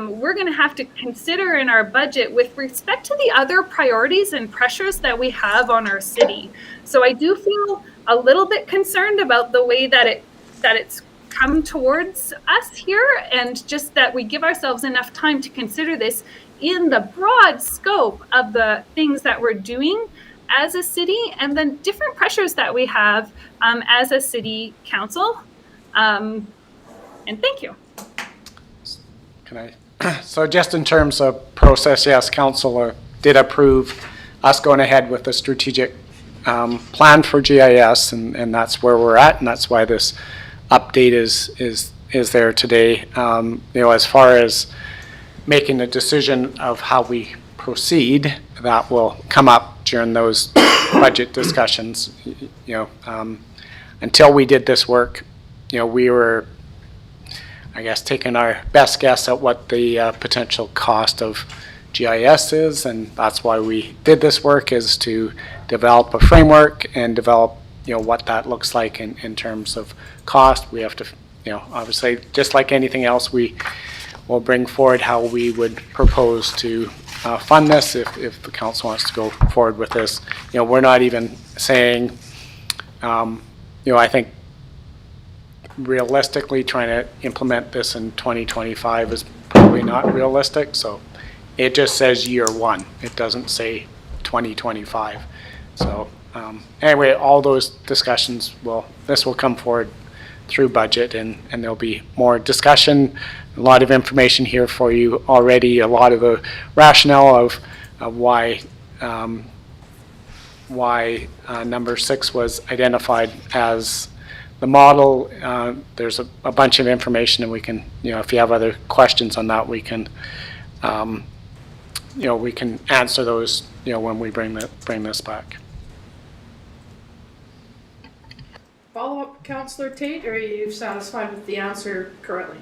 we're going to have to consider in our budget with respect to the other priorities and pressures that we have on our city. So I do feel a little bit concerned about the way that that it's come towards us here, and just that we give ourselves enough time to consider this in the broad scope of the things that we're doing as a city, and then different pressures that we have as a city council. And thank you. Can I? So just in terms of process, yes, council did approve us going ahead with the strategic plan for GIS, and that's where we're at, and that's why this update is there today. As far as making a decision of how we proceed, that will come up during those budget discussions. Until we did this work, we were, I guess, taking our best guess at what the potential cost of GIS is, and that's why we did this work, is to develop a framework and develop what that looks like in terms of cost. We have to, obviously, just like anything else, we will bring forward how we would propose to fund this if the council wants to go forward with this. We're not even saying, I think realistically trying to implement this in 2025 is probably not realistic. So it just says year one. It doesn't say 2025. So anyway, all those discussions this will come forward through budget, and there'll be more discussion, a lot of information here for you already, a lot of the rationale of why number 6 was identified as the model. There's a bunch of information, and we can, if you have other questions on that, we can, we can answer those, when we bring this back. Follow-up, Councillor Tate, or are you satisfied with the answer currently?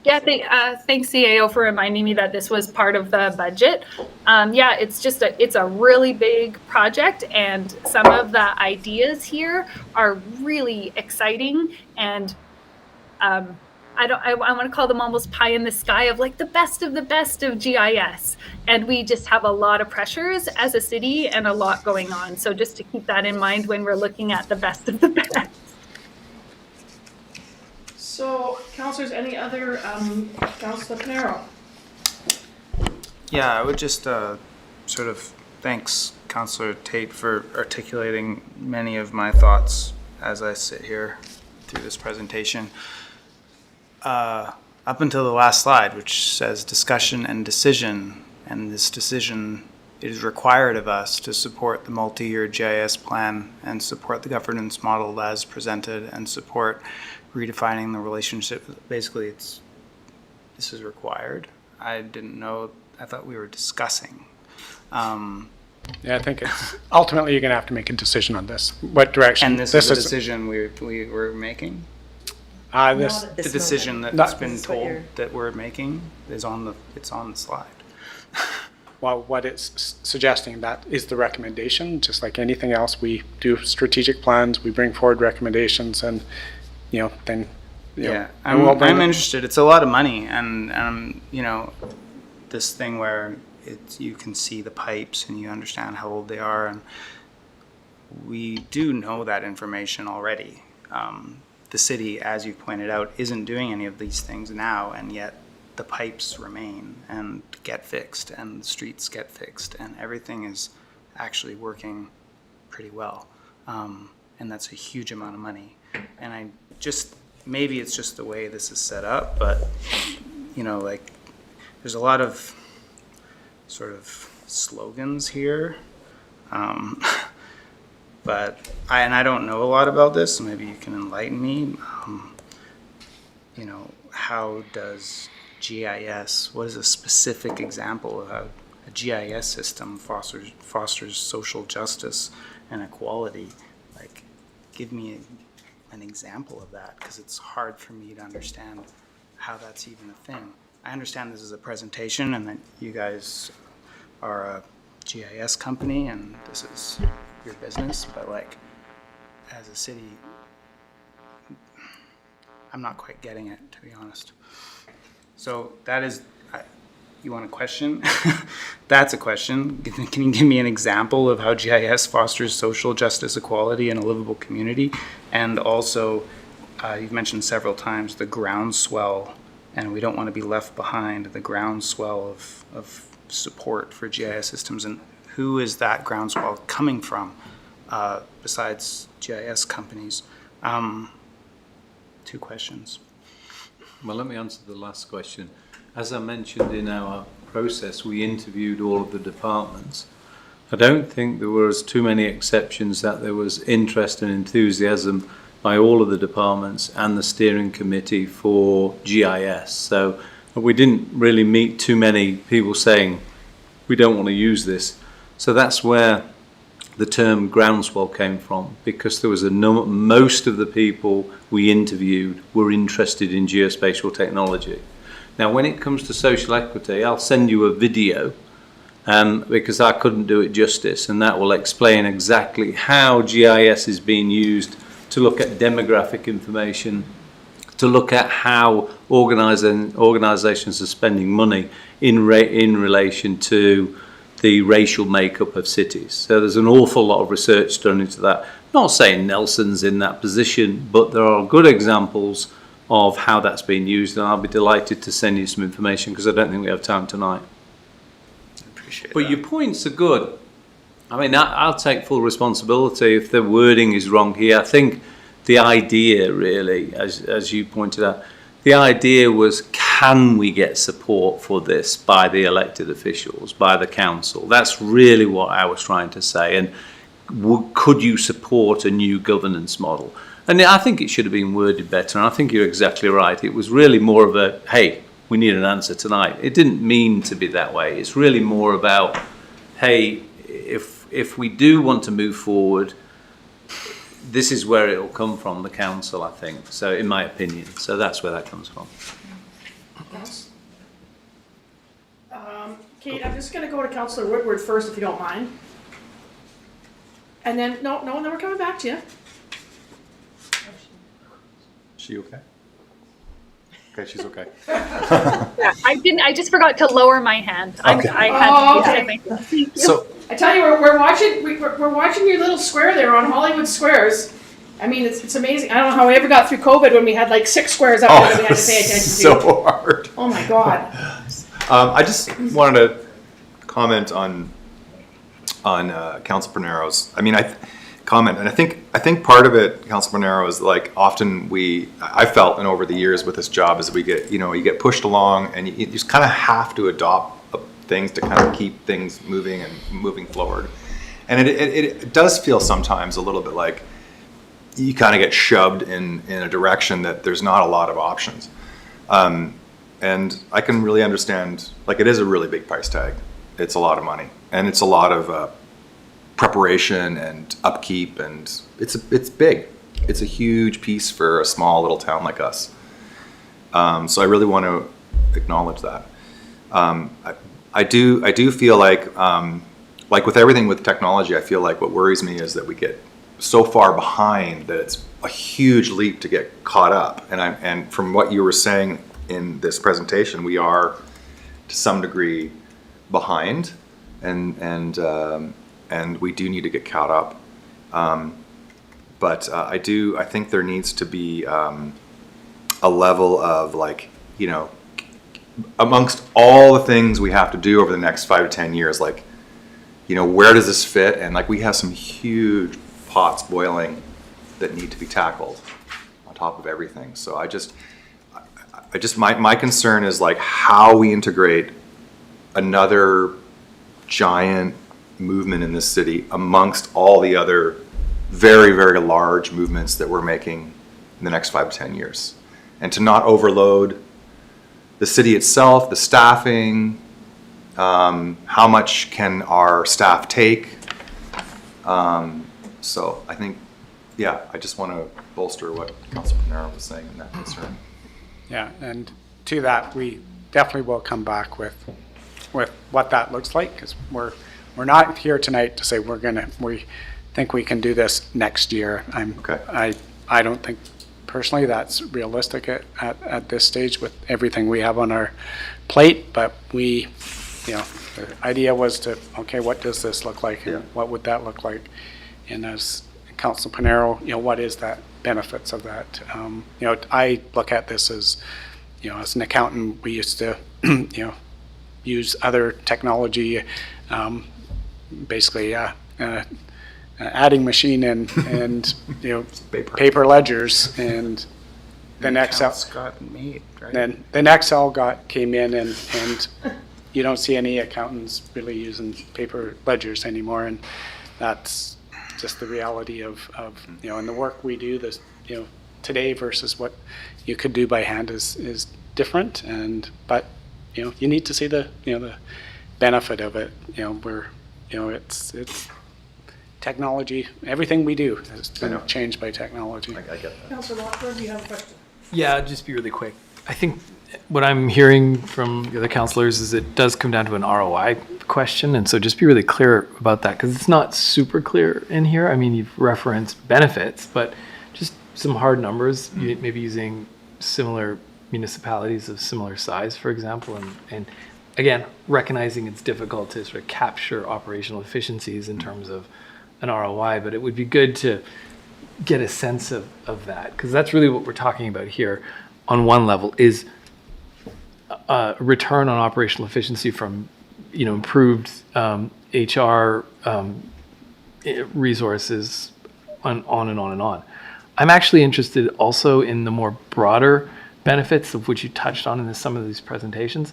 Yeah, thanks CAO for reminding me that this was part of the budget. Yeah, it's a really big project, and some of the ideas here are really exciting, and I want to call them almost pie in the sky of like the best of GIS. And we just have a lot of pressures as a city and a lot going on. So just to keep that in mind when we're looking at the best of the best. So, councillors, any other, Councillor Pinero? Yeah, I would just sort of thanks Councillor Tate for articulating many of my thoughts as I sit here through this presentation. Up until the last slide, which says discussion and decision, and this decision is required of us to support the multi-year GIS plan and support the governance model as presented and support redefining the relationship. Basically, this is required. I didn't know, I thought we were discussing. Yeah, I think it's, ultimately you're going to have to make a decision on this. What direction? And this is a decision we were making? The decision that's been told that we're making is it's on the slide. Well, what it's suggesting, that is the recommendation. Just like anything else, we do strategic plans, we bring forward recommendations, and then I'm interested. It's a lot of money, and this thing where you can see the pipes and you understand how old they are, and we do know that information already. The city, as you pointed out, isn't doing any of these things now, and yet the pipes remain and get fixed, and the streets get fixed, and everything is actually working pretty well. And that's a huge amount of money. And maybe it's just the way this is set up, but there's a lot of sort of slogans here. But I don't know a lot about this, so maybe you can enlighten me. How does GIS, what is a specific example of how a GIS system fosters social justice and equality? Like, give me an example of that, because it's hard for me to understand how that's even a thing. I understand this is a presentation and that you guys are a GIS company and this is your business, but like, as a city, I'm not quite getting it, to be honest. So that is, you want a question? That's a question. Can you give me an example of how GIS fosters social justice, equality, and a livable community? And also, you've mentioned several times the groundswell, and we don't want to be left behind, the groundswell of support for GIS systems. And who is that groundswell coming from besides GIS companies? 2 questions. Well, let me answer the last question. As I mentioned in our process, we interviewed all of the departments. I don't think there was too many exceptions that there was interest and enthusiasm by all of the departments and the steering committee for GIS. So we didn't really meet too many people saying, we don't want to use this. So that's where the term groundswell came from, because there was most of the people we interviewed were interested in geospatial technology. Now, when it comes to social equity, I'll send you a video because I couldn't do it justice, and that will explain exactly how GIS is being used to look at demographic information, to look at how organizations are spending money in relation to the racial makeup of cities. So there's an awful lot of research done into that. Not saying Nelson's in that position, but there are good examples of how that's being used, and I'll be delighted to send you some information because I don't think we have time tonight. But your points are good. I mean, I'll take full responsibility if the wording is wrong here. I think the idea really, as you pointed out, the idea was, can we get support for this by the elected officials, by the council? That's really what I was trying to say. And could you support a new governance model? And I think it should have been worded better. And I think you're exactly right. It was really more of a, hey, we need an answer tonight. It didn't mean to be that way. It's really more about, hey, if we do want to move forward, this is where it will come from, the council, I think. So, in my opinion. So that's where that comes from. Yes. Kate, I'm just going to go to Councillor Woodward first, if you don't mind. And then, no, and then we're coming back to you. She okay? Okay, she's okay. Yeah, I just forgot to lower my hand. Okay. Okay. So I tell you, we're watching your little square there on Hollywood Squares. I mean, it's amazing. I don't know how we ever got through COVID when we had like 6 squares up there that we had to pay attention to. So hard. Oh my God. I just wanted to comment on Council Pernero's. I mean, comment, and I think part of it, Council Pernero, is like often I felt, and over the years with this job, is we get, you get pushed along, and you just kind of have to adopt things to kind of keep things moving forward, and it does feel sometimes a little bit like you kind of get shoved in a direction that there's not a lot of options, and I can really understand, like, it is a really big price tag. It's a lot of money, and it's a lot of preparation and upkeep, and it's big. It's a huge piece for a small little town like us. So I really want to acknowledge that. I do feel like with everything with technology, I feel like what worries me is that we get so far behind that it's a huge leap to get caught up. And from what you were saying in this presentation, we are to some degree behind, and we do need to get caught up. But I think there needs to be a level of, like, amongst all the things we have to do over the next 5 to 10 years, like, where does this fit? And like, we have some huge pots boiling that need to be tackled on top of everything. So my concern is like how we integrate another giant movement in this city amongst all the other very, very large movements that we're making in the next 5 to 10 years, and to not overload the city itself, the staffing, how much can our staff take? So I think, I just want to bolster what Councilor Pernero was saying in that concern. Yeah, and to that, we definitely will come back with what that looks like, because we're not here tonight to say we think we can do this next year. I don't think personally that's realistic at this stage with everything we have on our plate, but the idea was to, okay, what does this look like, and what would that look like? And as Council Panero, what is that benefits of that? I look at this as, as an accountant, we used to, use other technology, basically, adding machine and paper ledgers, and then Excel got made, right? then Excel came in, and you don't see any accountants really using paper ledgers anymore, and that's just the reality of and the work we do this today versus what you could do by hand is different, but you need to see the the benefit of it, where it's technology. Everything we do has been changed by technology. I get that. Councillor Lochner, do you have a question? Yeah, I'll just be really quick. I think what I'm hearing from the other councillors is it does come down to an ROI question, and so just be really clear about that, because it's not super clear in here. I mean, you've referenced benefits, but just some hard numbers, maybe using similar municipalities of similar size, for example, and again, recognizing it's difficult to sort of capture operational efficiencies in terms of an ROI, but it would be good to get a sense of that, because that's really what we're talking about here on one level is return on operational efficiency from improved HR resources on and on and on. I'm actually interested also in the more broader benefits of which you touched on in some of these presentations.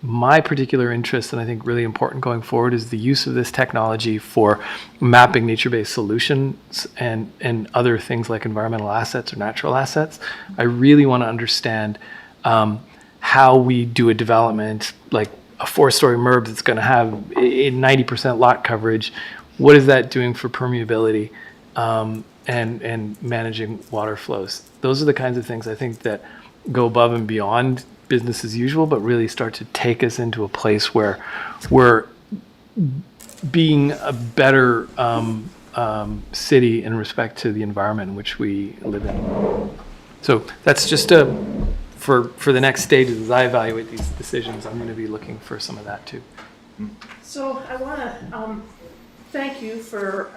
My particular interest, and I think really important going forward, is the use of this technology for mapping nature-based solutions and other things like environmental assets or natural assets. I really want to understand how we do a development like a 4-story MURB that's going to have a 90% lot coverage. What is that doing for permeability and managing water flows? Those are the kinds of things I think that go above and beyond business as usual, but really start to take us into a place where we're being a better city in respect to the environment in which we live in. So that's just for the next stages as I evaluate these decisions, I'm going to be looking for some of that too. So I want to thank you for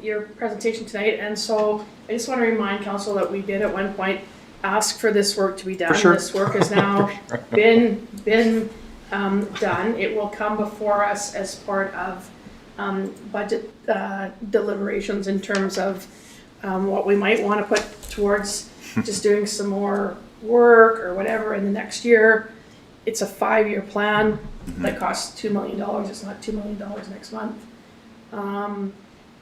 your presentation tonight, and so I just want to remind council that we did at one point ask for this work to be done. Sure. This work has now been done. It will come before us as part of budget deliberations in terms of what we might want to put towards just doing some more work or whatever in the next year. It's a 5-year plan that costs $2 million. It's not $2 million next month.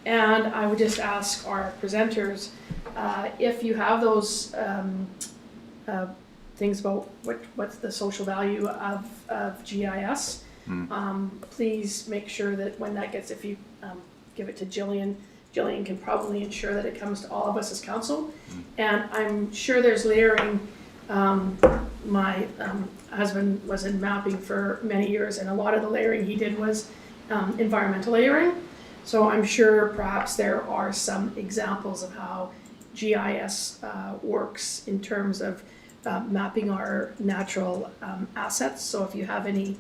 And I would just ask our presenters, if you have those things about what's the social value of GIS, please make sure that when that gets, if you give it to Jillian can probably ensure that it comes to all of us as council. And I'm sure there's layering. My husband was in mapping for many years, and a lot of the layering he did was environmental layering. So I'm sure perhaps there are some examples of how GIS works in terms of mapping our natural assets. So if you have any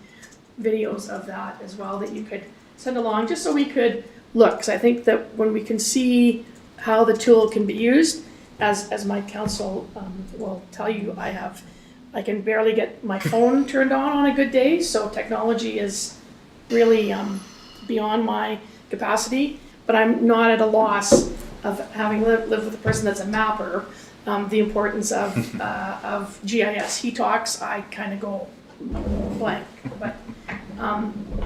videos of that as well that you could send along, just so we could look. Because I think that when we can see how the tool can be used, as my council will tell you, I can barely get my phone turned on a good day. So technology is really beyond my capacity, but I'm not at a loss of having lived with a person that's a mapper, the importance of GIS. He talks, I kind of go blank, but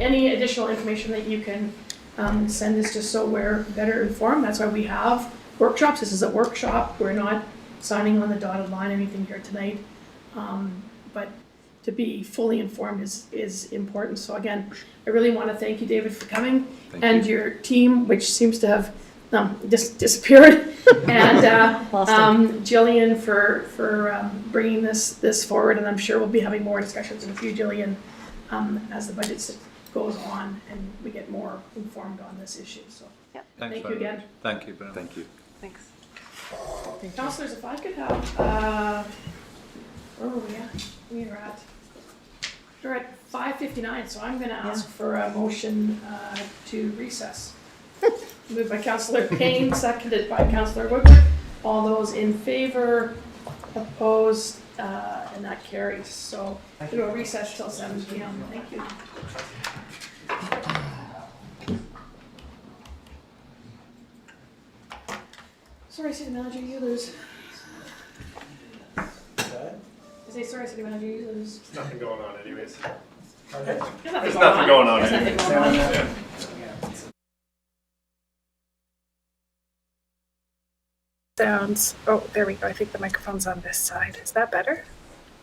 any additional information that you can send us just so we're better informed. That's why we have workshops. This is a workshop. We're not signing on the dotted line, anything here tonight, but to be fully informed is important. So again, I really want to thank you, David, for coming, and your team, which seems to have disappeared, and Jillian for bringing this forward. And I'm sure we'll be having more discussions with you, Jillian, as the budget goes on and we get more informed on this issue. So thank you again. Thank you, Brian. Thank you. Thanks. Councillors, if I could have, where were we at? We're at 5:59, so I'm going to ask for a motion to recess. Moved by Councillor Payne, seconded by Councillor Woodward. All those in favor, opposed, and that carries. So we'll do a recess till 7 p.m. Thank you. Sorry, City Manager, you lose. I say sorry, City Manager, you lose. There's nothing going on anyways. There's nothing going on. There's nothing going on anyways. Sounds, oh, there we go. I think the microphone's on this side. Is that better?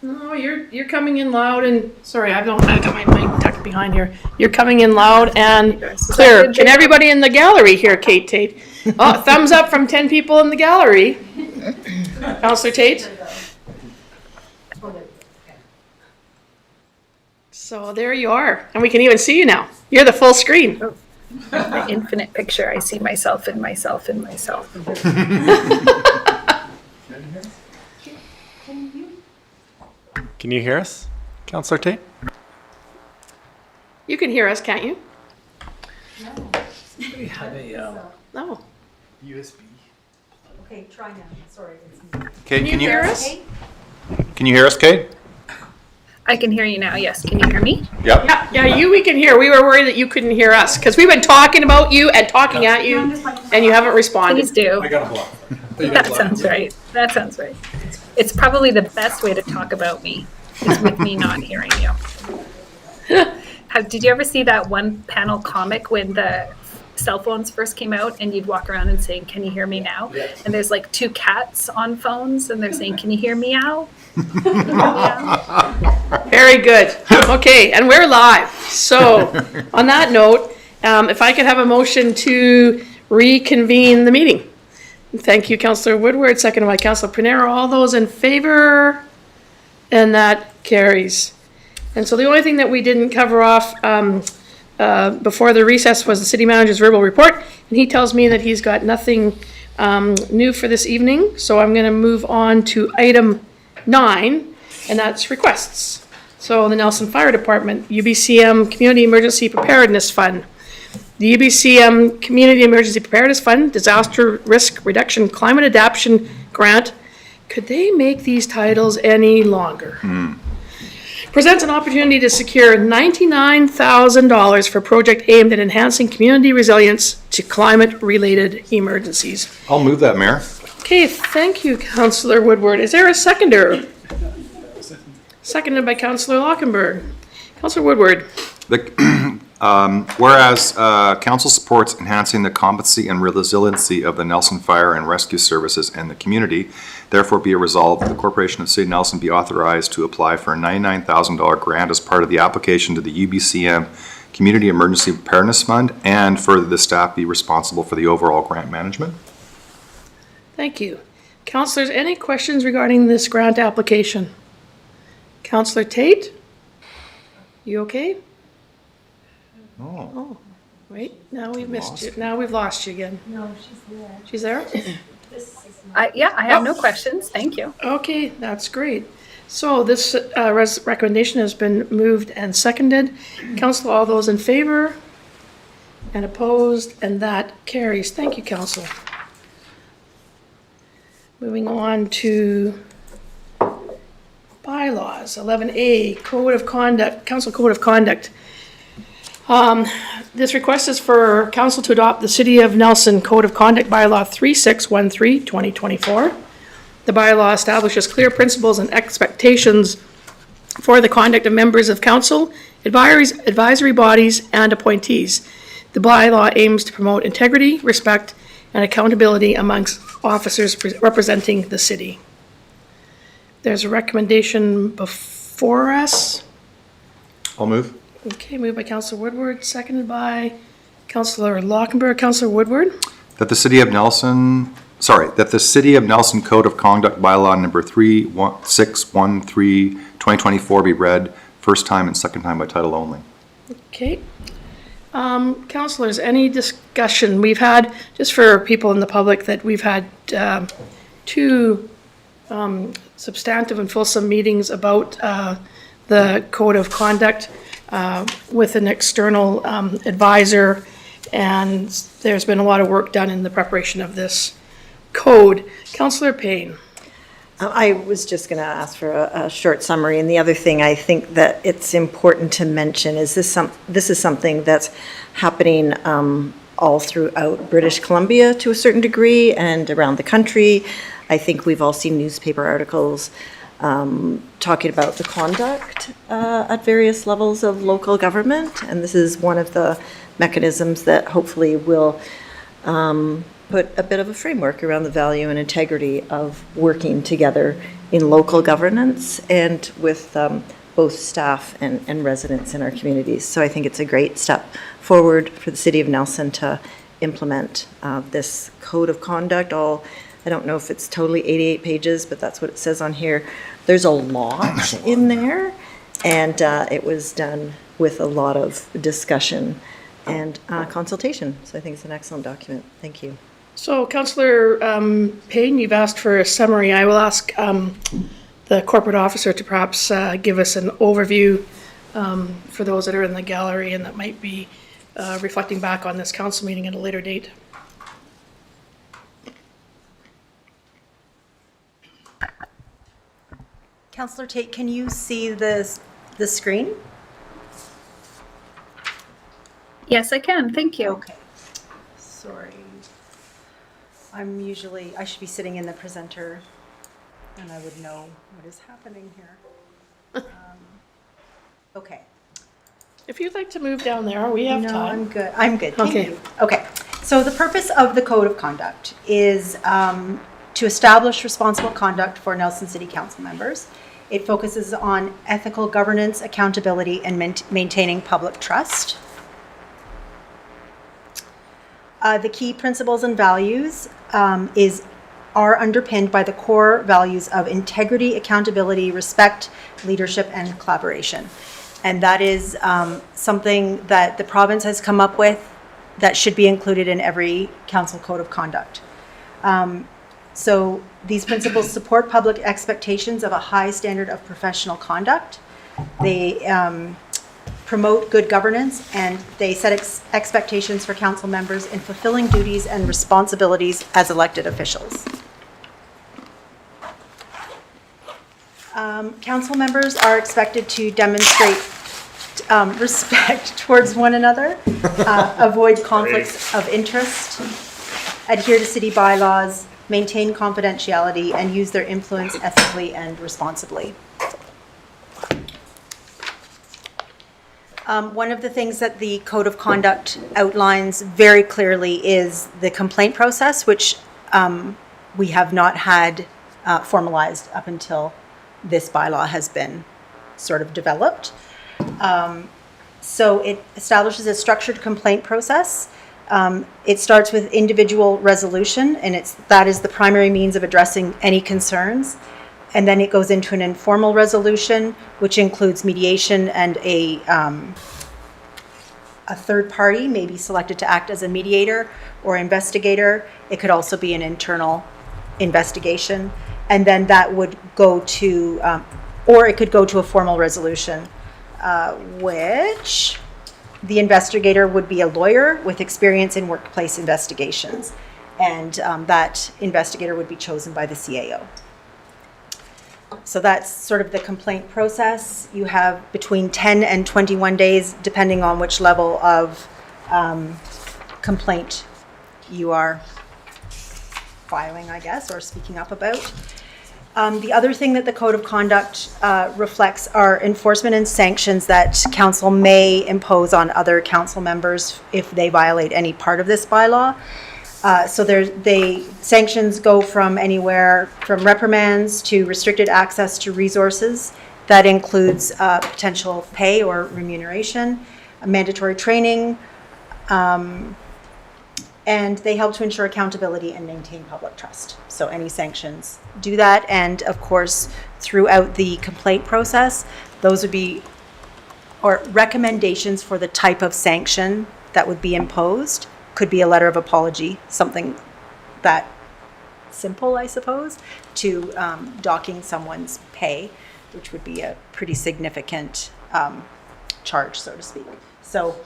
No, you're coming in loud and, sorry, I've got my mic tucked behind here. You're coming in loud and clear. Can everybody in the gallery hear Kate Tate? Oh, thumbs up from 10 people in the gallery. Councillor Tate? So there you are. And we can even see you now. You're the full screen. The infinite picture. I see myself in myself in myself. Can you hear us, Councillor Tate? You can hear us, can't you? We have a No. USB. Okay, try now. Sorry. Kate, Can you hear us? Can you hear us, Kate? I can hear you now. Yes. Can you hear me? Yep. Yeah, you we can hear. We were worried that you couldn't hear us because we've been talking about you and talking at you and you haven't responded. Please do. I got a block. That sounds right. That sounds right. It's probably the best way to talk about me is with me not hearing you. Did you ever see that one panel comic when the cell phones first came out and you'd walk around and saying, "Can you hear me now?" And there's like two cats on phones and they're saying, "Can you hear meow?" Very good. Okay, and we're live. So, on that note, if I could have a motion to reconvene the meeting. Thank you, Councillor Woodward, seconded by Councillor Pinero. All those in favor? And that carries. And so the only thing that we didn't cover off before the recess was the city manager's verbal report. And he tells me that he's got nothing new for this evening. So I'm going to move on to item 9, and that's requests. So the Nelson Fire Department, UBCM Community Emergency Preparedness Fund. The UBCM Community Emergency Preparedness Fund, Disaster Risk Reduction Climate Adaptation Grant. Could they make these titles any longer? Presents an opportunity to secure $99,000 for a project aimed at enhancing community resilience to climate-related emergencies. I'll move that, Mayor. Okay, thank you, Councillor Woodward. Is there a seconder? Seconded by Councillor Lockenberg. Councillor Woodward. Whereas council supports enhancing the competency and resiliency of the Nelson Fire and Rescue Services and the community, therefore be it resolved that the Corporation of City of Nelson be authorized to apply for a $99,000 grant as part of the application to the UBCM Community Emergency Preparedness Fund, and further the staff be responsible for the overall grant management. Thank you. Councillors, any questions regarding this grant application? Councillor Tate? You okay? Oh, wait, now we've missed you. Now we've lost you again. No, she's there. She's there? Yeah, I have no questions. Thank you. Okay, that's great. So this recommendation has been moved and seconded. Council, all those in favor and opposed, and that carries. Thank you, Council. Moving on to bylaws, 11A, Code of Conduct, Council Code of Conduct. This request is for council to adopt the City of Nelson Code of Conduct Bylaw 3613-2024. The bylaw establishes clear principles and expectations for the conduct of members of council, advisory bodies, and appointees. The bylaw aims to promote integrity, respect, and accountability amongst officers representing the city. There's a recommendation before us. I'll move. Okay, moved by Councillor Woodward, seconded by Councillor Lockenberg. Councillor Woodward? That the City of Nelson Code of Conduct Bylaw number 3613-2024 be read first time and second time by title only. Okay. Councillors, any discussion? We've had, just for people in the public, that we've had two substantive and fulsome meetings about the Code of Conduct with an external advisor And there's been a lot of work done in the preparation of this code. Councillor Payne. I was just going to ask for a short summary, and the other thing I think that it's important to mention is this is something that's happening all throughout British Columbia to a certain degree and around the country. I think we've all seen newspaper articles talking about the conduct at various levels of local government, and this is one of the mechanisms that hopefully will put a bit of a framework around the value and integrity of working together in local governance and with both staff and residents in our communities. So I think it's a great step forward for the City of Nelson to implement this code of conduct. I don't know if it's totally 88 pages, but that's what it says on here. There's a lot in there, and it was done with a lot of discussion and consultation. So I think it's an excellent document. Thank you. So Councillor Payne, you've asked for a summary. I will ask the corporate officer to perhaps give us an overview for those that are in the gallery and that might be reflecting back on this council meeting at a later date. Councillor Tate, can you see the screen? Yes, I can. Thank you. Okay. Sorry. I should be sitting in the presenter and I would know what is happening here. Okay. If you'd like to move down there, we have No, time. I'm good. I'm good. Thank Okay. you. Okay. So the purpose of the Code of Conduct is to establish responsible conduct for Nelson City Council members. It focuses on ethical governance, accountability, and maintaining public trust. The key principles and values are underpinned by the core values of integrity, accountability, respect, leadership, and collaboration. And that is something that the province has come up with that should be included in every council code of conduct. So these principles support public expectations of a high standard of professional conduct. They promote good governance, and they set expectations for council members in fulfilling duties and responsibilities as elected officials. Council members are expected to demonstrate respect towards one another, avoid conflicts of interest, adhere to city bylaws, maintain confidentiality, and use their influence ethically and responsibly. One of the things that the Code of Conduct outlines very clearly is the complaint process, which we have not had formalized up until this bylaw has been sort of developed. So it establishes a structured complaint process. It starts with individual resolution, and that is the primary means of addressing any concerns. And then it goes into an informal resolution, which includes mediation, and a third party may be selected to act as a mediator or investigator. It could also be an internal investigation. And then that would go to, or it could go to a formal resolution, which the investigator would be a lawyer with experience in workplace investigations. And that investigator would be chosen by the CAO. So that's sort of the complaint process. You have between 10 and 21 days, depending on which level of complaint you are filing, I guess, or speaking up about. The other thing that the Code of Conduct reflects are enforcement and sanctions that council may impose on other council members if they violate any part of this bylaw. So sanctions go from anywhere from reprimands to restricted access to resources. That includes potential pay or remuneration, mandatory training, and they help to ensure accountability and maintain public trust. So any sanctions do that. And of course, throughout the complaint process, those would be, or recommendations for the type of sanction that would be imposed. Could be a letter of apology, something that simple, I suppose, to docking someone's pay, which would be a pretty significant charge, so to speak. So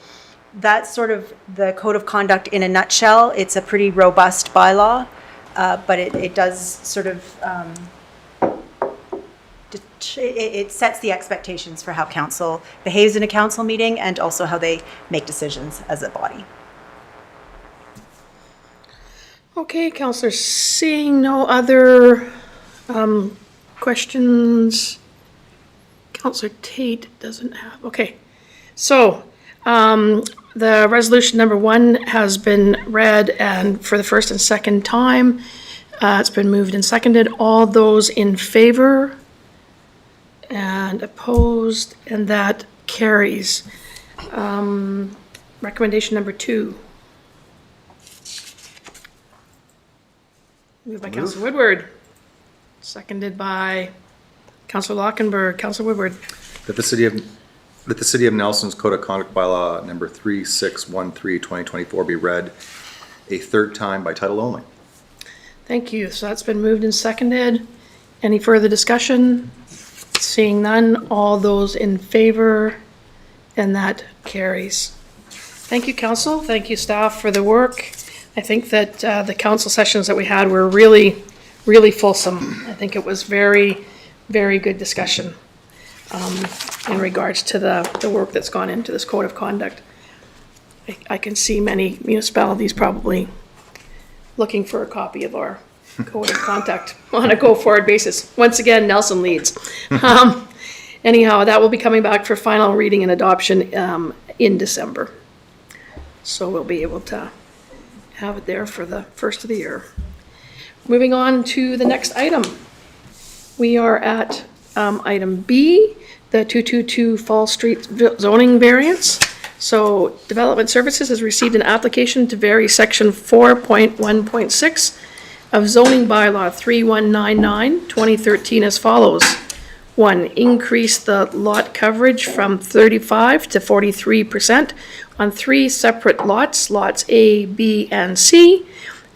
that's sort of the code of conduct in a nutshell. It's a pretty robust bylaw, but it does sort of, it sets the expectations for how council behaves in a council meeting and also how they make decisions as a body. Okay, Councillor, seeing no other questions. Councillor Tate doesn't have, okay. So, the resolution number 1 has been read and for the first and second time. It's been moved and seconded. All those in favor and opposed, and that carries. Recommendation number 2. Moved by Councillor Woodward, seconded by Councillor Lockenberg. Councillor Woodward. That the City of Nelson's Code of Conduct Bylaw number 3613/2024 be read a third time by title only. Thank you. So that's been moved and seconded. Any further discussion? Seeing none, all those in favor, and that carries. Thank you, council. Thank you, staff, for the work. I think that the council sessions that we had were really, really fulsome. I think it was very, very good discussion in regards to the work that's gone into this code of conduct. I can see many municipalities probably looking for a copy of our code of conduct on a go-forward basis. Once again, Nelson leads. Anyhow, that will be coming back for final reading and adoption in December. So we'll be able to have it there for the first of the year. Moving on to the next item. We are at item B, the 222 Fall Street zoning variance. So Development Services has received an application to vary section 4.1.6 of zoning bylaw 3199, 2013 as follows. 1, increase the lot coverage from 35 to 43% on 3 separate lots, lots A, B, and C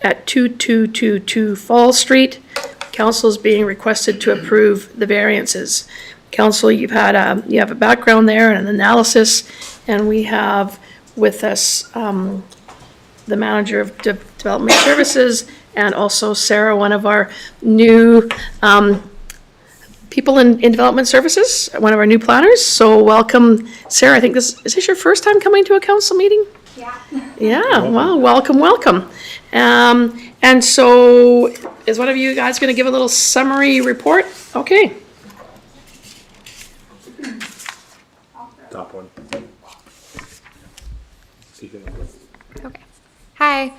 at 2222 Fall Street. Council is being requested to approve the variances. Council, you have a background there and an analysis, and we have with us the manager of Development Services and also Sarah, one of our new people in Development Services, one of our new planners. So welcome, Sarah. I think is this your first time coming to a council meeting? Yeah. Yeah, well, welcome. And so is one of you guys going to give a little summary report? Okay. Top one. Okay. Hi.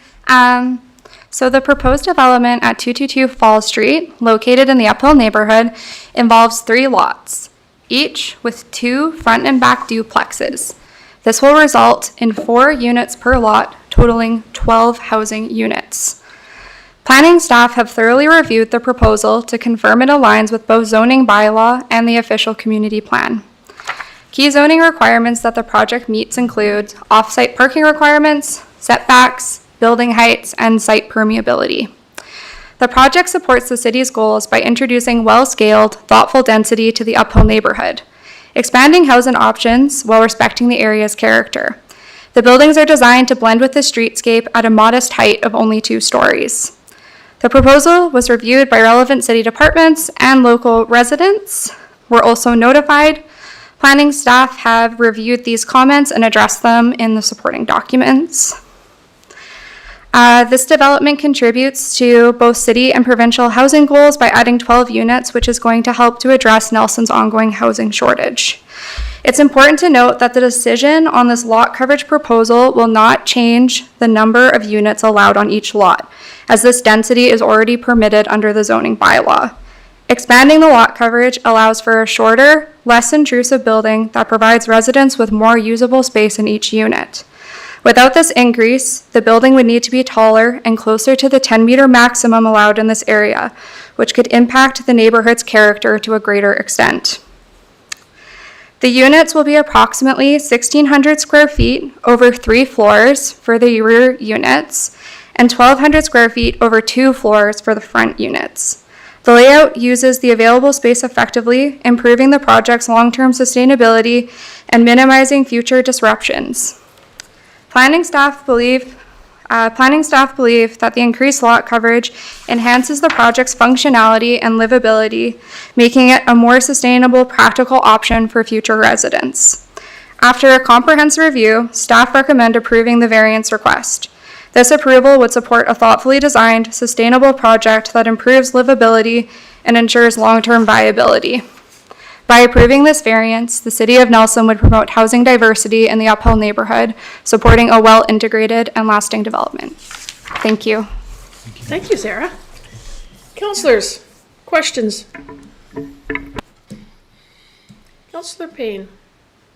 So the proposed development at 222 Fall Street, located in the Uphill neighborhood, involves 3 lots, each with 2 front and back duplexes. This will result in 4 units per lot, totaling 12 housing units. Planning staff have thoroughly reviewed the proposal to confirm it aligns with both zoning bylaw and the official community plan. Key zoning requirements that the project meets include off-site parking requirements, setbacks, building heights, and site permeability. The project supports the city's goals by introducing well-scaled, thoughtful density to the Uphill neighborhood, expanding housing options while respecting the area's character. The buildings are designed to blend with the streetscape at a modest height of only 2 stories. The proposal was reviewed by relevant city departments, and local residents were also notified. Planning staff have reviewed these comments and addressed them in the supporting documents. This development contributes to both city and provincial housing goals by adding 12 units, which is going to help to address Nelson's ongoing housing shortage. It's important to note that the decision on this lot coverage proposal will not change the number of units allowed on each lot, as this density is already permitted under the zoning bylaw. Expanding the lot coverage allows for a shorter, less intrusive building that provides residents with more usable space in each unit. Without this increase, the building would need to be taller and closer to the 10-meter maximum allowed in this area, which could impact the neighborhood's character to a greater extent. The units will be approximately 1,600 square feet over 3 floors for the rear units and 1,200 square feet over 2 floors for the front units. The layout uses the available space effectively, improving the project's long-term sustainability and minimizing future disruptions. Planning staff believe that the increased lot coverage enhances the project's functionality and livability, making it a more sustainable, practical option for future residents. After a comprehensive review, staff recommend approving the variance request. This approval would support a thoughtfully designed, sustainable project that improves livability and ensures long-term viability. By approving this variance, the City of Nelson would promote housing diversity in the Uphill neighborhood, supporting a well-integrated and lasting development. Thank you. Thank you, Sarah. Councillors, questions? Councillor Payne.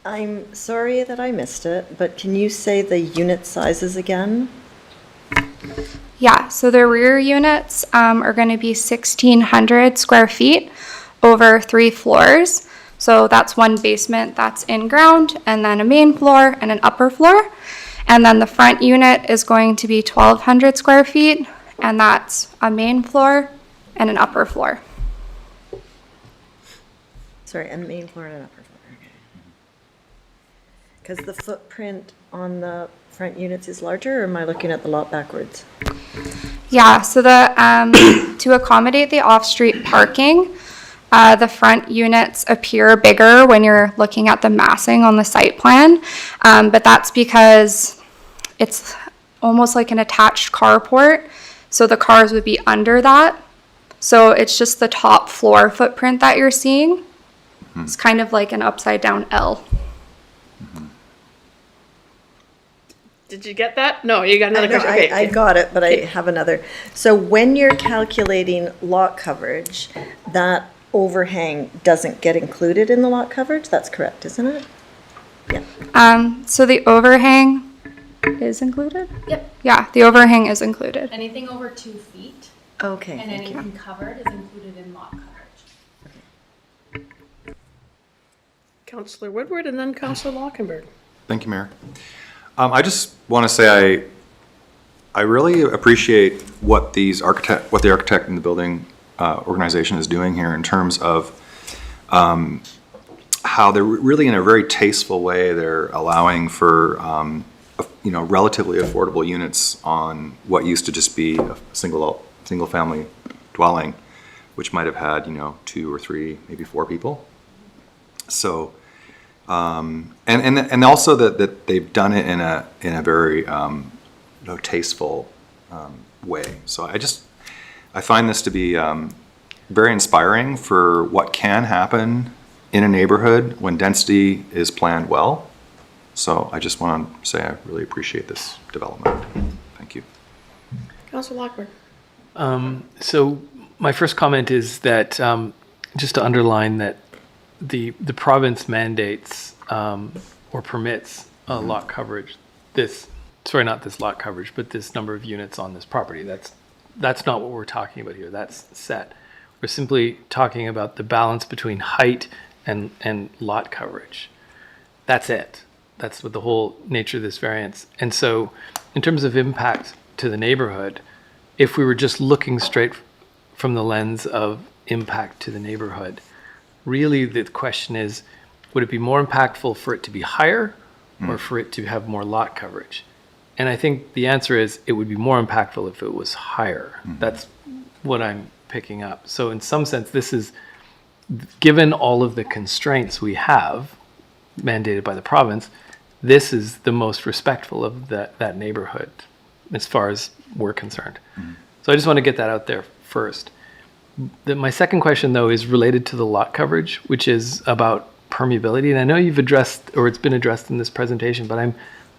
I'm sorry that I missed it, but can you say the unit sizes again? Yeah, so the rear units are going to be 1,600 square feet over 3 floors. So that's one basement that's in ground, and then a main floor and an upper floor. And then the front unit is going to be 1,200 square feet, and that's a main floor and an upper floor. Sorry, a main floor and an upper floor. Because the footprint on the front units is larger, or am I looking at the lot backwards? Yeah, so the to accommodate the off-street parking, the front units appear bigger when you're looking at the massing on the site plan, but that's because it's almost like an attached carport, so the cars would be under that. So it's just the top floor footprint that you're seeing. It's kind of like an upside down L. Did you get that? No, you got another question. Okay, I got it, but I have another. So when you're calculating lot coverage, that overhang doesn't get included in the lot coverage? That's correct, isn't it? Yeah. So the overhang is included? Yep. Yeah, the overhang is included. Anything over 2 feet. Okay. And thank you. anything covered is included in lot coverage. Councillor Woodward and then Councillor Lockenberg. Thank you, Mayor. I just want to say I really appreciate what the architect and the building organization is doing here in terms of how they're really in a very tasteful way. They're allowing for relatively affordable units on what used to just be a single family dwelling, which might have had 2 or 3, maybe 4 people. So. And also that they've done it in a very tasteful way. So I find this to be very inspiring for what can happen in a neighborhood when density is planned well. So I just want to say I really appreciate this development. Thank you. Councillor Lockwood. So my first comment is that just to underline that the province mandates or permits lot coverage. Not this lot coverage, but this number of units on this property. That's not what we're talking about here. That's set. We're simply talking about the balance between height and lot coverage. That's it. That's what the whole nature of this variance. And so, in terms of impact to the neighborhood, if we were just looking straight from the lens of impact to the neighborhood, really the question is, would it be more impactful for it to be higher or for it to have more lot coverage? And I think the answer is it would be more impactful if it was higher. That's what I'm picking up. So in some sense, this is, given all of the constraints we have mandated by the province, this is the most respectful of that neighborhood as far as we're concerned. So I just want to get that out there first. My second question, though, is related to the lot coverage, which is about permeability. And I know you've addressed, or it's been addressed in this presentation, but I'm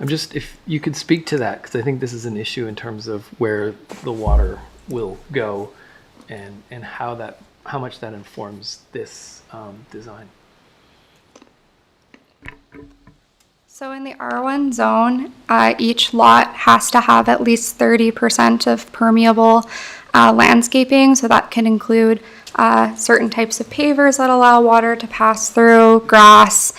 just, if you could speak to that, because I think this is an issue in terms of where the water will go and how much that informs this design. So in the R1 zone, each lot has to have at least 30% of permeable landscaping. So that can include certain types of pavers that allow water to pass through, grass,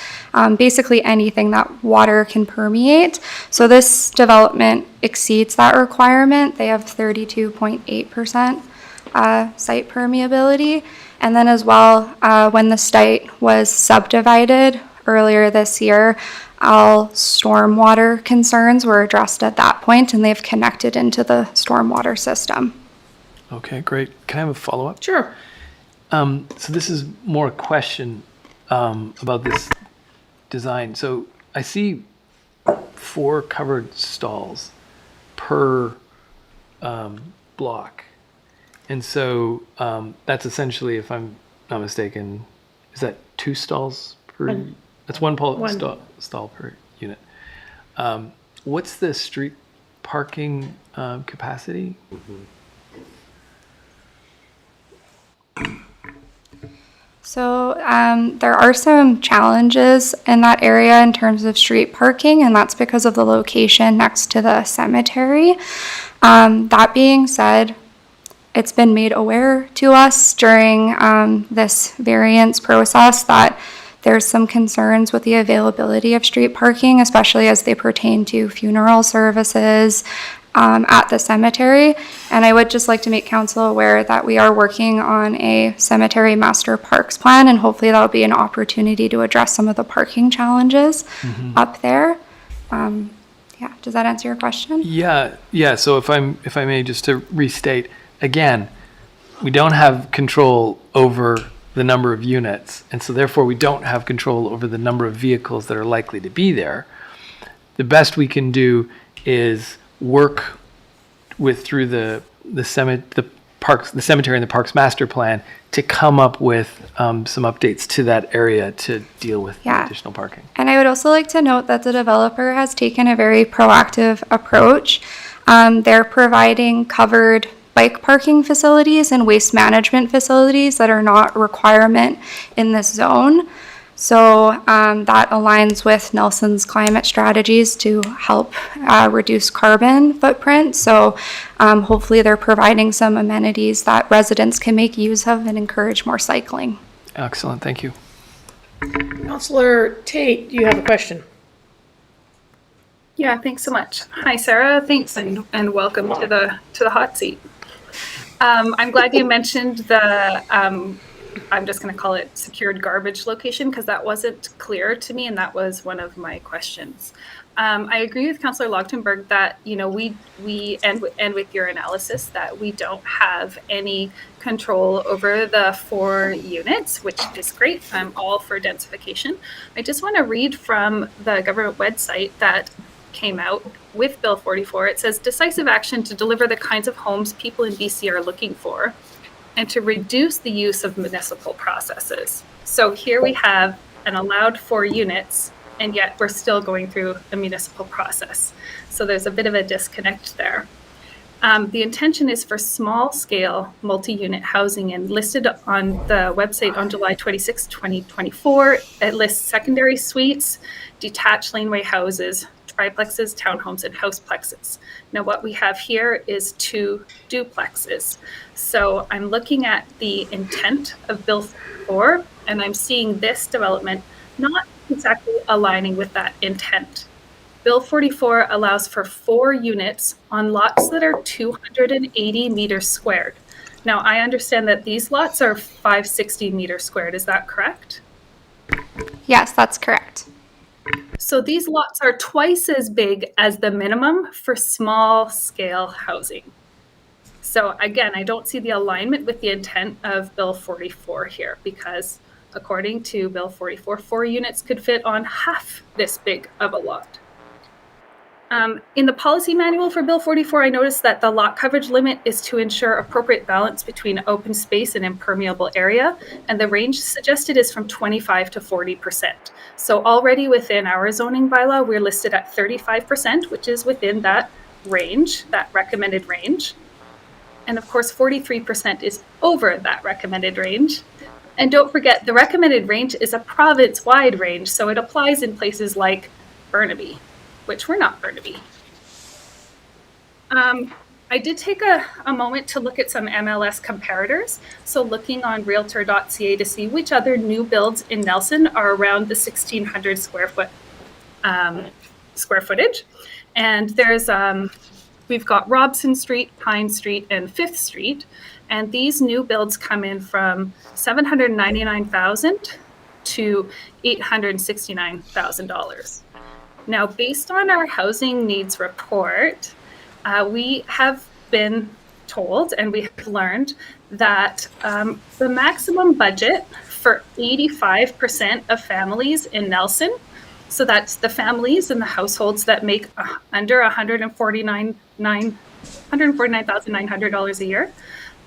basically anything that water can permeate. So this development exceeds that requirement. They have 32.8% site permeability. And then as well, when the site was subdivided, earlier this year, all stormwater concerns were addressed at that point, and they've connected into the stormwater system. Okay, great. Can I have a follow-up? Sure. So this is more a question about this design. So I see 4 covered stalls per block. And so that's essentially, if I'm not mistaken, is that 2 stalls per? That's one stall per unit. What's the street parking capacity? So there are some challenges in that area in terms of street parking, and that's because of the location next to the cemetery. That being said, it's been made aware to us during this variance process that there's some concerns with the availability of street parking, especially as they pertain to funeral services at the cemetery. And I would just like to make council aware that we are working on a cemetery master parks plan, and hopefully that'll be an opportunity to address some of the parking challenges up there. Yeah, does that answer your question? Yeah. So if I may, just to restate again, we don't have control over the number of units, and so therefore we don't have control over the number of vehicles that are likely to be there. The best we can do is work through the cemetery and the parks master plan to come up with some updates to that area to deal with the additional parking. And I would also like to note that the developer has taken a very proactive approach. They're providing covered bike parking facilities and waste management facilities that are not a requirement in this zone. So that aligns with Nelson's climate strategies to help reduce carbon footprint. So hopefully they're providing some amenities that residents can make use of and encourage more cycling. Excellent, thank you. Councillor Tate, you have a question. Yeah, thanks so much. Hi, Sarah. Thanks and welcome to the hot seat. I'm glad you mentioned the I'm just going to call it secured garbage location, because that wasn't clear to me, and that was one of my questions. I agree with Councillor Logtenberg that, you know, we and with your analysis that we don't have any control over the 4 units, which is great. I'm all for densification. I just want to read from the government website that came out with Bill 44. It says decisive action to deliver the kinds of homes people in BC are looking for, and to reduce the use of municipal processes. So here we have an allowed 4 units, and yet we're still going through a municipal process. So there's a bit of a disconnect there. The intention is for small scale multi-unit housing, and listed on the website on July 26, 2024, it lists secondary suites, detached laneway houses, triplexes, townhomes, and houseplexes. Now what we have here is 2 duplexes. So I'm looking at the intent of Bill 4, and I'm seeing this development not exactly aligning with that intent. Bill 44 allows for 4 units on lots that are 280 meters squared. Now I understand that these lots are 560 meters squared. Is that correct? Yes, that's correct. So these lots are twice as big as the minimum for small scale housing. So again, I don't see the alignment with the intent of Bill 44 here, because according to Bill 44, 4 units could fit on half this big of a lot. In the policy manual for Bill 44, I noticed that the lot coverage limit is to ensure appropriate balance between open space and impermeable area, and the range suggested is from 25 to 40%. So already within our zoning bylaw, we're listed at 35%, which is within that range, that recommended range. And of course, 43% is over that recommended range. And don't forget, the recommended range is a province-wide range, so it applies in places like Burnaby, which we're not Burnaby. I did take a moment to look at some MLS comparators. So looking on realtor.ca to see which other new builds in Nelson are around the 1,600 square footage. And there's, we've got Robson Street, Pine Street, and 5th Street. And these new builds come in from $799,000 to $869,000. Now, based on our housing needs report, we have been told and we have learned that the maximum budget for 85% of families in Nelson, so that's the families and the households that make under $149,900 a year,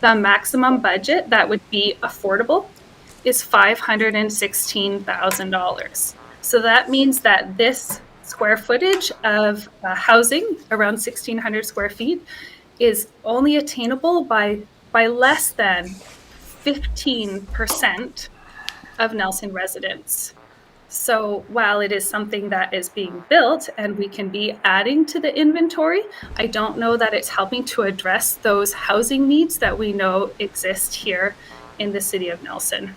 the maximum budget that would be affordable is $516,000. So that means that this square footage of housing, around 1,600 square feet, is only attainable by less than 15% of Nelson residents. So while it is something that is being built and we can be adding to the inventory, I don't know that it's helping to address those housing needs that we know exist here in the city of Nelson.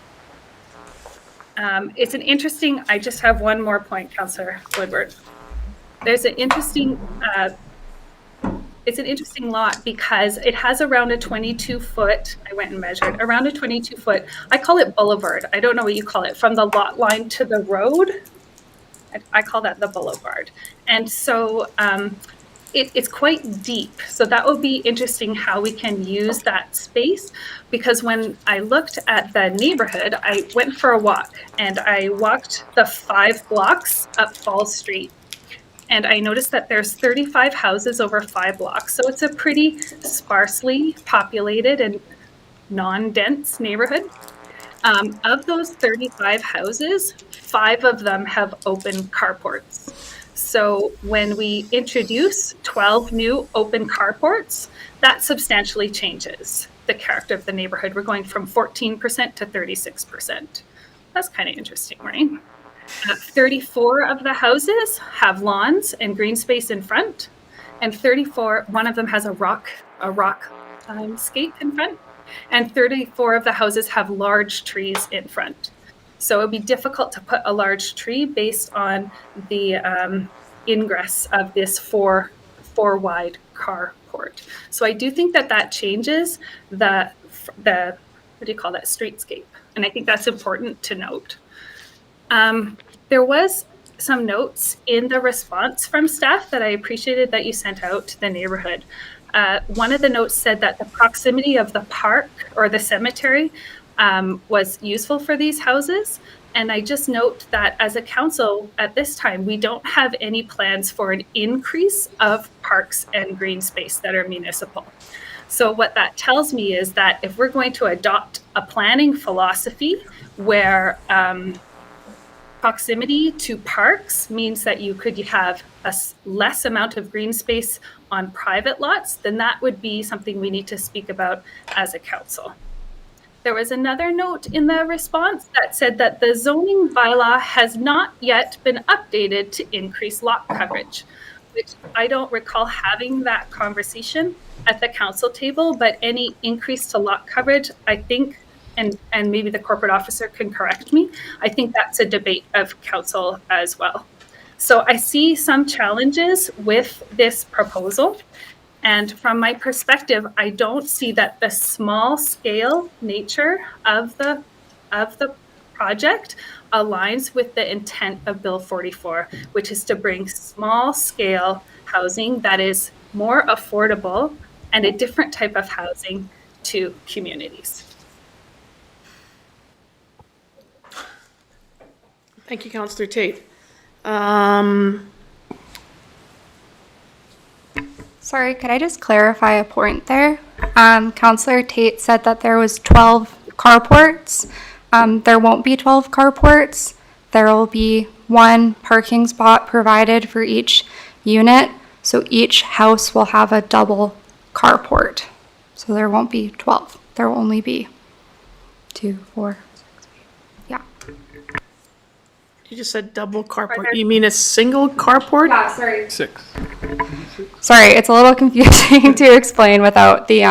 It's an interesting, I just have one more point, Councillor Woodward. There's an interesting, it's an interesting lot because it has around a 22-foot, I went and measured, around a 22-foot, I call it boulevard. I don't know what you call it, from the lot line to the road. I call that the boulevard. And so it's quite deep. So that will be interesting how we can use that space, because when I looked at the neighborhood, I went for a walk and I walked the 5 blocks up Fall Street. And I noticed that there's 35 houses over 5 blocks. So it's a pretty sparsely populated and non-dense neighborhood. Of those 35 houses, 5 of them have open carports. So when we introduce 12 new open carports, that substantially changes the character of the neighborhood. We're going from 14% to 36%. That's kind of interesting, right? 34 of the houses have lawns and green space in front, and 34, one of them has a rock scape in front, and 34 of the houses have large trees in front. So it would be difficult to put a large tree based on the ingress of this four wide carport. So I do think that changes the what do you call that, streetscape, and I think that's important to note. There was some notes in the response from staff that I appreciated that you sent out to the neighborhood. One of the notes said that the proximity of the park or the cemetery was useful for these houses. And I just note that as a council at this time, we don't have any plans for an increase of parks and green space that are municipal. So what that tells me is that if we're going to adopt a planning philosophy where proximity to parks means that you could have a less amount of green space on private lots, then that would be something we need to speak about as a council. There was another note in the response that said that the zoning bylaw has not yet been updated to increase lot coverage, which I don't recall having that conversation at the council table, but any increase to lot coverage, I think, and maybe the corporate officer can correct me, I think that's a debate of council as well. So I see some challenges with this proposal. And from my perspective, I don't see that the small scale nature of the project aligns with the intent of Bill 44, which is to bring small scale housing that is more affordable and a different type of housing to communities. Thank you, Councillor Tate. Sorry, could I just clarify a point there? Councillor Tate said that there was 12 carports. There won't be 12 carports. There will be 1 parking spot provided for each unit. So each house will have a double carport. So there won't be 12. There will only be 2, 4, 6, 8. Yeah. You just said double carport. You mean a single carport? Yeah, sorry. 6. Sorry, it's a little confusing to explain without the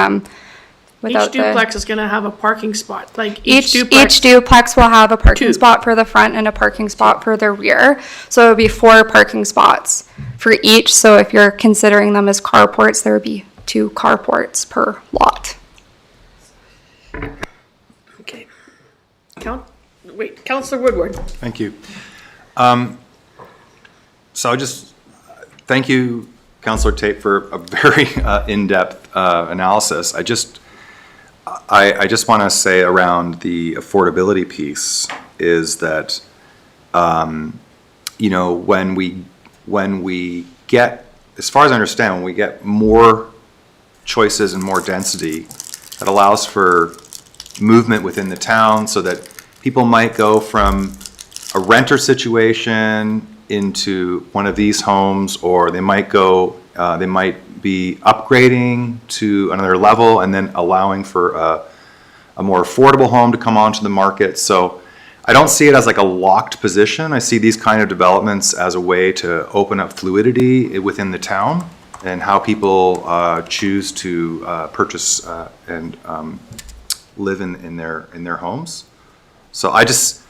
Each duplex is going to have a parking spot. Like each duplex will have a parking spot for the front and a parking spot for the rear. So it would be 4 parking spots for each. So if you're considering them as carports, there would be 2 carports per lot. Okay. wait, Councillor Woodward. Thank you. So I just, thank you, Councillor Tate, for a very in-depth analysis. I just want to say around the affordability piece is that, you know, when we get, as far as I understand, when we get more choices and more density, that allows for movement within the town so that people might go from a renter situation into one of these homes, or they might go, they might be upgrading to another level and then allowing for a more affordable home to come onto the market. So I don't see it as like a locked position. I see these kind of developments as a way to open up fluidity within the town and how people choose to purchase and live in their homes. So I just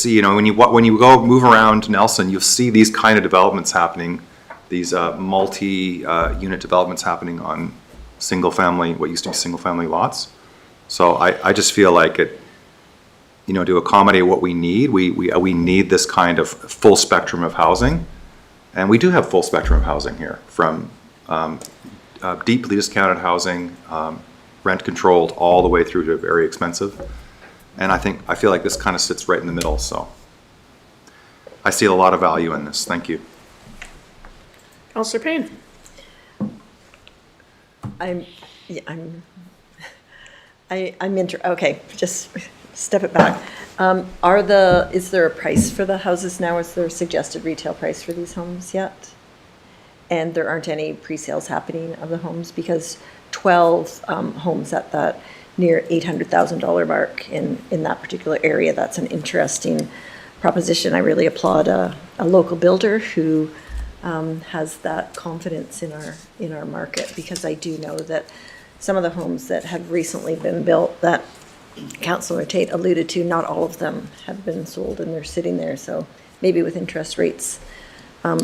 see, you know, when you go move around Nelson, you'll see these kind of developments happening, these multi-unit developments happening on single-family, what used to be single-family lots. So I just feel like it, you know, to accommodate what we need, we need this kind of full spectrum of housing, and we do have full spectrum of housing here, from deeply discounted housing, rent-controlled, all the way through to very expensive. And I feel like this kind of sits right in the middle, so I see a lot of value in this. Thank you. Councillor Payne. Okay, just step it back. Is there a price for the houses now? Is there a suggested retail price for these homes yet? And there aren't any pre-sales happening of the homes, because 12 homes at that near $800,000 mark in that particular area, that's an interesting proposition. I really applaud a local builder who has that confidence in our market, because I do know that some of the homes that have recently been built that Councillor Tate alluded to, not all of them have been sold and they're sitting there. So maybe with interest rates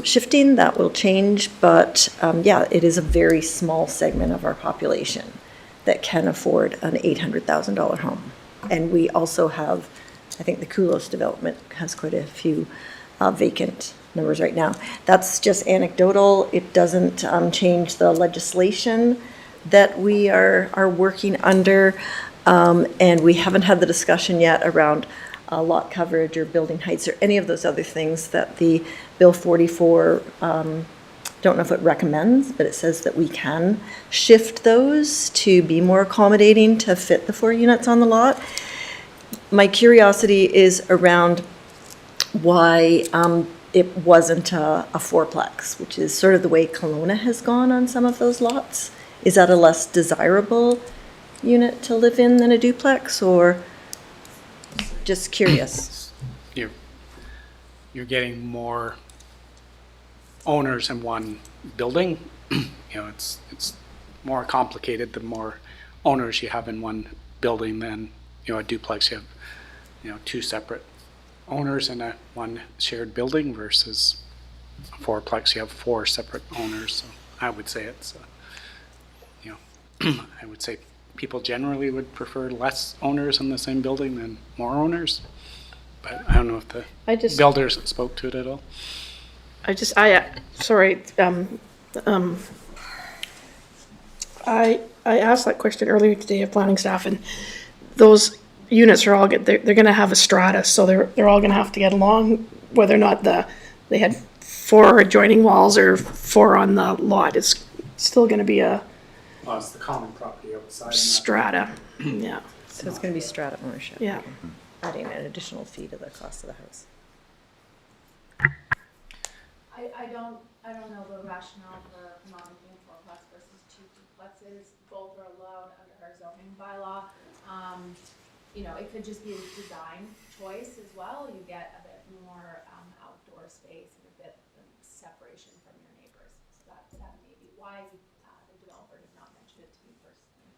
shifting, that will change. But yeah, it is a very small segment of our population that can afford an $800,000 home. And we also have, I think the Kulos development has quite a few vacant numbers right now. That's just anecdotal. It doesn't change the legislation that we are working under. And we haven't had the discussion yet around lot coverage or building heights or any of those other things that the Bill 44, don't know if it recommends, but it says that we can shift those to be more accommodating to fit the 4 units on the lot. My curiosity is around why it wasn't a 4-plex, which is sort of the way Kelowna has gone on some of those lots. Is that a less desirable unit to live in than a duplex, or just curious? You're getting more owners in one building. You know, it's more complicated the more owners you have in one building than, you know, a duplex. You have, you know, 2 separate owners in one shared building versus a 4-plex. You have 4 separate owners. So I would say it's, you know, I would say people generally would prefer less owners in the same building than more owners. But I don't know if the builders spoke to it at all. Sorry, I asked that question earlier today of planning staff, and those units are all they're going to have a strata, so they're all going to have to get along, whether or not they had 4 adjoining walls or 4 on the lot. It's still going to be a It's the common property outside. strata. Yeah. So it's going to be strata ownership. Yeah. Adding an additional fee to the cost of the house. I don't know the rationale for not making 4-plex versus 2 duplexes. Both are allowed under our zoning bylaw. You know, it could just be a design choice as well. You get a bit more outdoor space and a bit of separation from your neighbors. So that may be why the developer did not mention it to me personally.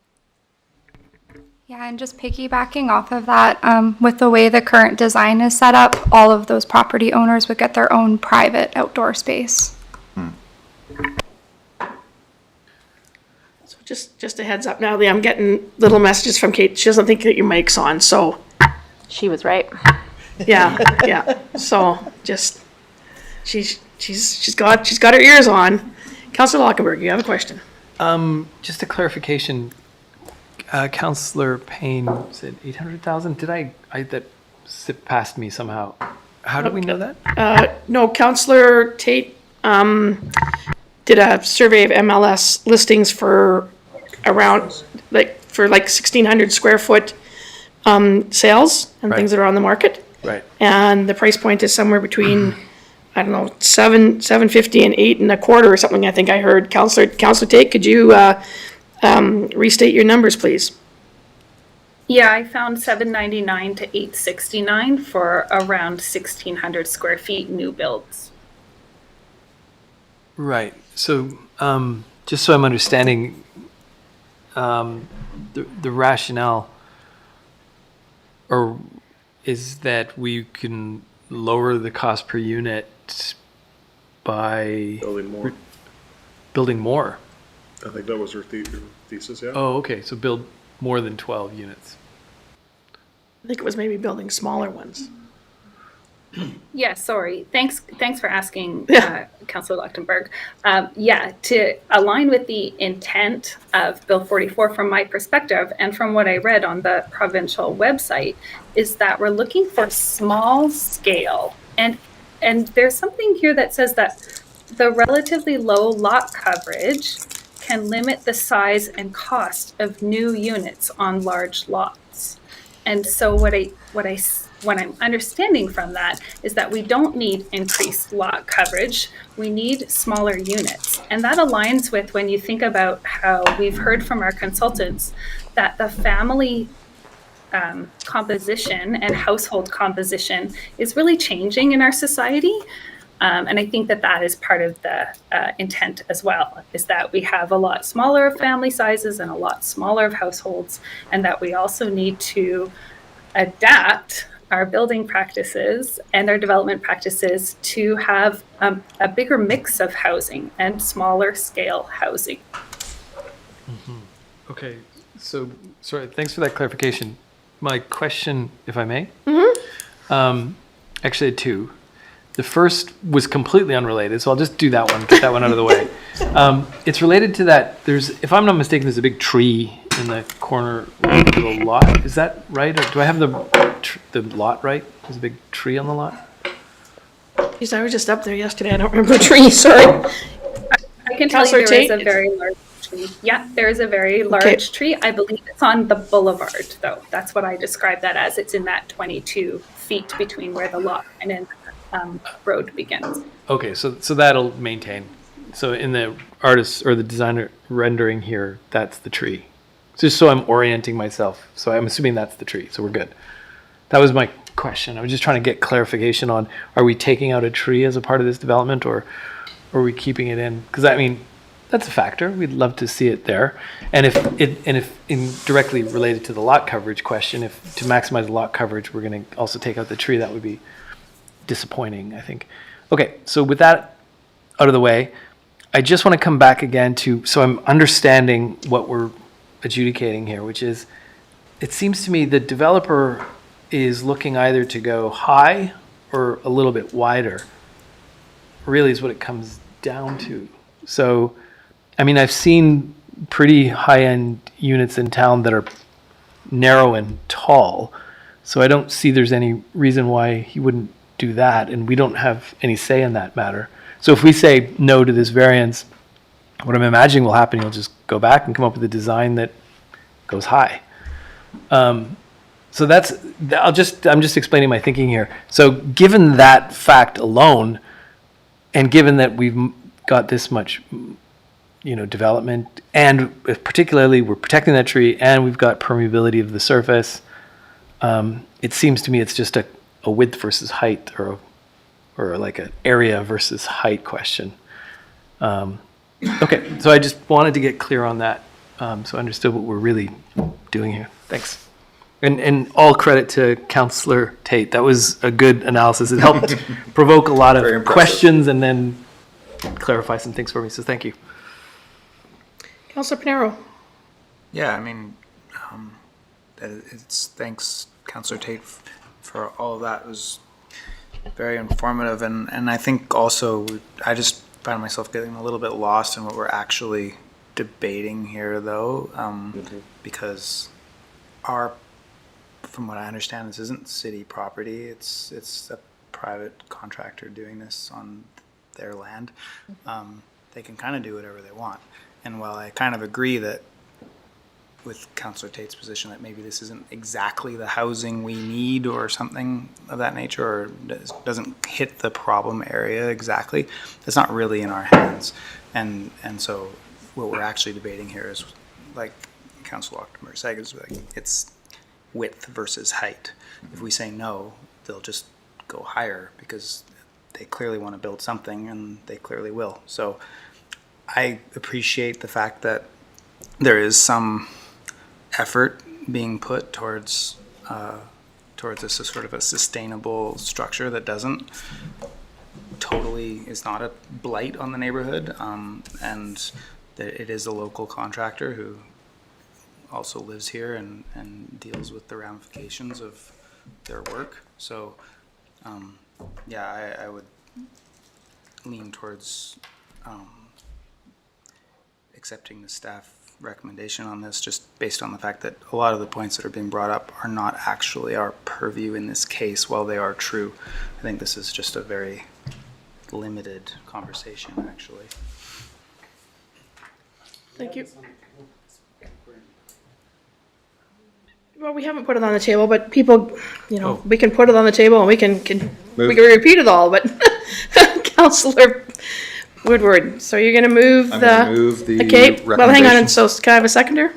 Yeah, and just piggybacking off of that, with the way the current design is set up, all of those property owners would get their own private outdoor space. So just a heads up, Natalie, I'm getting little messages from Kate. She doesn't think that your mic's on, so. She was right. Yeah. So just, she's got her ears on. Councillor Lockenberg, you have a question? Just a clarification. Councillor Payne said 800,000. Did that slipped past me somehow? How do we know that? No, Councillor Tate did a survey of MLS listings for around, like 1,600 square foot sales and things that are on the market. Right. And the price point is somewhere between, I don't know, $750 and $825 or something, I think I heard. Councillor Tate, could you restate your numbers, please? Yeah, I found $799 to $869 for around 1,600 square feet new builds. Right. So, just so I'm understanding, the rationale, or is that we can lower the cost per unit by building more. I think that was her thesis, yeah. Oh, okay. So build more than 12 units. I think it was maybe building smaller ones. Yeah, sorry. Thanks for asking, Councillor Leuchtenberg. To align with the intent of Bill 44 from my perspective and from what I read on the provincial website is that we're looking for small scale. And there's something here that says that the relatively low lot coverage can limit the size and cost of new units on large lots. And so what I'm understanding from that is that we don't need increased lot coverage. We need smaller units. And that aligns with when you think about how we've heard from our consultants that the family composition and household composition is really changing in our society. And I think that is part of the intent as well, is that we have a lot smaller family sizes and a lot smaller of households, and that we also need to adapt our building practices and our development practices to have a bigger mix of housing and smaller scale housing. Mm-hmm. Okay, so sorry, thanks for that clarification. My question, if I may, actually I had two. The first was completely unrelated, so I'll just do that one, get that one out of the way. It's related to that. If I'm not mistaken, there's a big tree in the corner of the lot. Is that right? Or do I have the lot right? There's a big tree on the lot? Geez, I was just up there yesterday. I don't remember the tree, sorry. I can tell you there is a very large tree. Yeah, there is a very large tree. I believe it's on the boulevard, though. That's what I describe that as. It's in that 22 feet between where the lot and road begins. Okay, so that'll maintain. So in the artist or the designer rendering here, that's the tree. Just so I'm orienting myself. So I'm assuming that's the tree. So we're good. That was my question. I was just trying to get clarification on, are we taking out a tree as a part of this development, or are we keeping it in? Because I mean, that's a factor. We'd love to see it there. And if directly related to the lot coverage question, if to maximize the lot coverage, we're going to also take out the tree, that would be disappointing, I think. Okay, so with that out of the way, I just want to come back again so I'm understanding what we're adjudicating here, which is, it seems to me the developer is looking either to go high or a little bit wider, really is what it comes down to. So, I mean, I've seen pretty high-end units in town that are narrow and tall, so I don't see there's any reason why he wouldn't do that, and we don't have any say in that matter. So if we say no to this variance, what I'm imagining will happen, you'll just go back and come up with a design that goes high. So I'm just explaining my thinking here. So given that fact alone, and given that we've got this much, development, and particularly we're protecting that tree, and we've got permeability of the surface, it seems to me it's just a width versus height, or like an area versus height question. Okay, so I just wanted to get clear on that, so I understood what we're really doing here. Thanks. And all credit to Councillor Tate. That was a good analysis. It helped provoke a lot of questions and then clarify some things for me, so thank you. Councillor Pinero. Yeah, I mean, thanks, Councillor Tate, for all of that. It was very informative, and I think also I just find myself getting a little bit lost in what we're actually debating here, though, because from what I understand, this isn't city property. It's a private contractor doing this on their land. They can kind of do whatever they want. And while I kind of agree that with Councillor Tate's position that maybe this isn't exactly the housing we need or something of that nature, or doesn't hit the problem area exactly, it's not really in our hands. And so what we're actually debating here is, like Councillor Lochtenberg said, is like it's width versus height. If we say no, they'll just go higher because they clearly want to build something, and they clearly will. So I appreciate the fact that there is some effort being put towards this as sort of a sustainable structure that doesn't totally, is not a blight on the neighborhood, and that it is a local contractor who also lives here and deals with the ramifications of their work. So yeah, I would lean towards accepting the staff recommendation on this, just based on the fact that a lot of the points that are being brought up are not actually our purview in this case. While they are true, I think this is just a very limited conversation, actually. Thank you. Well, we haven't put it on the table, but people, we can put it on the table and we can repeat it all, but Councillor Woodward, so you're gonna move I'm gonna move the okay, well, hang on, recommendations. so can I have a seconder?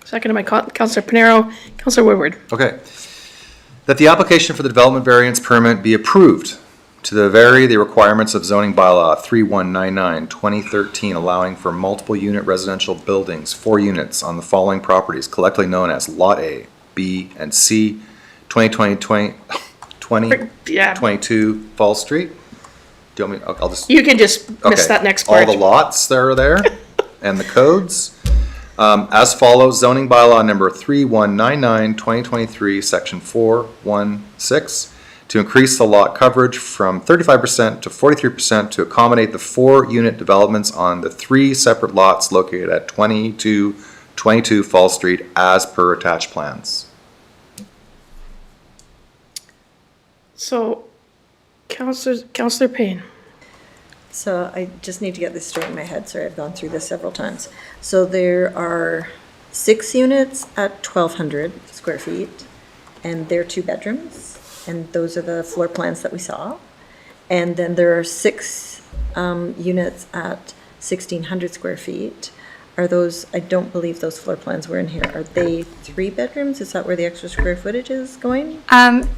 Second to my Councillor Panero, Councillor Woodward. Okay. That the application for the development variance permit be approved to vary the requirements of zoning bylaw 3199/2013, allowing for multiple unit residential buildings, 4 units on the following properties collectively known as Lot A, B, and C, 2022 Fall Street. Do you want me, I'll just. You can just miss Okay. that next part. All the lots that are there and the codes. As follows, zoning bylaw number 3199/2023, section 416, to increase the lot coverage from 35% to 43% to accommodate the 4 unit developments on the 3 separate lots located at 2222 Fall Street as per attached plans. So, Councillor Payne. So I just need to get this straight in my head. Sorry, I've gone through this several times. So there are 6 units at 1,200 square feet, and they're 2 bedrooms, and those are the floor plans that we saw. And then there are 6 units at 1,600 square feet. Are those, I don't believe those floor plans were in here. Are they 3 bedrooms? Is that where the extra square footage is going?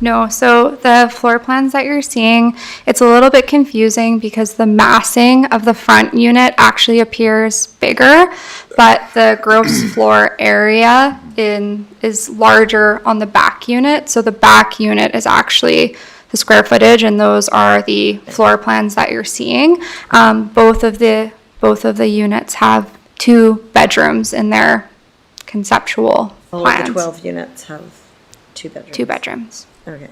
No, so the floor plans that you're seeing, it's a little bit confusing because the massing of the front unit actually appears bigger, but the gross floor area is larger on the back unit. So the back unit is actually the square footage, and those are the floor plans that you're seeing. Both of the units have 2 bedrooms in their conceptual All plans. of the 12 units have 2 bedrooms? 2 bedrooms. Okay.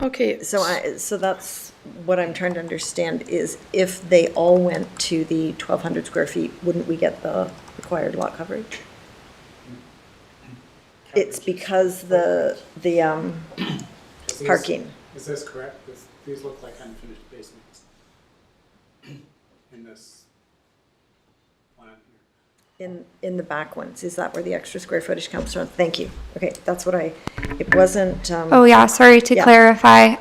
Okay. So that's what I'm trying to understand is if they all went to the 1,200 square feet, wouldn't we get the required lot coverage? It's because the parking. Is this correct? These look like unfinished basements in this plan here. In the back ones, is that where the extra square footage comes from? Thank you. Okay, that's what it wasn't. Oh yeah, sorry to yeah. clarify.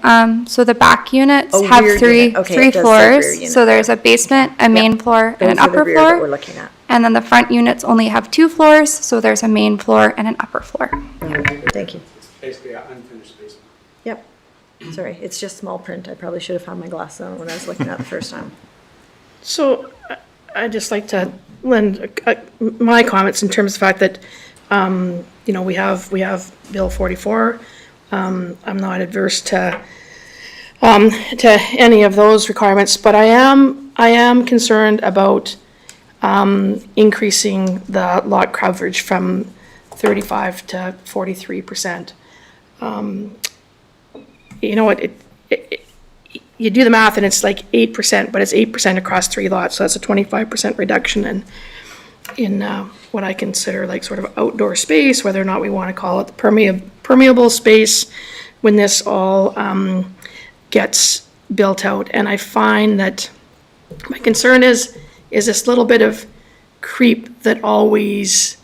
So the back units Oh, have rear three unit. Okay, three it does say floors. rear unit. So there's a basement, a main floor, and an Those are the upper rear that we're floor. looking at. And then the front units only have 2 floors, so there's a main floor and an upper floor. Thank you. It's basically an unfinished basement. Yep. Sorry, it's just small print. I probably should have had my glasses on when I was looking at it the first time. So I'd just like to lend my comments in terms of the fact that, we have Bill 44. I'm not adverse to any of those requirements, but I am concerned about increasing the lot coverage from 35 to 43%. you know, you do the math and it's like 8%, but it's 8% across 3 lots, so that's a 25% reduction in what I consider like sort of outdoor space, whether or not we want to call it permeable space when this all gets built out. And I find that my concern is this little bit of creep that always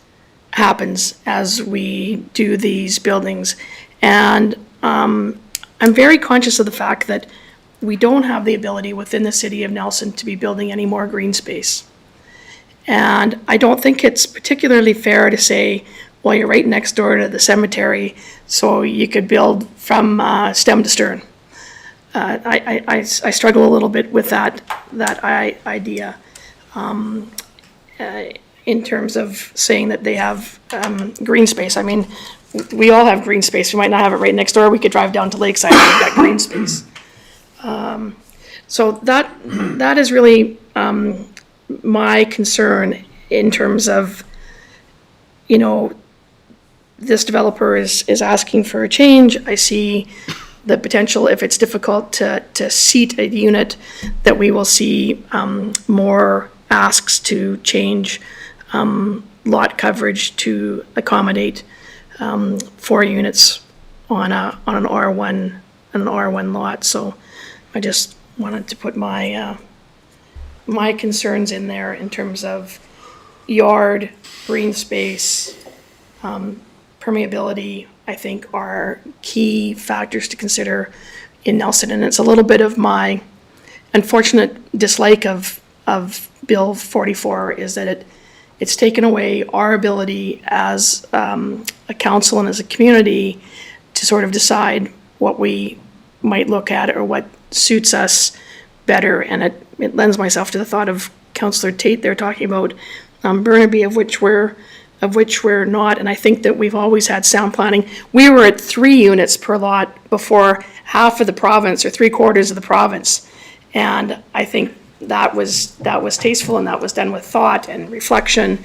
happens as we do these buildings. And I'm very conscious of the fact that we don't have the ability within the city of Nelson to be building any more green space. And I don't think it's particularly fair to say, well, you're right next door to the cemetery, so you could build from stem to stern. I struggle a little bit with that idea in terms of saying that they have green space. I mean, we all have green space. We might not have it right next door. We could drive down to Lakeside and we've got green space. So that is really my concern in terms of, you know, this developer is asking for a change. I see the potential, if it's difficult to seat a unit, that we will see more asks to change lot coverage to accommodate 4 units on an R1 lot. So I just wanted to put my my concerns in there in terms of yard, green space, permeability, I think are key factors to consider in Nelson. And it's a little bit of my unfortunate dislike of Bill 44 is that it's taken away our ability as a council and as a community to sort of decide what we might look at or what suits us better. And it lends myself to the thought of Councillor Tate there talking about Burnaby, of which we're not. And I think that we've always had sound planning. We were at 3 units per lot before half of the province or 3/4 of the province. And I think that was tasteful and that was done with thought and reflection.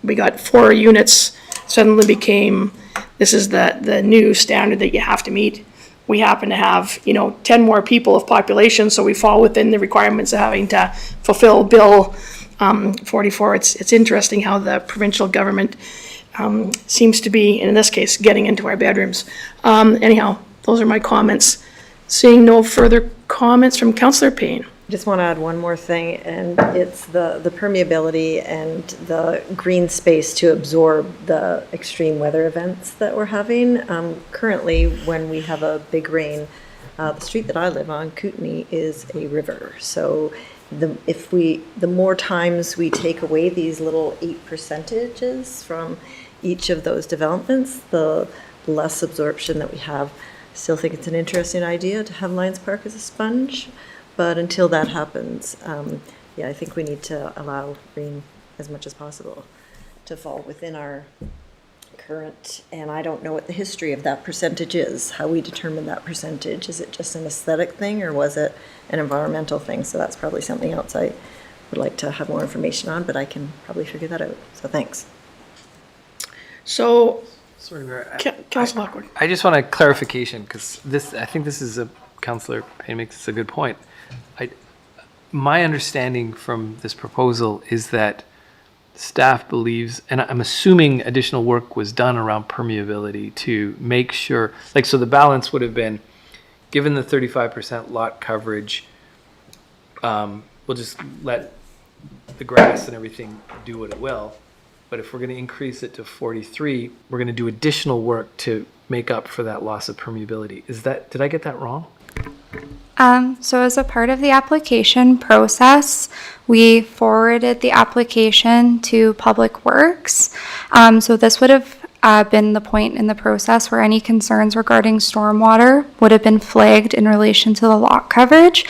We got 4 units, suddenly became, this is the new standard that you have to meet. We happen to have, 10 more people of population, so we fall within the requirements of having to fulfill Bill 44. It's interesting how the provincial government seems to be, in this case, getting into our bedrooms. Anyhow, those are my comments. Seeing no further comments from Councillor Payne. I just want to add one more thing, and it's the permeability and the green space to absorb the extreme weather events that we're having. Currently, when we have a big rain, the street that I live on, Kootenai, is a river. So the more times we take away these little 8% from each of those developments, the less absorption that we have. Still think it's an interesting idea to have Lions Park as a sponge. But until that happens, I think we need to allow green as much as possible to fall within our current, and I don't know what the history of that percentage is, how we determine that percentage. Is it just an aesthetic thing or was it an environmental thing? So that's probably something else I would like to have more information on, but I can probably figure that out. So thanks. So, sorry, Mayor. Councillor Lockwood. I just want a clarification because I think this is Councillor Payne makes a good point. My understanding from this proposal is that staff believes, and I'm assuming additional work was done around permeability to make sure, so the balance would have been, given the 35% lot coverage, we'll just let the grass and everything do what it will. But if we're going to increase it to 43, we're going to do additional work to make up for that loss of permeability. Did I get that wrong? So as a part of the application process, we forwarded the application to Public Works. So this would have been the point in the process where any concerns regarding stormwater would have been flagged in relation to the lot coverage,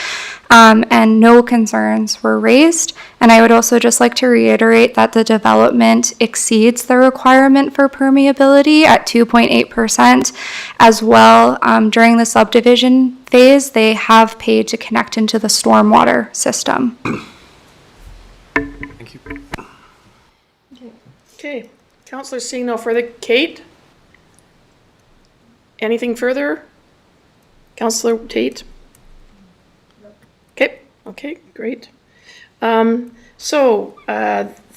and no concerns were raised. And I would also just like to reiterate that the development exceeds the requirement for permeability at 2.8%. As well, during the subdivision phase, they have paid to connect into the stormwater system. Thank you. Okay. Councillor, seeing no further. Kate? anything further? Councillor Tate? Okay, great. The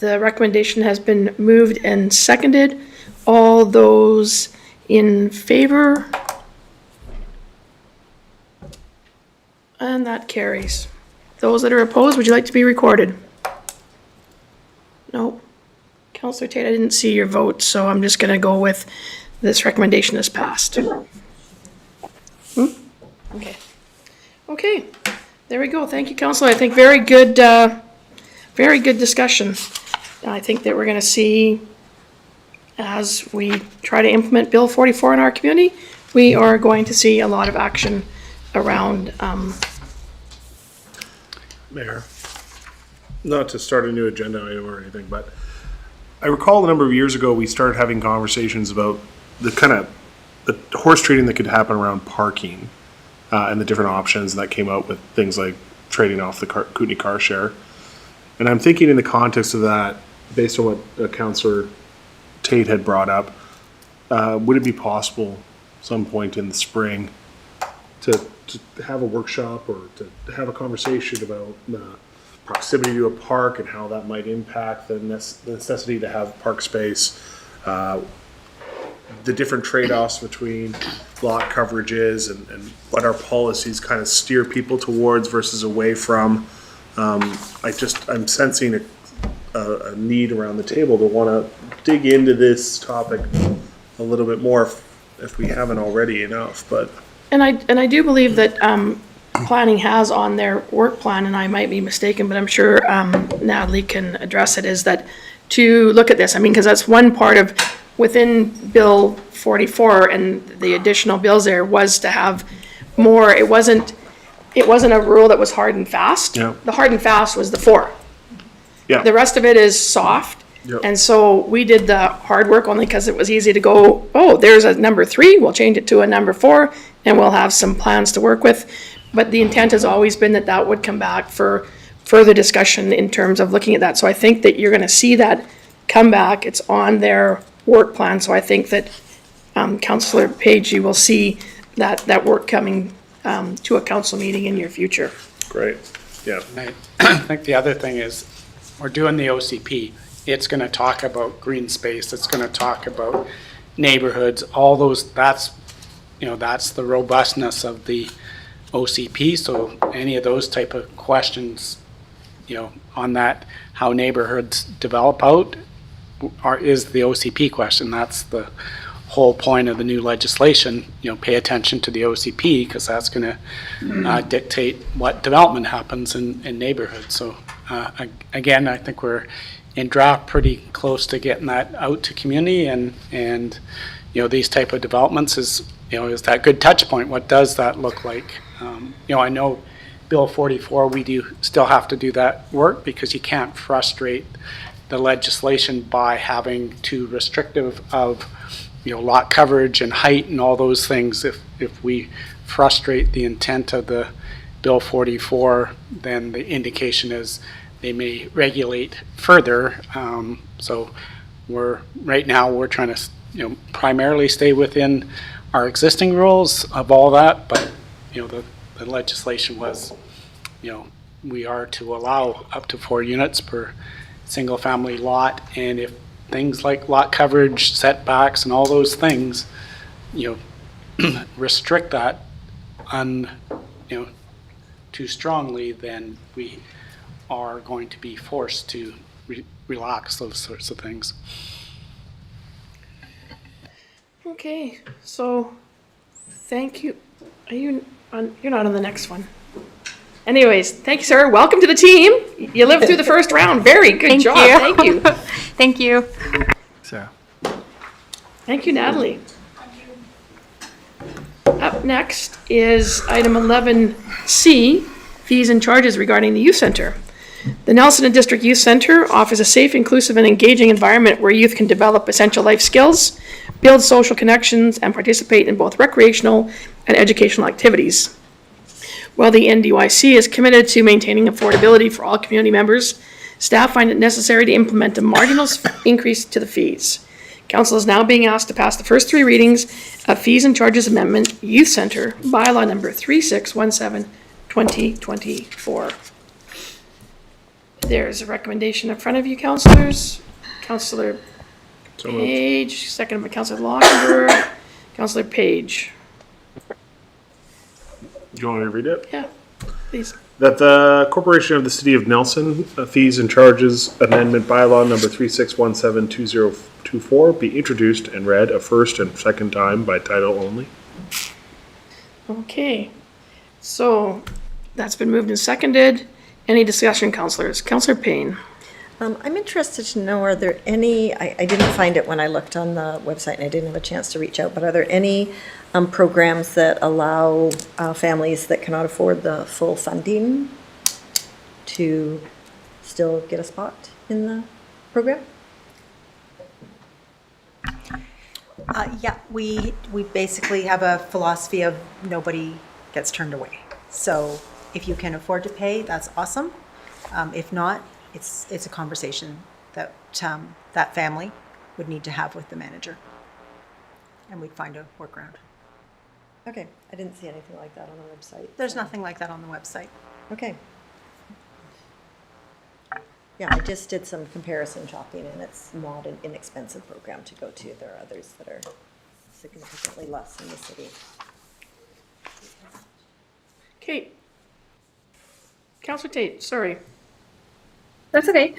recommendation has been moved and seconded. All those in favor? And that carries. Those that are opposed, would you like to be recorded? No. Councillor Tate, I didn't see your vote, so I'm just going to go with this recommendation is passed. Okay. There we go. Thank you, Councillor. I think very good discussion. I think that we're going to see, as we try to implement Bill 44 in our community, we are going to see a lot of action around. Mayor, not to start a new agenda item or anything, but I recall a number of years ago, we started having conversations about the horse trading that could happen around parking and the different options that came out with things like trading off the Kootenai car share. And I'm thinking in the context of that, based on what Councillor Tate had brought up, would it be possible some point in the spring to have a workshop or to have a conversation about proximity to a park and how that might impact the necessity to have park space, the different trade-offs between lot coverages and what our policies kind of steer people towards versus away from. I'm sensing a need around the table to want to dig into this topic a little bit more if we haven't already enough, but. And I do believe that planning has on their work plan, and I might be mistaken, but I'm sure Natalie can address it, is that to look at this, because that's one part of, within Bill 44 and the additional bills there was to have more, it wasn't a rule that was hard and fast. Yeah. The hard and fast was the 4. Yeah. The rest of it is soft. Yep. And so we did the hard work only because it was easy to go, oh, there's a number 3, we'll change it to a number 4, and we'll have some plans to work with. But the intent has always been that that would come back for further discussion in terms of looking at that. So I think that you're going to see that come back. It's on their work plan. So I think that Councillor Page, you will see that work coming to a council meeting in your future. Great, yeah. I think the other thing is, we're doing the OCP. It's going to talk about green space. It's going to talk about neighborhoods, all those, that's the robustness of the OCP. So any of those type of questions, on that, how neighborhoods develop out, is the OCP question. That's the whole point of the new legislation. Pay attention to the OCP, because that's going to dictate what development happens in neighborhoods. So again, I think we're in draft pretty close to getting that out to community, and these type of developments is that good touch point. What does that look like? I know Bill 44, we do still have to do that work, because you can't frustrate the legislation by having too restrictive of lot coverage and height and all those things. If we frustrate the intent of the Bill 44, then the indication is they may regulate further. So right now we're trying to primarily stay within our existing rules of all that, but the legislation was we are to allow up to 4 units per single family lot, and if things like lot coverage, setbacks, and all those things restrict that too strongly, then we are going to be forced to relax those sorts of things. Okay, so thank you. You're not on the next one. Anyways, thank you, sir. Welcome to the team. You lived through the first round. Very good job. Thank you. Thank you. Sarah. Thank you, Natalie. Up next is item 11C, fees and charges regarding the youth center. The Nelson and District Youth Center offers a safe, inclusive, and engaging environment where youth can develop essential life skills, build social connections, and participate in both recreational and educational activities. While the NDYC is committed to maintaining affordability for all community members, staff find it necessary to implement a marginal increase to the fees. Council is now being asked to pass the first three readings of Fees and Charges Amendment Youth Center Bylaw number 3617, 2024. There's a recommendation in front of you, councillors. Councillor So moved. Page, second by Councillor Lockenberg. Councillor Page. Do you want me to read it? Yeah, please. That the Corporation of the City of Nelson Fees and Charges Amendment Bylaw number 36172024 be introduced and read a first and second time by title only. Okay, so that's been moved and seconded. Any discussion, councillors? Councillor Payne. I'm interested to know, are there any, I didn't find it when I looked on the website and I didn't have a chance to reach out, but are there any programs that allow families that cannot afford the full funding to still get a spot in the program? Yeah, we basically have a philosophy of nobody gets turned away. So if you can afford to pay, that's awesome. If not, it's a conversation that that family would need to have with the manager. And we'd find a workaround. Okay, I didn't see anything like that on the website. There's nothing like that on the website. Okay. Yeah, I just did some comparison shopping and it's not an inexpensive program to go to. There are others that are significantly less in the city. Okay. Councillor Tate, sorry. That's okay.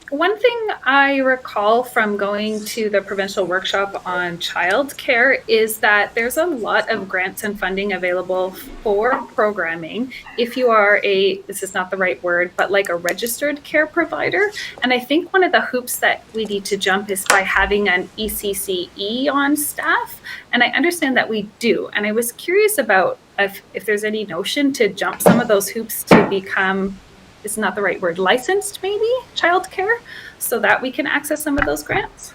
One thing I recall from going to the provincial workshop on childcare is that there's a lot of grants and funding available for programming if you are this is not the right word, but like a registered care provider. And I think one of the hoops that we need to jump is by having an ECCE on staff. And I understand that we do. And I was curious about if there's any notion to jump some of those hoops to become, it's not the right word, licensed maybe, childcare, so that we can access some of those grants?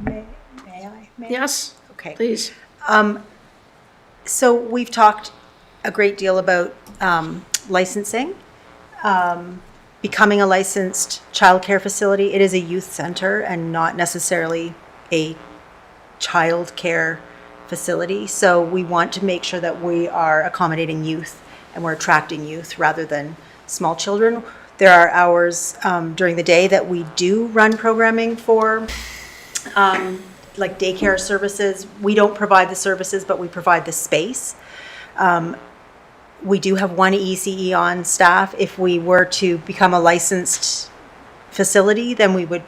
May I? Yes, okay. Please. So we've talked a great deal about licensing, becoming a licensed childcare facility. It is a youth center and not necessarily a childcare facility. So we want to make sure that we are accommodating youth and we're attracting youth rather than small children. There are hours during the day that we do run programming for, like daycare services. We don't provide the services, but we provide the space. We do have one ECE on staff. If we were to become a licensed facility, then we would,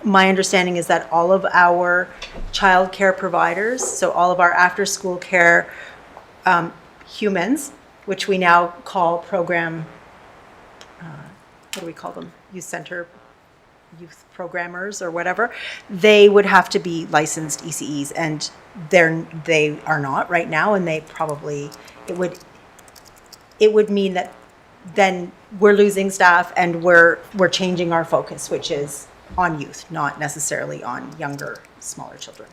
my understanding is that all of our childcare providers, so all of our after-school care humans, which we now call program, what do we call them? Youth center, youth programmers or whatever, they would have to be licensed ECEs, and they are not right now, and they probably, it would mean that then we're losing staff and we're changing our focus, which is on youth, not necessarily on younger, smaller children.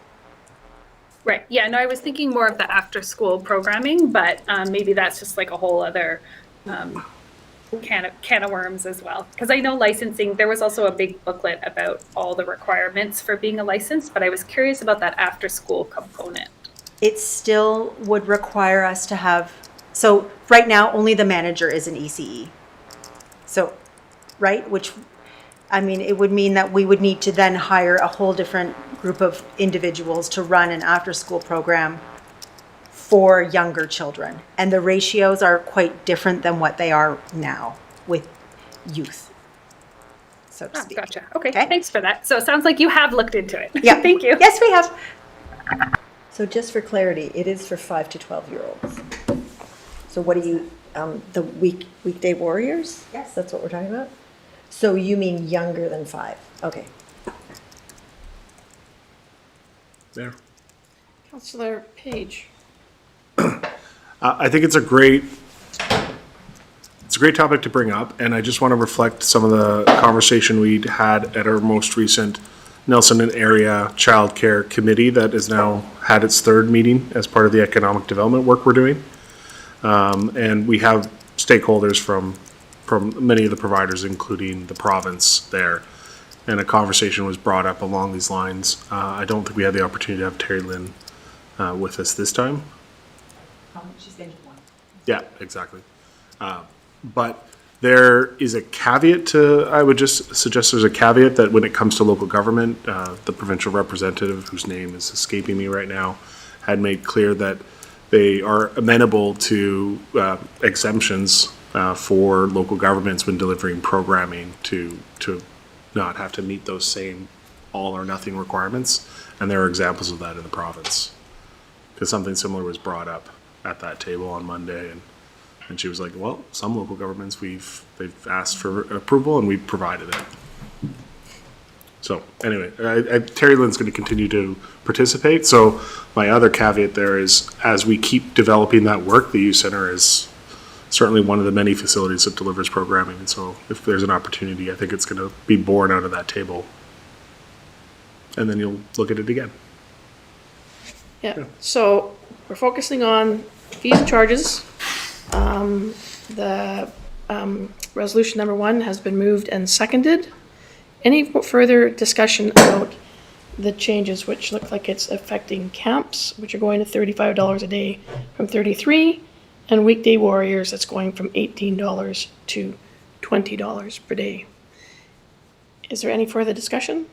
Right. Yeah, no, I was thinking more of the after-school programming, but maybe that's just like a whole other can of worms as well. Because I know licensing, there was also a big booklet about all the requirements for being a license, but I was curious about that after-school component. It still would require us to have, so right now, only the manager is an ECE. So, right, which, I mean, it would mean that we would need to then hire a whole different group of individuals to run an after-school program for younger children. And the ratios are quite different than what they are now with youth, so to speak. Gotcha. Okay, thanks for that. So it sounds like you have looked into it. Yeah. Thank you. Yes, we have. So just for clarity, it is for 5 to 12-year-olds. So what do you, the weekday warriors? Yes. That's what we're talking about? So you mean younger than 5? Okay. There. Councillor Page. I think it's a great topic to bring up, and I just want to reflect some of the conversation we'd had at our most recent Nelson and Area Childcare Committee that has now had its third meeting as part of the economic development work we're doing. And we have stakeholders from many of the providers, including the province there. and a conversation was brought up along these lines. I don't think we had the opportunity to have Terry Lynn with us this time. She's been to one. Yeah, exactly. But there is a caveat to, I would just suggest there's a caveat that when it comes to local government, the provincial representative, whose name is escaping me right now, had made clear that they are amenable to exemptions for local governments when delivering programming to not have to meet those same all or nothing requirements. And there are examples of that in the province. Because something similar was brought up at that table on Monday, and she was like, well, some local governments, they've asked for approval and we've provided it. So anyway, Terry Lynn's going to continue to participate. So my other caveat there is, as we keep developing that work, the youth center is certainly one of the many facilities that delivers programming. And so if there's an opportunity, I think it's going to be born out of that table. And then you'll look at it again. Yeah, so we're focusing on fees and charges. The resolution number 1 has been moved and seconded. Any further discussion about the changes, which look like it's affecting camps, which are going to $35 a day from $33, and weekday warriors, that's going from $18 to $20 per day? Is there any further discussion?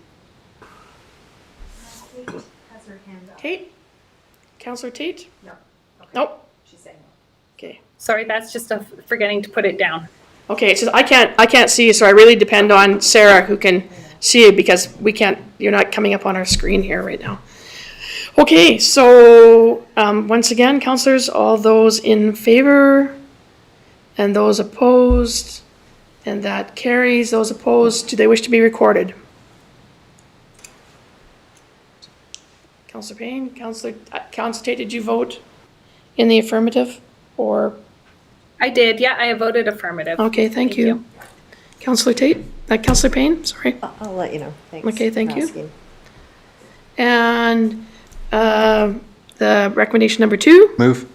Kate has her hand up. Kate? Councillor Tate? No. Okay. Nope. She's saying no. Okay. Sorry, that's just forgetting to put it down. Okay, so I can't see you, so I really depend on Sarah, who can see you, because you're not coming up on our screen here right now. Okay, so once again, councillors, all those in favor and those opposed, and that carries. Those opposed, do they wish to be recorded? Councillor Payne, Councillor Tate, did you vote in the affirmative, or? I did, yeah, I voted affirmative. Okay, thank you. Councillor Tate, Councillor Payne, sorry. I'll let you know. Thanks. Okay, thank for you. asking. And the recommendation number 2? Move.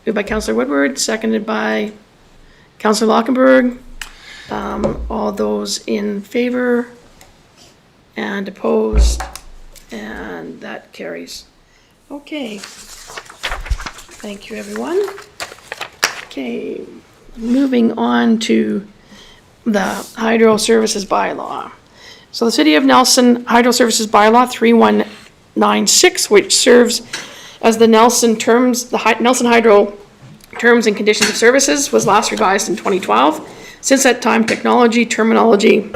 Moved by Councillor Woodward, seconded by Councillor Lockenberg. All those in favor and opposed, and that carries. Okay. Thank you, everyone. Okay, moving on to the Hydro Services Bylaw. So the City of Nelson Hydro Services Bylaw 3196, which serves as the Nelson Hydro Terms and Conditions of Services, was last revised in 2012. Since that time, technology, terminology,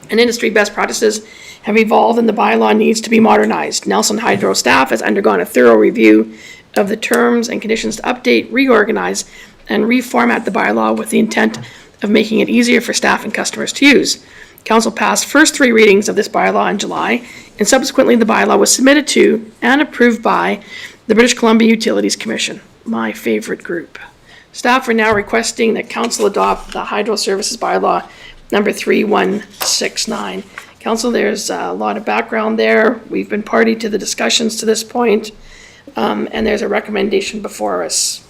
and industry best practices have evolved, and the bylaw needs to be modernized. Nelson Hydro staff has undergone a thorough review of the terms and conditions to update, reorganize, and reformat the bylaw with the intent of making it easier for staff and customers to use. Council passed first 3 readings of this bylaw in July, and subsequently the bylaw was submitted to and approved by the British Columbia Utilities Commission, my favorite group. Staff are now requesting that Council adopt the Hydro Services Bylaw number 3169. Council, there's a lot of background there. We've been party to the discussions to this point, and there's a recommendation before us.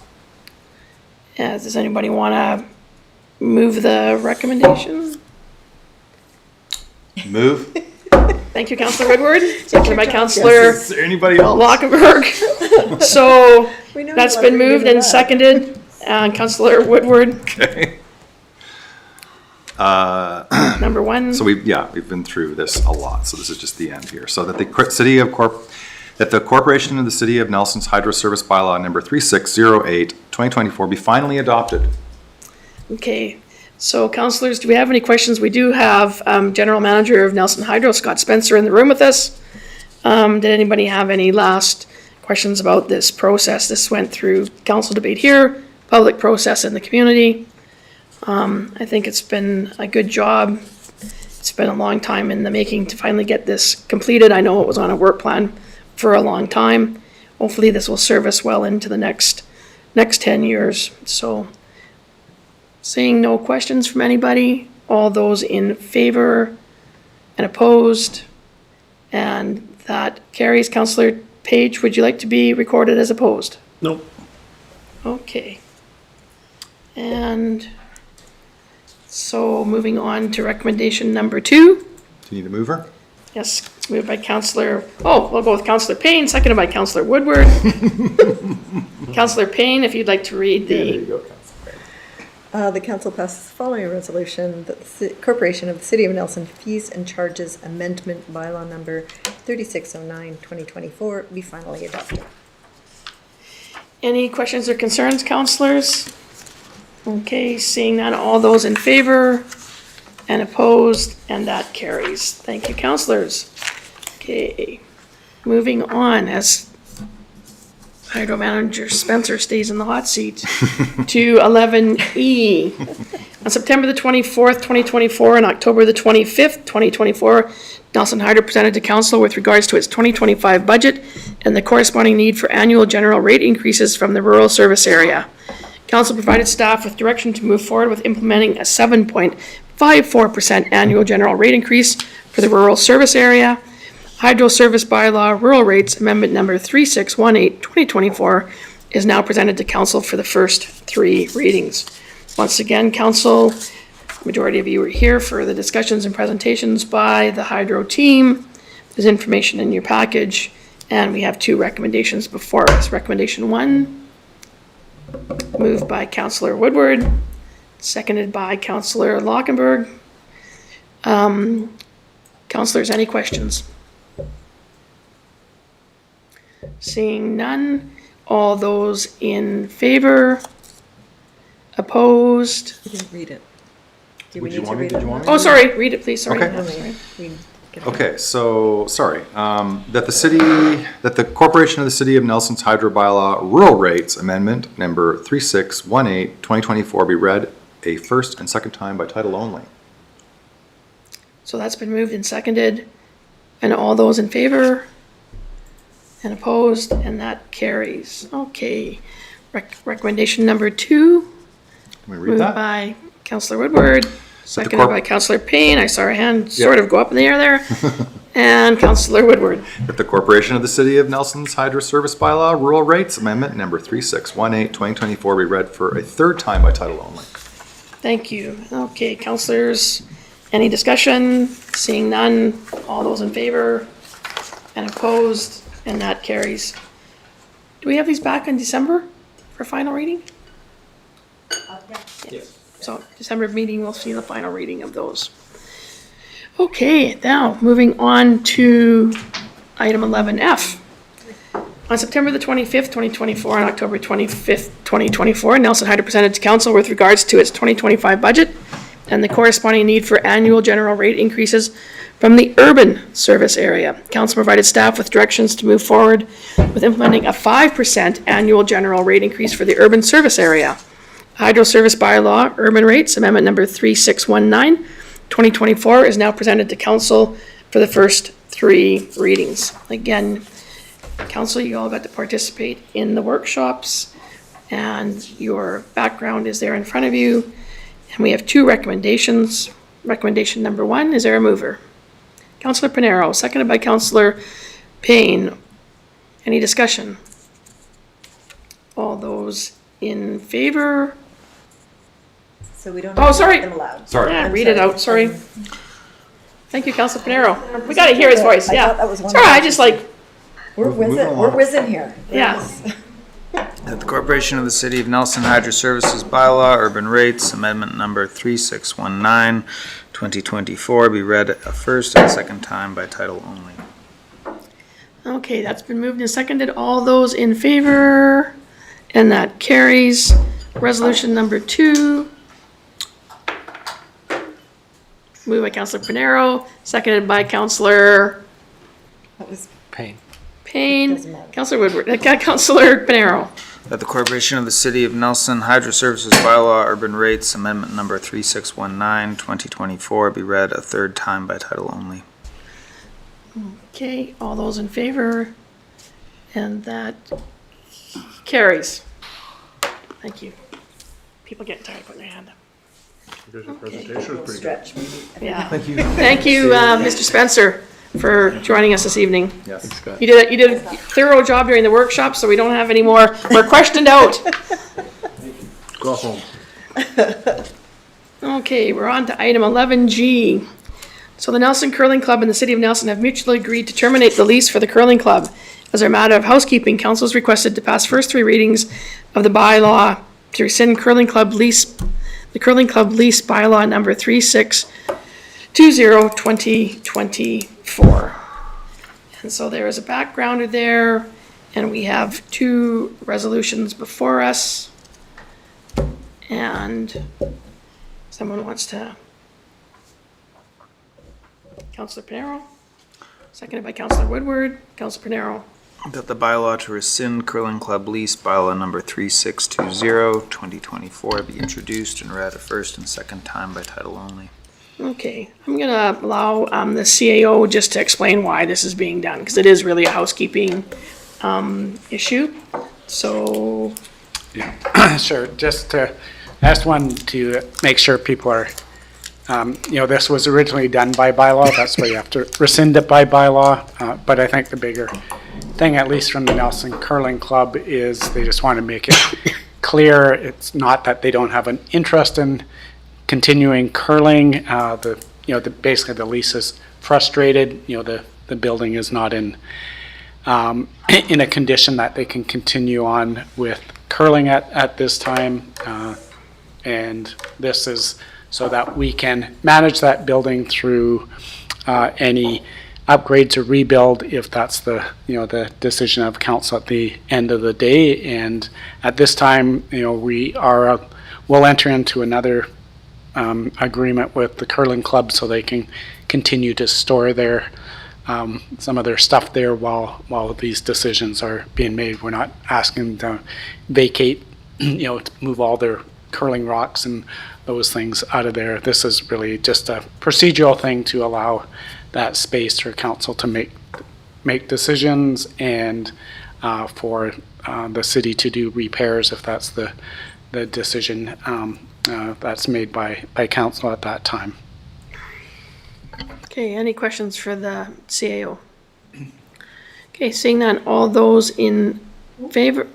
Does anybody want to move the recommendation? Move. Thank you, Councillor Woodward. Seconded by Councillor Is there anybody else? Lockenberg. So We know that's you been love reading moved and that. seconded. Councillor Woodward, Okay. number 1. So we've been through this a lot, so this is just the end here. So that the corporation of the City of Nelson's Hydro Service Bylaw number 3608, 2024 be finally adopted. Okay, so councillors, do we have any questions? We do have General Manager of Nelson Hydro, Scott Spencer, in the room with us. Did anybody have any last questions about this process? This went through council debate here, public process in the community. I think it's been a good job. It's been a long time in the making to finally get this completed. I know it was on a work plan for a long time. Hopefully this will serve us well into the next 10 years. So, seeing no questions from anybody, all those in favor and opposed, and that carries. Councillor Page, would you like to be recorded as opposed? Nope. Okay. And so moving on to recommendation number 2. Do you need a mover? Yes, it's moved by Councillor, we'll go with Councillor Payne, seconded by Councillor Woodward. Councillor Payne, if you'd like to read There you the, go, Councilor. The council passes the following resolution that the Corporation of the City of Nelson Fees and Charges Amendment Bylaw Number 3609, 2024 be finally adopted. any questions or concerns, councillors? Okay, seeing none, all those in favor and opposed, and that carries. Thank you, councillors. Okay, moving on, as Hydro Manager Spencer stays in the hot seat, to 11E. On September the 24th, 2024, and October the 25th, 2024, Nelson Hydro presented to council with regards to its 2025 budget and the corresponding need for annual general rate increases from the rural service area. Council provided staff with direction to move forward with implementing a 7.54% annual general rate increase for the rural service area. Hydro Service Bylaw Rural Rates Amendment Number 3618, 2024 is now presented to council for the first 3 readings. Once again, council, majority of you are here for the discussions and presentations by the Hydro team. There's information in your package, and we have 2 recommendations before us. Recommendation 1, moved by Councillor Woodward, seconded by Councillor Lockenberg. Councillors, any questions? Seeing none, all those in favor, opposed? You didn't read it. Do Would we you need to want me- read did it? you want me Oh, sorry, read it, please, sorry. Okay. Sorry. So, sorry, that the Corporation of the City of Nelson's Hydro Bylaw Rural Rates Amendment Number 3618, 2024 be read a first and second time by title only. So that's been moved and seconded, and all those in favor and opposed, and that carries. Okay, recommendation number 2, Can we read moved that? by Councillor Woodward, seconded corp- by Councillor Payne. I saw her hand sort of go up in the air there. And Councillor Woodward. That the Corporation of the City of Nelson's Hydro Service Bylaw Rural Rates Amendment Number 3618, 2024 be read for a third time by title only. Thank you. Okay, councillors, any discussion? Seeing none, all those in favor and opposed, and that carries. Do we have these back in December for final reading? Yes. So December meeting, we'll see the final reading of those. Okay, now moving on to item 11F. On September the 25th, 2024, and October 25th, 2024, Nelson Hydro presented to council with regards to its 2025 budget and the corresponding need for annual general rate increases from the urban service area. Council provided staff with directions to move forward with implementing a 5% annual general rate increase for the urban service area. Hydro Service Bylaw Urban Rates Amendment Number 3619, 2024 is now presented to council for the first 3 readings. Again, council, you all got to participate in the workshops, and your background is there in front of you. And we have 2 recommendations. Recommendation number 1, is there a mover? Councillor Pinero, seconded by Councillor Payne. Any discussion? All those in favor? So we don't Oh, have to sorry. read them aloud. Sorry. Yeah, I'm read it sorry. out, sorry. Thank you, Councillor Pinero. We gotta hear his voice, I yeah. thought that was one Sorry, of I the- just like, We're whizzing here. yeah. That the Corporation of the City of Nelson Hydro Services Bylaw Urban Rates Amendment Number 3619, 2024 be read a first and second time by title only. Okay, that's been moved and seconded. All those in favor? And that carries. Resolution number 2. Moved by Councillor Pinero, seconded by Councillor That was Payne. Payne. Doesn't matter. Councillor Woodward, Councillor Pinero. That the Corporation of the City of Nelson Hydro Services Bylaw Urban Rates Amendment Number 3619, 2024 be read a third time by title only. Okay, all those in favor? And that carries. Thank you. People getting tired of putting their hand up. Your presentation was pretty good. stretch maybe. Yeah. Thank you. Thank you, Mr. Spencer, for joining us this evening. Yes. You did a thorough job during the workshop, so we don't have any more. We're questioned out. Go home. Okay, we're on to item 11G. So the Nelson Curling Club and the City of Nelson have mutually agreed to terminate the lease for the curling club. As a matter of housekeeping, council is requested to pass first 3 readings of the bylaw to rescind curling club lease, the curling club lease bylaw number 3620/2024. And so there is a backgrounder there, and we have 2 resolutions before us. And someone wants to, Councillor Pinero, seconded by Councillor Woodward. Councillor Pinero. That the bylaw to rescind curling club lease bylaw number 3620/2024 be introduced and read a first and second time by title only. Okay, I'm gonna allow the CAO just to explain why this is being done, because it is really a housekeeping issue. So. Yeah, sure. Just to, last one to make sure people are, this was originally done by bylaw. That's why you have to rescind it by bylaw. But I think the bigger thing, at least from the Nelson Curling Club, is they just want to make it clear. It's not that they don't have an interest in continuing curling. Basically the lease is frustrated. The building is not in a condition that they can continue on with curling at this time. And this is so that we can manage that building through any upgrades or rebuild if that's the decision of council at the end of the day. And at this time, we'll enter into another agreement with the curling club so they can continue to store their some of their stuff there while these decisions are being made. We're not asking them to vacate, to move all their curling rocks and those things out of there. This is really just a procedural thing to allow that space for council to make decisions and for the city to do repairs if that's the decision that's made by council at that time. Okay, any questions for the CAO? Okay, seeing none, all those in favor?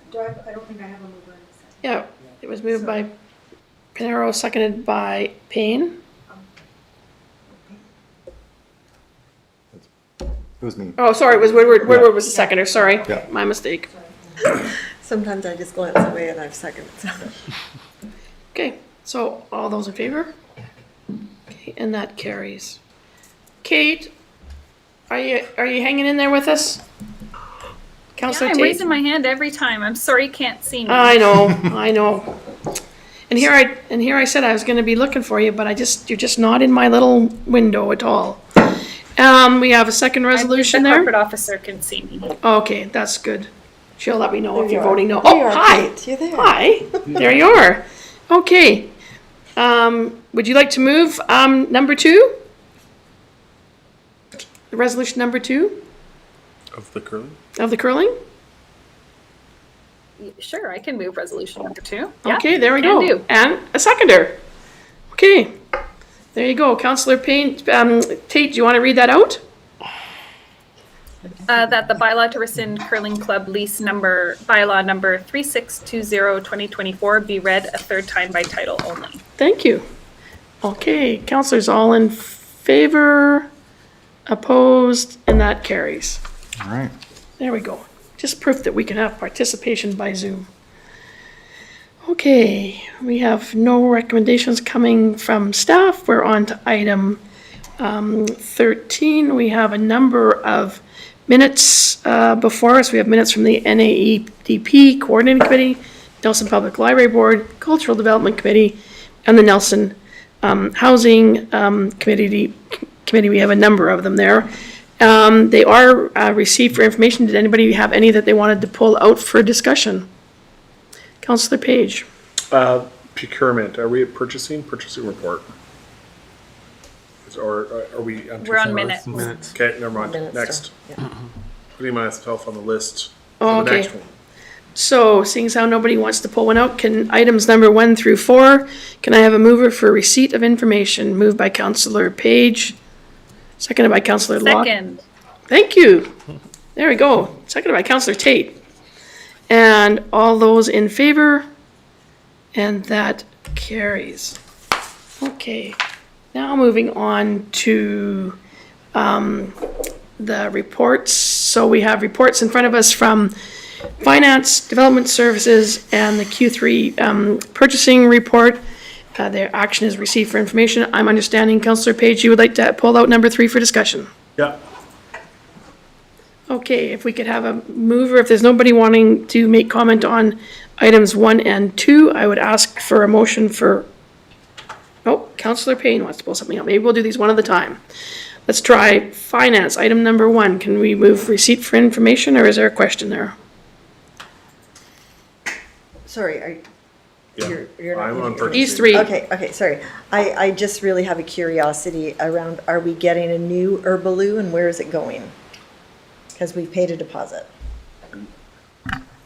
I don't think I have a mover in a second. Yeah, it was moved by Pinero, seconded by Payne. It was me. Oh, sorry, it was Woodward. Woodward was the seconder, sorry. Yeah. My mistake. Sometimes I just glance away and I've seconded. Okay, so all those in favor? Okay, and that carries. Kate, are you hanging in there with us? Councillor I'm Tate? raising my hand every time. I'm sorry you can't see me. I know. And here I said I was gonna be looking for you, but you're just not in my little window at all. We have a second resolution The there. corporate officer can see me. Okay, that's good. She'll let me know if you you're are. voting no. There you Oh, are, hi. Kate. You're there. Hi. There you are. Okay. Would you like to move number 2? Resolution number 2 Of the curling? of the curling? Sure, I can move resolution number 2. Yeah, Okay, there we can go. do. And a seconder. Okay. There you go. Councillor Payne, Tate, do you want to read that out? That the bylaw to rescind curling club lease bylaw number 3620/2024 be read a third time by title only. Thank you. Okay, councillors all in favor, opposed, and that carries. All right. There we go. Just proof that we can have participation by Zoom. Okay, we have no recommendations coming from staff. We're on to item 13. We have a number of minutes before us. We have minutes from the NAEDP Coordinating Committee, Nelson Public Library Board, Cultural Development Committee, and the Nelson Housing Committee. We have a number of them there. They are received for information. Did anybody have any that they wanted to pull out for discussion? Councillor Page. Procurement, are we at purchasing report? Or are we? We're on minutes. Okay, never mind, Minutes, next. yeah. Putting myself on the list Oh, for the okay. next one. So, seeing as how nobody wants to pull one out, can items number 1 through 4, can I have a mover for receipt of information? Moved by Councillor Page, seconded by Councillor Locke. Second. Thank you. There we go. Seconded by Councillor Tate. And all those in favor? And that carries. Okay. Now moving on to the reports. So we have reports in front of us from Finance, Development Services, and the Q3 Purchasing Report. Their action is received for information. I'm understanding, Councillor Page, you would like to pull out number 3 for discussion. Yeah. Okay, if we could have a mover, if there's nobody wanting to make comment on items 1 and 2, I would ask for a motion for, oh, Councillor Payne wants to pull something up. Maybe we'll do these one at a time. Let's try Finance, item number 1. Can we move receipt for information, or is there a question there? Sorry, you're not. I'm on you're- These 3. Okay, sorry. I just really have a curiosity around, are we getting a new Herbaloo and where is it going? Because we've paid a deposit.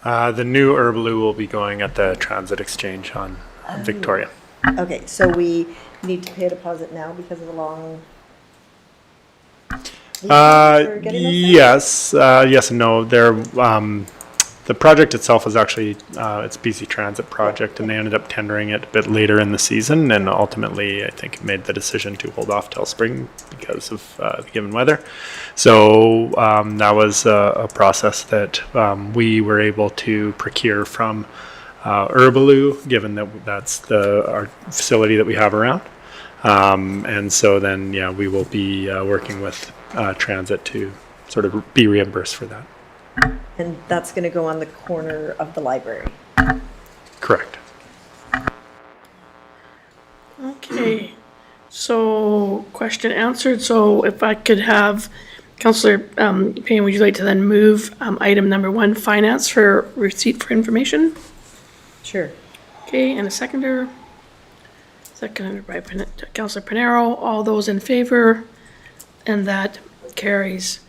The new Herbaloo will be going at the Transit Exchange on Victoria. Okay, so we need to pay a deposit now because of the long. for getting those things? Yes and no. The project itself is actually, it's BC Transit project, and they ended up tendering it a bit later in the season, and ultimately, I think, made the decision to hold off till spring because of the given weather. So that was a process that we were able to procure from Herbaloo, given that that's our facility that we have around. And so then, yeah, we will be working with Transit to sort of be reimbursed for that. And that's going to go on the corner of the library. Correct. Okay, so question answered. So if I could have Councillor Payne, would you like to then move item number 1, Finance, for receipt for information? Sure. Okay, and a seconder? Seconded by Councillor Pinero. All those in favor? And that carries.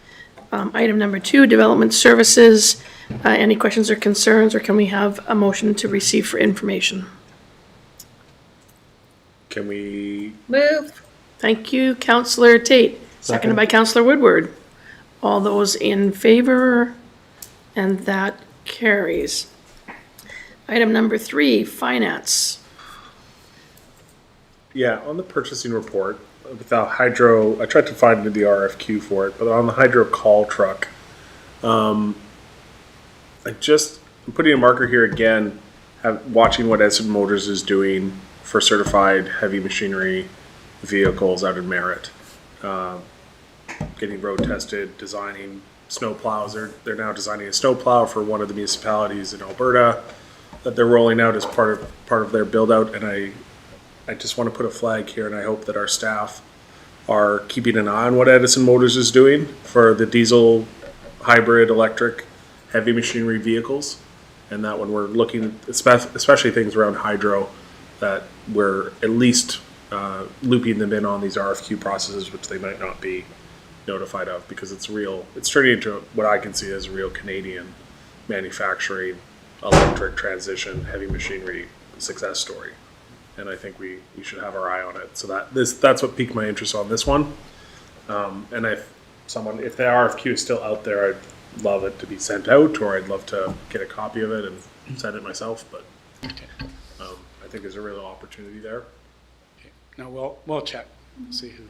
Item number 2, Development Services. Any questions or concerns, or can we have a motion to receive for information? Can we? Move. Thank you, Councillor Tate. Seconded by Councillor Woodward. All those in favor? And that carries. Item number 3, Finance. Yeah, on the purchasing report, with the hydro, I tried to find the RFQ for it, but on the hydro call truck, I'm putting a marker here again, watching what Edison Motors is doing for certified heavy machinery vehicles out in Merritt. Getting road tested, designing snow plows. They're now designing a snow plow for one of the municipalities in Alberta that they're rolling out as part of their build out, and I just want to put a flag here, and I hope that our staff are keeping an eye on what Edison Motors is doing for the diesel, hybrid, electric, heavy machinery vehicles. And that when we're looking, especially things around hydro, that we're at least looping them in on these RFQ processes, which they might not be notified of, because it's turning into what I can see as a real Canadian manufacturing, electric transition, heavy machinery success story. And I think we should have our eye on it. So that's what piqued my interest on this one. And if the RFQ is still out there, I'd love it to be sent out, or I'd love to get a copy of it and send it myself. But I think there's a real opportunity there. Okay. No, we'll check, see who.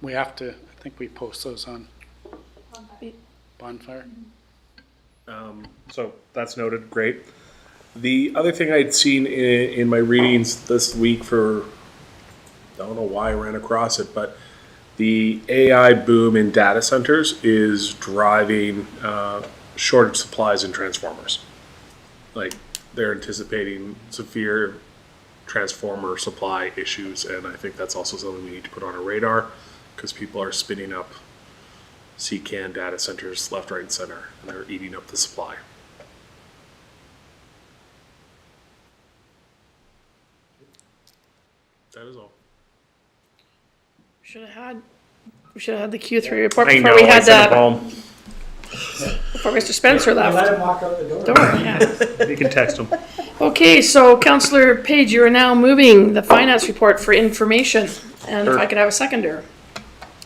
We have to, I think we post those on Bonfire. So that's noted. Great. The other thing I'd seen in my readings this week I don't know why I ran across it, but the AI boom in data centers is driving shortage supplies in transformers. Like, they're anticipating severe transformer supply issues, and I think that's also something we need to put on our radar, because people are spinning up CCAN data centers left, right, and center, and they're eating up the supply. That is all. We should have had the Q3 report I before know, we I had sent it home. before Mr. Spencer left. Let him walk out the door. Yeah. You can text him. Okay, so Councillor Page, you are now moving the finance report for information. And if I could have a seconder.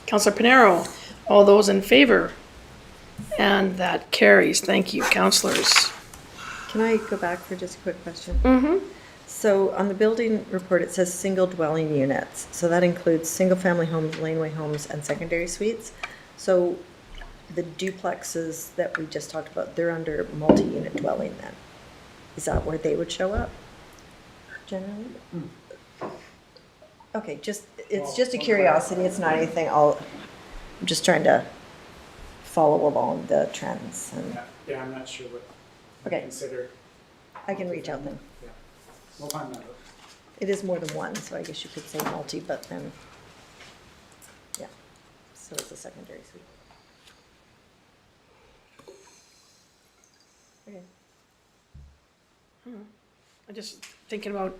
Councillor Pinero, all those in favor? And that carries. Thank you, councillors. Can I go back for just a quick question? Mm-hmm. So on the building report, it says single dwelling units. So that includes single-family homes, laneway homes, and secondary suites. So the duplexes that we just talked about, they're under multi-unit dwelling then? Is that where they would show up generally? Okay, it's just a curiosity. It's not anything. I'm just trying to follow along the trends. And Yeah, I'm not sure what Okay. consider. I can reach out then. Yeah, we'll find that out. It is more than one, so I guess you could say multi, but then, yeah. So it's a secondary suite. Okay. I'm just thinking about,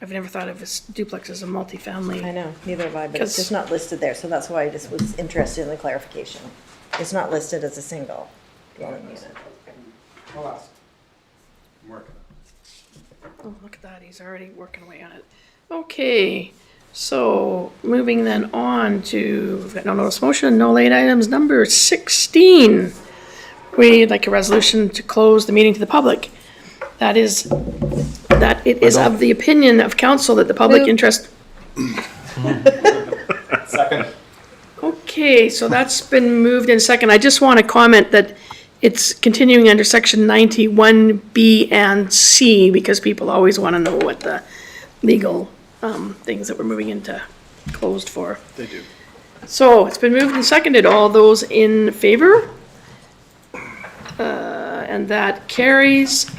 I've never thought of this duplex as a multifamily. I know, neither have I, but it's 'Cause- just not listed there, so that's why I just was interested in the clarification. It's not listed as a single dwelling unit. I'll ask. I'm working. Oh, look at that, he's already working away on it. Okay, so moving then on to, we've got no notice motion, no late items, number 16. We'd like a resolution to close the meeting to the public. That it is of the opinion of council that the public interest. Second. Okay, so that's been moved in second. I just want to comment that it's continuing under section 91B and C, because people always want to know what the legal things that we're moving into closed for. They do. So it's been moved and seconded. All those in favor? And that carries.